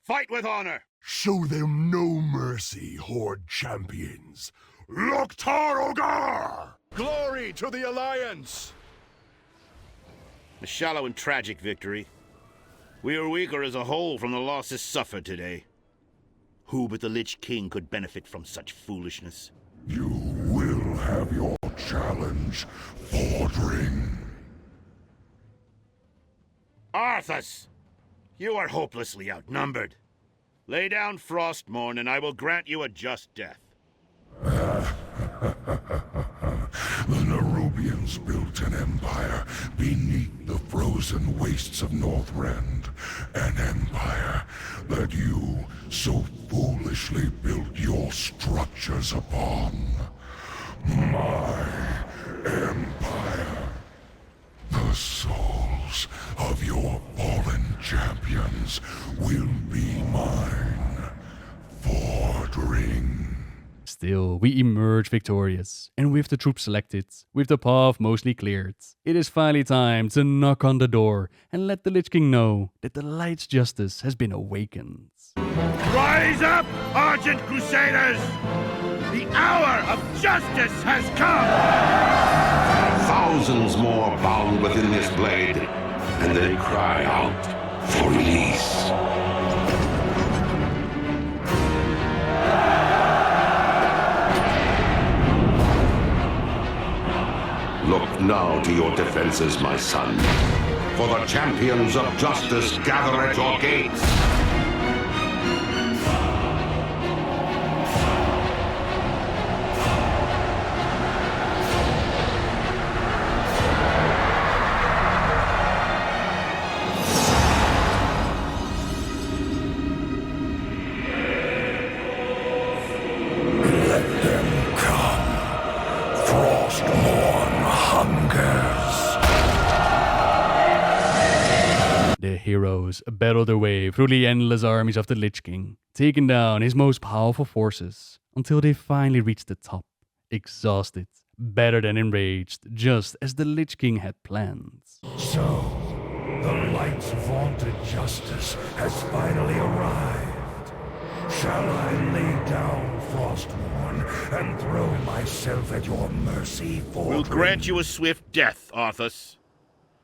Fight with honor. Show them no mercy, Horde champions. Loktar Ogar! Glory to the Alliance! A shallow and tragic victory. We are weaker as a whole from the losses suffered today. Who but the Lich King could benefit from such foolishness? You will have your challenge, Fordring. Arthas! You are hopelessly outnumbered. Lay down Frostmourne and I will grant you a just death. The Nerubians built an empire beneath the frozen wastes of Northrend. An empire that you so foolishly built your structures upon. My empire. The souls of your fallen champions will be mine. Fordring. Still, we emerge victorious, and with the troops selected, with the path mostly cleared, it is finally time to knock on the door and let the Lich King know that the Light's justice has been awakened. Rise up, Argent Crusaders! The hour of justice has come! Thousands more bound within this blade, and they cry out for release. Look now to your defenses, my son, for the champions of justice gather at your gates. Heroes battle their way through the endless armies of the Lich King, taking down his most powerful forces, until they finally reach the top, exhausted, battered and enraged, just as the Lich King had planned. So, the Light's vaunted justice has finally arrived. Shall I lay down Frostmourne and throw myself at your mercy, Fordring? We'll grant you a swift death, Arthas.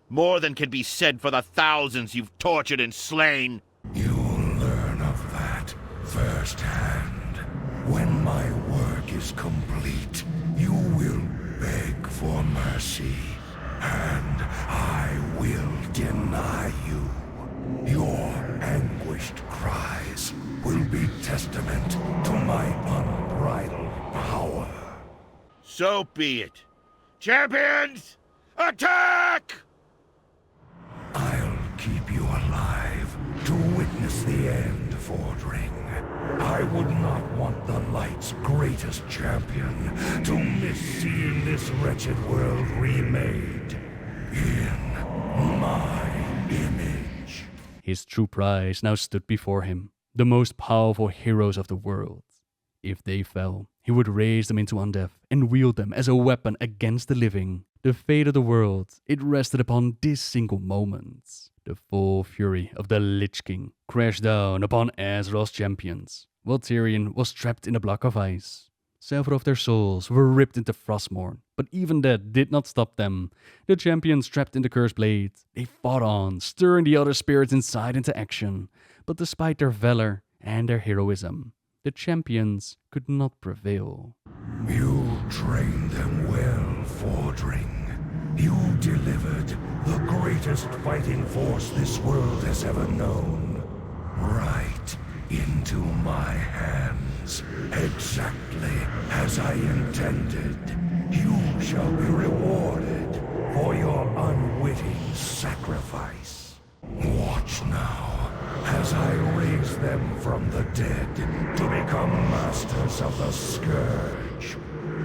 More than can be said for the thousands you've tortured and slain. You'll learn of that firsthand. When my work is complete, you will beg for mercy, and I will deny you. Your anguished cries will be testament to my unbridled power. So be it. Champions, attack! I'll keep you alive to witness the end, Fordring. I would not want the Light's greatest champion to miss seeing this wretched world remade in my image. His true prize now stood before him, the most powerful heroes of the world. If they fell, he would raise them into undeath and wield them as a weapon against the living. The fate of the world, it rested upon this single moment. The full fury of the Lich King crashed down upon Azeroth's champions, while Tyrion was trapped in a block of ice. Several of their souls were ripped into Frostmourne, but even that did not stop them. The champions trapped in the Cursed Blade, they fought on, stirring the other spirits inside into action. But despite their valor and their heroism, the champions could not prevail. You trained them well, Fordring. You delivered the greatest fighting force this world has ever known. Right into my hands, exactly as I intended. You shall be rewarded for your unwitting sacrifice. Watch now, as I raise them from the dead to become masters of the Scourge.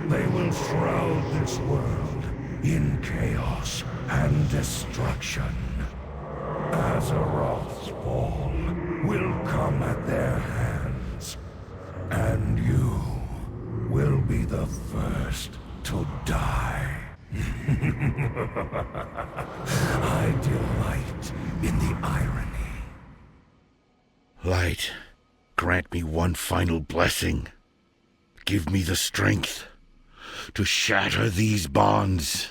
They will shroud this world in chaos and destruction. Azeroth's fall will come at their hands, and you will be the first to die. I delight in the irony. Light, grant me one final blessing. Give me the strength to shatter these bonds.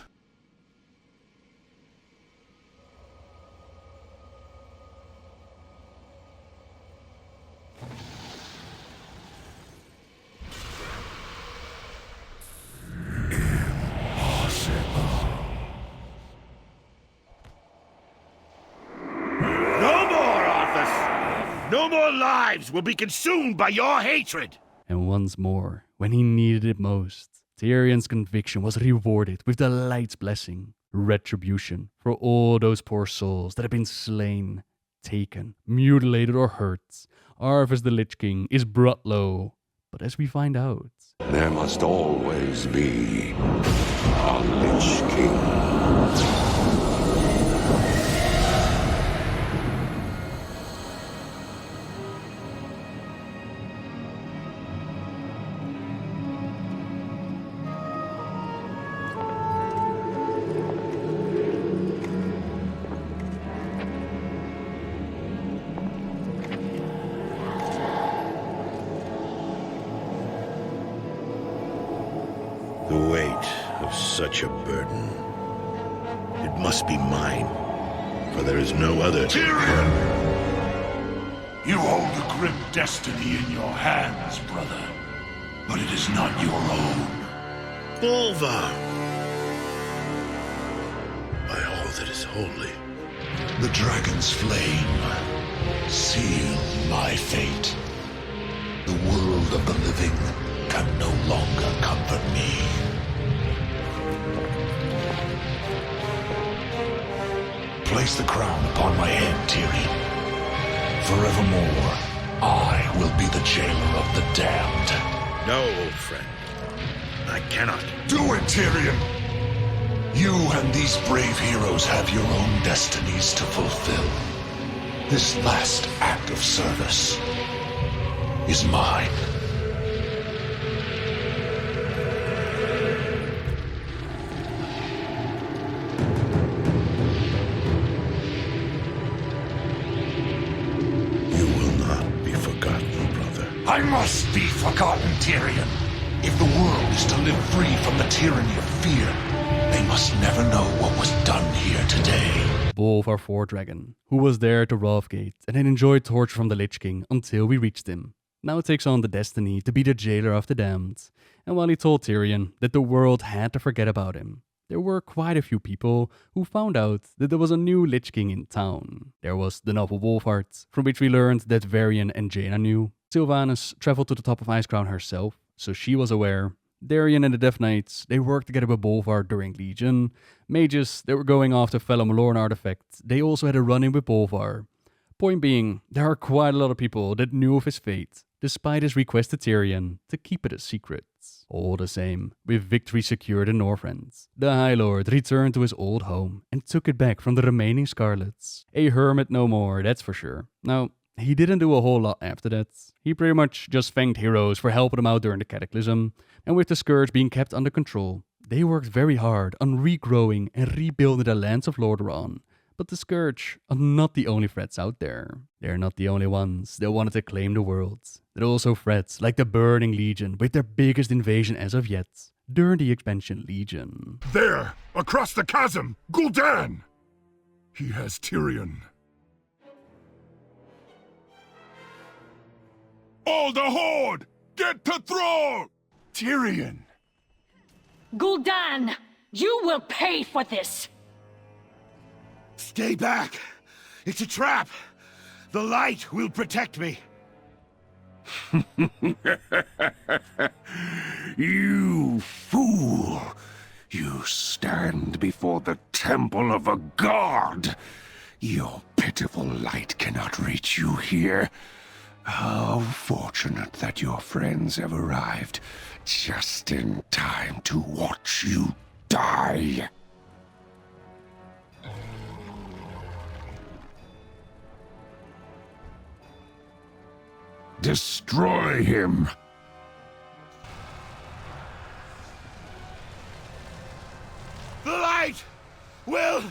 No more lives will be consumed by your hatred! And once more, when he needed it most, Tyrion's conviction was rewarded with the Light's blessing, retribution for all those poor souls that have been slain, taken, mutilated or hurt. Arthas the Lich King is brought low, but as we find out, there must always be a Lich King. The weight of such a burden. It must be mine, for there is no other. Tyrion! You hold a grim destiny in your hands, brother. But it is not your own. Bolvar! By all that is holy. The dragon's flame. Seal my fate. The world of the living can no longer comfort me. Place the crown upon my head, Tyrion. Forevermore, I will be the jailer of the damned. No, old friend. I cannot. Do it, Tyrion! You and these brave heroes have your own destinies to fulfill. This last act of service is mine. I must be forgotten, Tyrion. If the world is to live free from the tyranny of fear, they must never know what was done here today. Bolvar Fordragon, who was there at the Wrathgate and had enjoyed torture from the Lich King until we reached him, now takes on the destiny to be the jailer of the damned. And while he told Tyrion that the world had to forget about him, there were quite a few people who found out that there was a new Lich King in town. There was the noble Wolfheart, from which we learned that Varian and Jaina knew. Sylvanas traveled to the top of Icecrown herself, so she was aware. Darian and the Death Knights, they worked together with Bolvar during Legion. Mages, they were going after fellow Malorn artifacts, they also had a run-in with Bolvar. Point being, there are quite a lot of people that knew of his fate, despite his request to Tyrion to keep it a secret. All the same, with victory secured in Northrend, the High Lord returned to his old home and took it back from the remaining Scarlets. A hermit no more, that's for sure. Now, he didn't do a whole lot after that. He pretty much just thanked heroes for helping him out during the Cataclysm, and with the Scourge being kept under control, They worked very hard on regrowing and rebuilding the lands of Lordaeron. But the Scourge are not the only threats out there. They're not the only ones that wanted to claim the world. There are also threats like the Burning Legion with their biggest invasion as of yet, during the Expansion Legion. There, across the chasm, Gul'dan! He has Tyrion. All the Horde! Get to throne! Tyrion! Gul'dan! You will pay for this! Stay back! It's a trap! The light will protect me! You fool! You stand before the temple of a god! Your pitiful light cannot reach you here. How fortunate that your friends have arrived just in time to watch you die. Destroy him! The light will...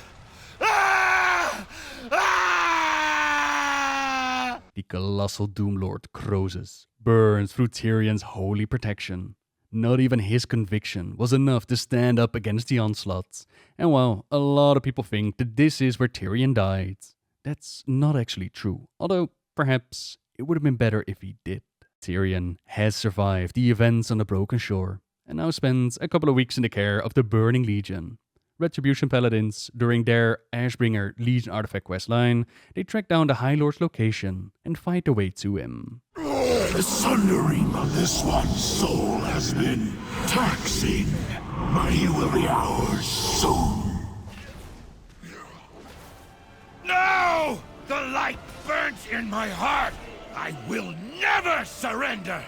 The colossal Doomlord Croesus burns through Tyrion's holy protection. Not even his conviction was enough to stand up against the onslaught. And while a lot of people think that this is where Tyrion died, that's not actually true. Although, perhaps, it would have been better if he did. Tyrion has survived the events on the Broken Shore, and now spends a couple of weeks in the care of the Burning Legion. Retribution Paladins, during their Ashbringer Legion artifact questline, they track down the High Lord's location and fight their way to him. The sundering of this one's soul has been taxing, but he will be ours soon. No! The light burns in my heart! I will never surrender!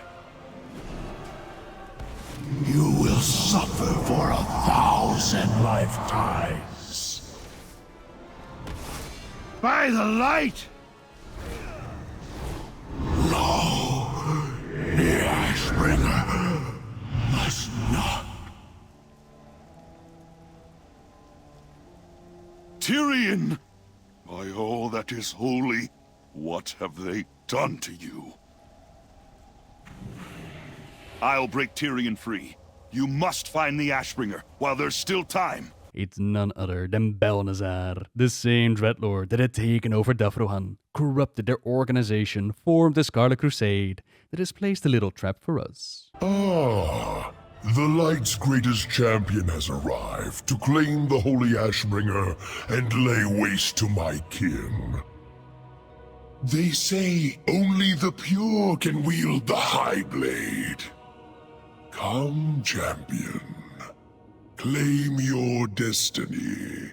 You will suffer for 1,000 lifetimes. By the light! No! The Ashbringer must not. Tyrion! By all that is holy, what have they done to you? I'll break Tyrion free. You must find the Ashbringer while there's still time. It's none other than Balnazar, the same Dreadlord that had taken over Davrohan, corrupted their organization, formed the Scarlet Crusade, that has placed a little trap for us. Ah, the Light's greatest champion has arrived to claim the Holy Ashbringer and lay waste to my kin. They say only the pure can wield the High Blade. Come, champion. Claim your destiny.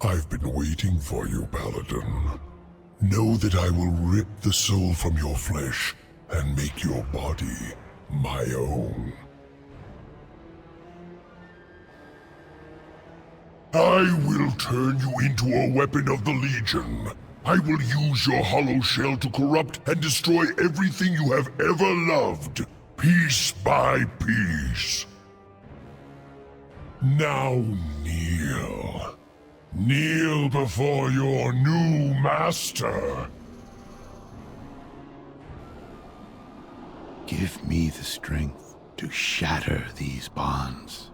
I've been waiting for you, Paladin. Know that I will rip the soul from your flesh and make your body my own. I will turn you into a weapon of the Legion. I will use your hollow shell to corrupt and destroy everything you have ever loved, piece by piece. Now kneel. Kneel before your new master. Give me the strength to shatter these bonds.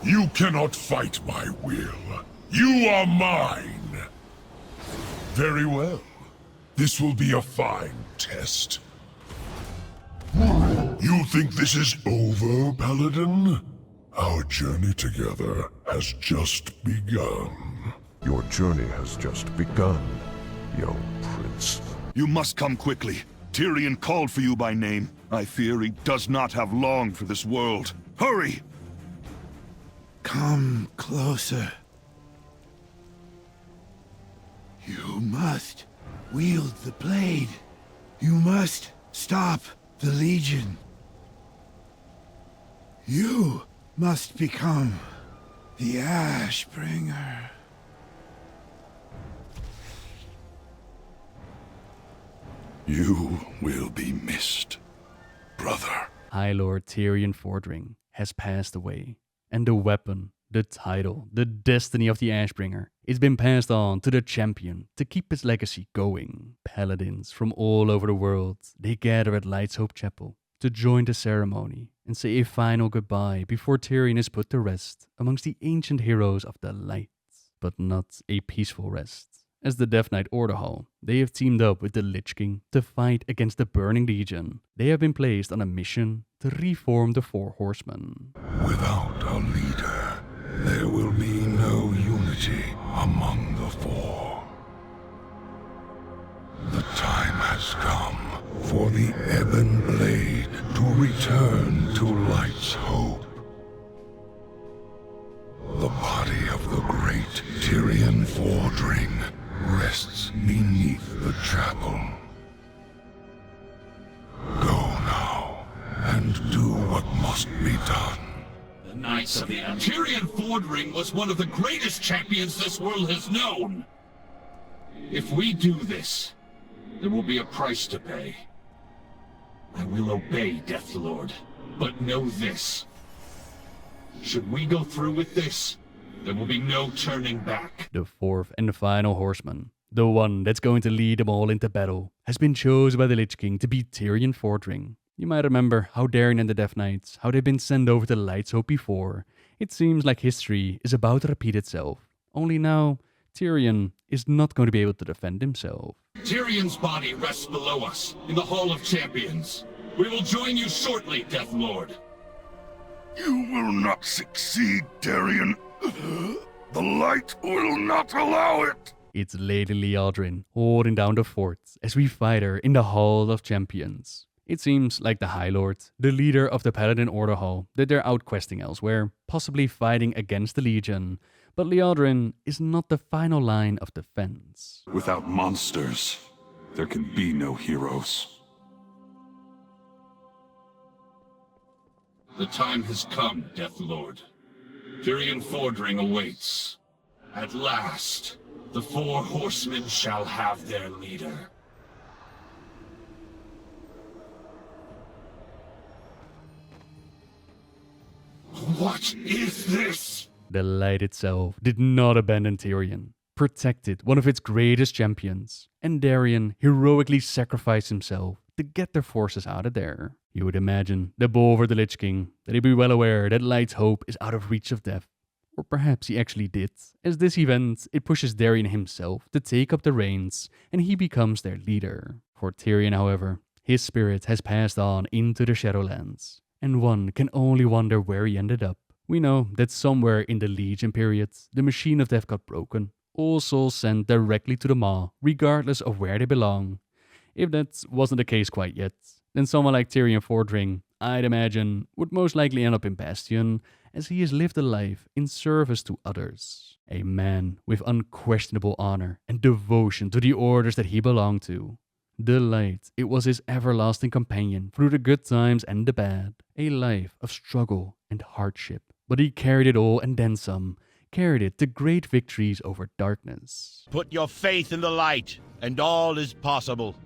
You cannot fight my will. You are mine. Very well. This will be a fine test. You think this is over, Paladin? Our journey together has just begun. Your journey has just begun, young prince. You must come quickly. Tyrion called for you by name. I fear he does not have long for this world. Hurry! Come closer. You must wield the blade. You must stop the Legion. You must become the Ashbringer. You will be missed, brother. High Lord Tyrion Fordring has passed away, and the weapon, the title, the destiny of the Ashbringer is been passed on to the champion to keep his legacy going. Paladins from all over the world, they gather at Light's Hope Chapel to join the ceremony and say a final goodbye before Tyrion is put to rest amongst the ancient heroes of the light. But not a peaceful rest. As the Death Knight Order Hall, they have teamed up with the Lich King to fight against the Burning Legion. They have been placed on a mission to reform the Four Horsemen. Without a leader, there will be no unity among the four. The time has come for the Ebon Blade to return to Light's Hope. The body of the great Tyrion Fordring rests beneath the chapel. Go now, and do what must be done. The Knights of the Tyrion Fordring was one of the greatest champions this world has known. If we do this, there will be a price to pay. I will obey, Deathlord, but know this. Should we go through with this, there will be no turning back. The fourth and final horseman, the one that's going to lead them all into battle, has been chosen by the Lich King to be Tyrion Fordring. You might remember how Darien and the Death Knights, how they've been sent over to Light's Hope before. It seems like history is about to repeat itself. Only now, Tyrion is not going to be able to defend himself. Tyrion's body rests below us, in the Hall of Champions. We will join you shortly, Deathlord. You will not succeed, Darien. The light will not allow it. It's Lady Liadrin holding down the fort as we fight her in the Hall of Champions. It seems like the High Lord, the leader of the Paladin Order Hall, that they're out questing elsewhere, possibly fighting against the Legion. But Liadrin is not the final line of defense. Without monsters, there can be no heroes. The time has come, Deathlord. Tyrion Fordring awaits. At last, the Four Horsemen shall have their leader. What is this? The light itself did not abandon Tyrion, protected one of its greatest champions, and Darien heroically sacrificed himself to get their forces out of there. You would imagine that over the Lich King, that he'd be well aware that Light's Hope is out of reach of death. Or perhaps he actually did, as this event, it pushes Darien himself to take up the reins, and he becomes their leader. For Tyrion, however, his spirit has passed on into the Shadowlands, and one can only wonder where he ended up. We know that somewhere in the Legion period, the Machine of Death got broken. All souls sent directly to the Maw, regardless of where they belong. If that wasn't the case quite yet, then someone like Tyrion Fordring, I'd imagine, would most likely end up in Bastion, as he has lived a life in service to others. A man with unquestionable honor and devotion to the orders that he belonged to. The light, it was his everlasting companion through the good times and the bad. A life of struggle and hardship. But he carried it all and then some. Carried it to great victories over darkness. Put your faith in the light, and all is possible.